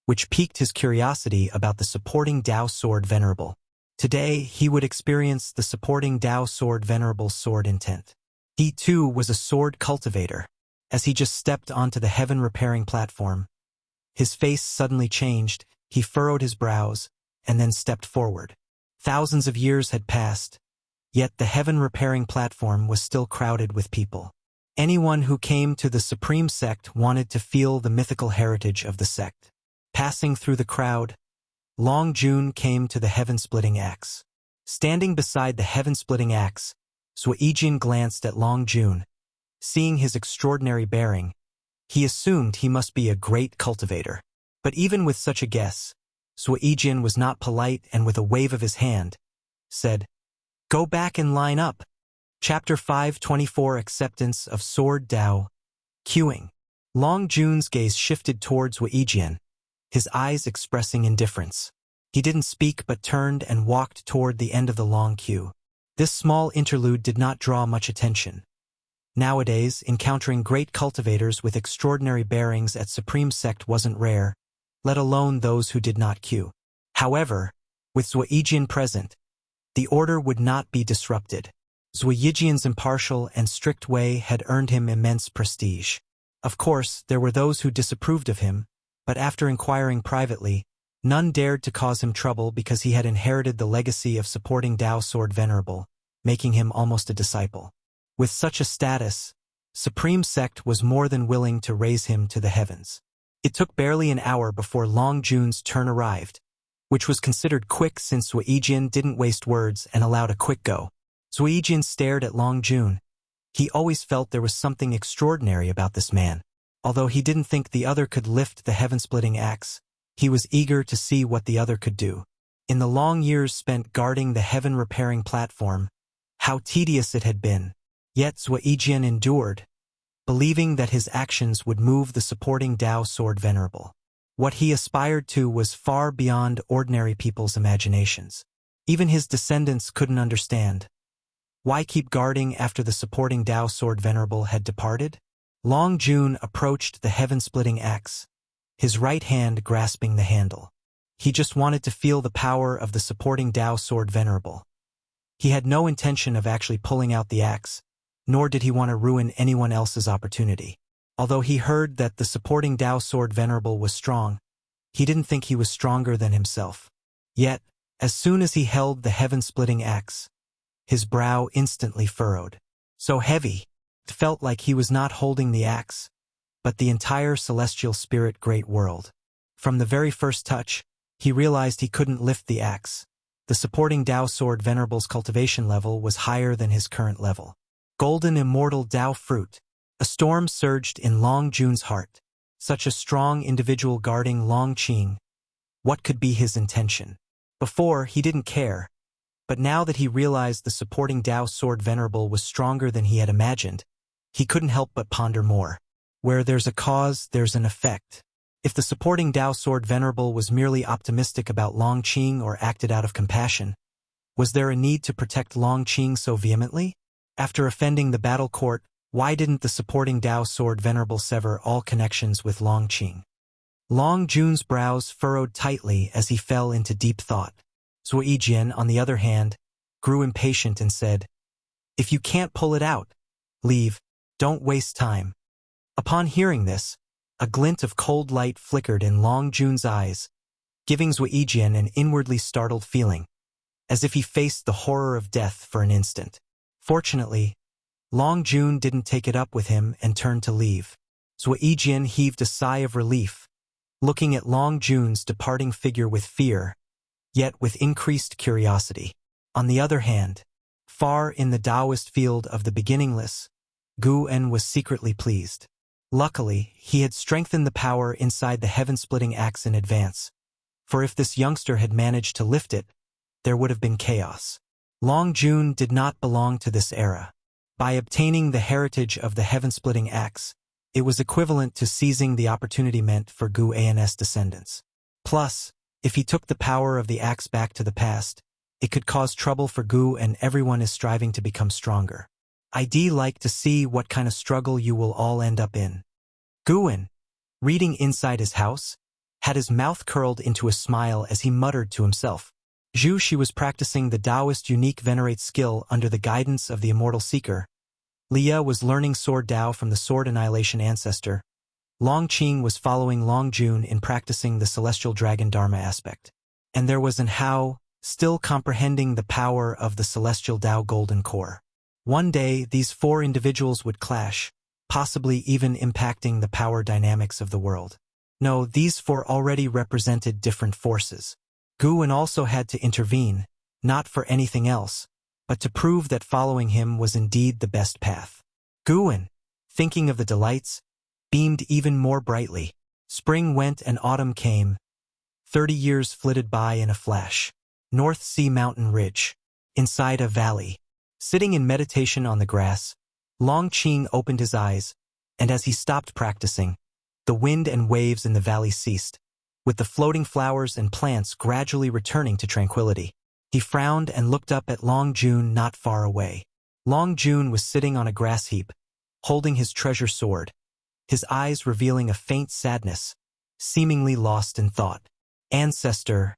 which piqued his curiosity about the supporting Tao Sword Venerable. Today, he would experience the supporting Tao Sword Venerable's sword intent. He too was a sword cultivator. As he just stepped onto the heaven-repairing platform, his face suddenly changed, he furrowed his brows, and then stepped forward. Thousands of years had passed, yet the heaven-repairing platform was still crowded with people. Anyone who came to the Supreme Sect wanted to feel the mythical heritage of the sect. Passing through the crowd, Long Jun came to the heaven-splitting axe. Standing beside the heaven-splitting axe, Suijian glanced at Long Jun. Seeing his extraordinary bearing, he assumed he must be a great cultivator. But even with such a guess, Suijian was not polite and with a wave of his hand, said, "Go back and line up." Chapter 524 Acceptance of Sword Tao. Queuing. Long Jun's gaze shifted towards Suijian, his eyes expressing indifference. He didn't speak but turned and walked toward the end of the long queue. This small interlude did not draw much attention. Nowadays, encountering great cultivators with extraordinary bearings at Supreme Sect wasn't rare, let alone those who did not queue. However, with Suijian present, the order would not be disrupted. Suijian's impartial and strict way had earned him immense prestige. Of course, there were those who disapproved of him, but after inquiring privately, none dared to cause him trouble because he had inherited the legacy of supporting Tao Sword Venerable, making him almost a disciple. With such a status, Supreme Sect was more than willing to raise him to the heavens. It took barely an hour before Long Jun's turn arrived, which was considered quick since Suijian didn't waste words and allowed a quick go. Suijian stared at Long Jun. He always felt there was something extraordinary about this man. Although he didn't think the other could lift the heaven-splitting axe, he was eager to see what the other could do. In the long years spent guarding the heaven-repairing platform, how tedious it had been. Yet Suijian endured, believing that his actions would move the supporting Tao Sword Venerable. What he aspired to was far beyond ordinary people's imaginations. Even his descendants couldn't understand. Why keep guarding after the supporting Tao Sword Venerable had departed? Long Jun approached the heaven-splitting axe, his right hand grasping the handle. He just wanted to feel the power of the supporting Tao Sword Venerable. He had no intention of actually pulling out the axe, nor did he want to ruin anyone else's opportunity. Although he heard that the supporting Tao Sword Venerable was strong, he didn't think he was stronger than himself. Yet, as soon as he held the heaven-splitting axe, his brow instantly furrowed. So heavy, it felt like he was not holding the axe, but the entire celestial spirit great world. From the very first touch, he realized he couldn't lift the axe. The supporting Tao Sword Venerable's cultivation level was higher than his current level. Golden immortal Tao fruit. A storm surged in Long Jun's heart. Such a strong individual guarding Long Qing. What could be his intention? Before, he didn't care. But now that he realized the supporting Tao Sword Venerable was stronger than he had imagined, he couldn't help but ponder more. Where there's a cause, there's an effect. If the supporting Dao Sword Venerable was merely optimistic about Long Qing or acted out of compassion, was there a need to protect Long Qing so vehemently? After offending the battle court, why didn't the supporting Dao Sword Venerable sever all connections with Long Qing? Long Jun's brows furrowed tightly as he fell into deep thought. Zui Jian, on the other hand, grew impatient and said, "If you can't pull it out, leave. Don't waste time." Upon hearing this, a glint of cold light flickered in Long Jun's eyes, giving Zui Jian an inwardly startled feeling, as if he faced the horror of death for an instant. Fortunately, Long Jun didn't take it up with him and turned to leave. Zui Jian heaved a sigh of relief, looking at Long Jun's departing figure with fear, yet with increased curiosity. On the other hand, far in the Taoist field of the beginningless, Gu En was secretly pleased. Luckily, he had strengthened the power inside the heaven-splitting axe in advance, for if this youngster had managed to lift it, there would have been chaos. Long Jun did not belong to this era. By obtaining the heritage of the heaven-splitting axe, it was equivalent to seizing the opportunity meant for Gu An's descendants. Plus, if he took the power of the axe back to the past, it could cause trouble for Gu, and everyone is striving to become stronger. I'd like to see what kind of struggle you will all end up in. Guan, reading inside his house, had his mouth curled into a smile as he muttered to himself. Zhu Shi was practicing the Taoist unique venerate skill under the guidance of the immortal seeker. Leah was learning Sword Dao from the Sword Annihilation ancestor. Long Qing was following Long Jun in practicing the Celestial Dragon Dharma aspect. And there was an Hao, still comprehending the power of the Celestial Dao Golden Core. One day, these four individuals would clash, possibly even impacting the power dynamics of the world. No, these four already represented different forces. Guan also had to intervene, not for anything else, but to prove that following him was indeed the best path. Guan, thinking of the delights, beamed even more brightly. Spring went and autumn came. 30 years flitted by in a flash. North Sea Mountain Ridge. Inside a valley. Sitting in meditation on the grass, Long Qing opened his eyes, and as he stopped practicing, the wind and waves in the valley ceased, with the floating flowers and plants gradually returning to tranquility. He frowned and looked up at Long Jun not far away. Long Jun was sitting on a grass heap, holding his treasure sword, his eyes revealing a faint sadness, seemingly lost in thought. "Ancestor,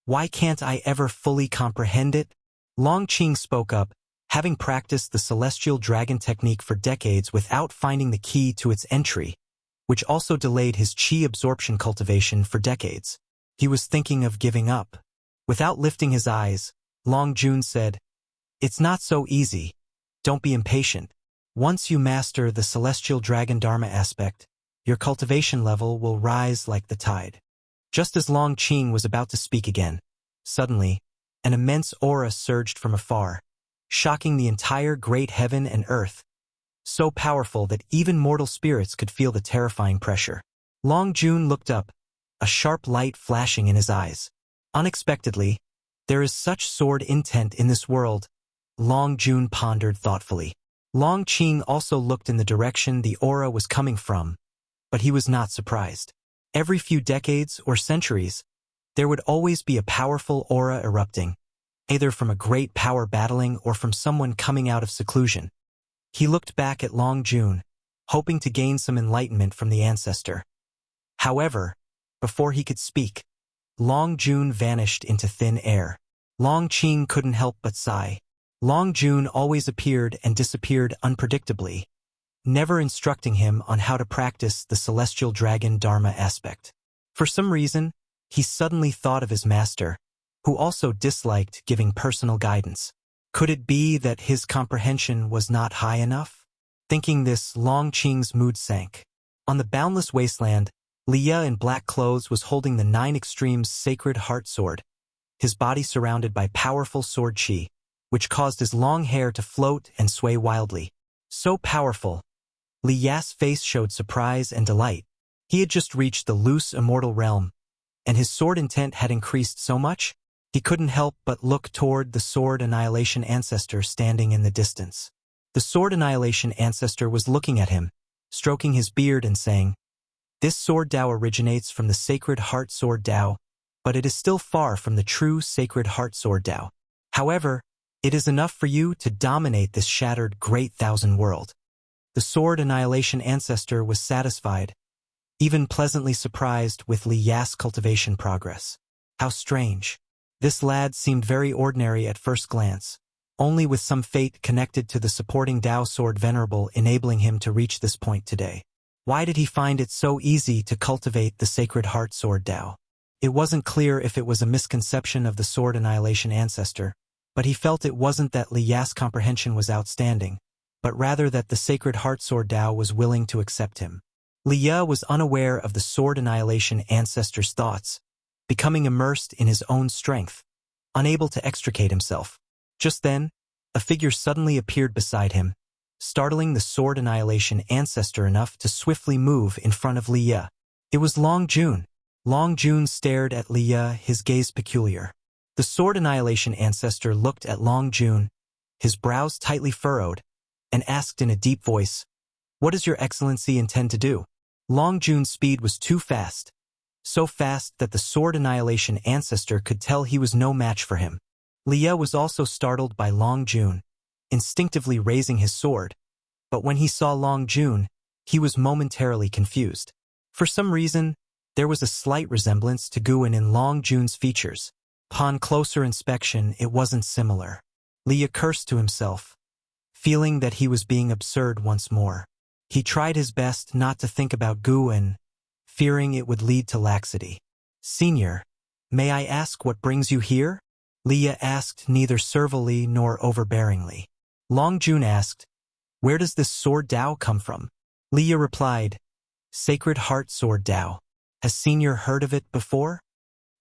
why can't I ever fully comprehend it?" Long Qing spoke up, having practiced the Celestial Dragon technique for decades without finding the key to its entry, which also delayed his qi absorption cultivation for decades. He was thinking of giving up. Without lifting his eyes, Long Jun said, "It's not so easy. Don't be impatient. Once you master the Celestial Dragon Dharma aspect, your cultivation level will rise like the tide." Just as Long Qing was about to speak again, suddenly, an immense aura surged from afar, shocking the entire great heaven and earth, so powerful that even mortal spirits could feel the terrifying pressure. Long Jun looked up, a sharp light flashing in his eyes. Unexpectedly, there is such sword intent in this world, Long Jun pondered thoughtfully. Long Qing also looked in the direction the aura was coming from, but he was not surprised. Every few decades or centuries, there would always be a powerful aura erupting, either from a great power battling or from someone coming out of seclusion. He looked back at Long Jun, hoping to gain some enlightenment from the ancestor. However, before he could speak, Long Jun vanished into thin air. Long Qing couldn't help but sigh. Long Jun always appeared and disappeared unpredictably, never instructing him on how to practice the Celestial Dragon Dharma aspect. For some reason, he suddenly thought of his master, who also disliked giving personal guidance. Could it be that his comprehension was not high enough? Thinking this, Long Qing's mood sank. On the boundless wasteland, Leah in black clothes was holding the 9 Extremes sacred heart sword, his body surrounded by powerful sword chi, which caused his long hair to float and sway wildly. So powerful, Leah's face showed surprise and delight. He had just reached the loose immortal realm, and his sword intent had increased so much, he couldn't help but look toward the Sword Annihilation ancestor standing in the distance. The Sword Annihilation ancestor was looking at him, stroking his beard and saying, This sword Dao originates from the Sacred Heart Sword Dao, but it is still far from the true Sacred Heart Sword Dao. However, it is enough for you to dominate this shattered great thousand world. The Sword Annihilation Ancestor was satisfied, even pleasantly surprised with Li Ya's cultivation progress. How strange. This lad seemed very ordinary at first glance, only with some fate connected to the supporting Dao Sword Venerable enabling him to reach this point today. Why did he find it so easy to cultivate the Sacred Heart Sword Dao? It wasn't clear if it was a misconception of the Sword Annihilation Ancestor, but he felt it wasn't that Li Ya's comprehension was outstanding, but rather that the Sacred Heart Sword Dao was willing to accept him. Li Ya was unaware of the Sword Annihilation Ancestor's thoughts, becoming immersed in his own strength, unable to extricate himself. Just then, a figure suddenly appeared beside him, startling the Sword Annihilation Ancestor enough to swiftly move in front of Li Ya. It was Long Jun. Long Jun stared at Li Ya, his gaze peculiar. The Sword Annihilation Ancestor looked at Long Jun, his brows tightly furrowed, and asked in a deep voice, "What does Your Excellency intend to do?" Long Jun's speed was too fast, so fast that the Sword Annihilation Ancestor could tell he was no match for him. Li Ya was also startled by Long Jun, instinctively raising his sword, but when he saw Long Jun, he was momentarily confused. For some reason, there was a slight resemblance to Guan in Long Jun's features. Upon closer inspection, it wasn't similar. Li Ya cursed to himself, feeling that he was being absurd once more. He tried his best not to think about Guan, fearing it would lead to laxity. "Senior, may I ask what brings you here?" Li Ya asked, neither servilely nor overbearingly. Long Jun asked, "Where does this Sword Dao come from?" Li Ya replied, "Sacred Heart Sword Dao. Has Senior heard of it before?"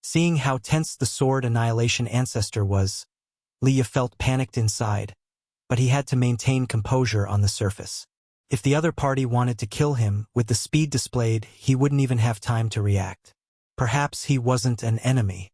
Seeing how tense the Sword Annihilation Ancestor was, Li Ya felt panicked inside, but he had to maintain composure on the surface. If the other party wanted to kill him, with the speed displayed, he wouldn't even have time to react. Perhaps he wasn't an enemy.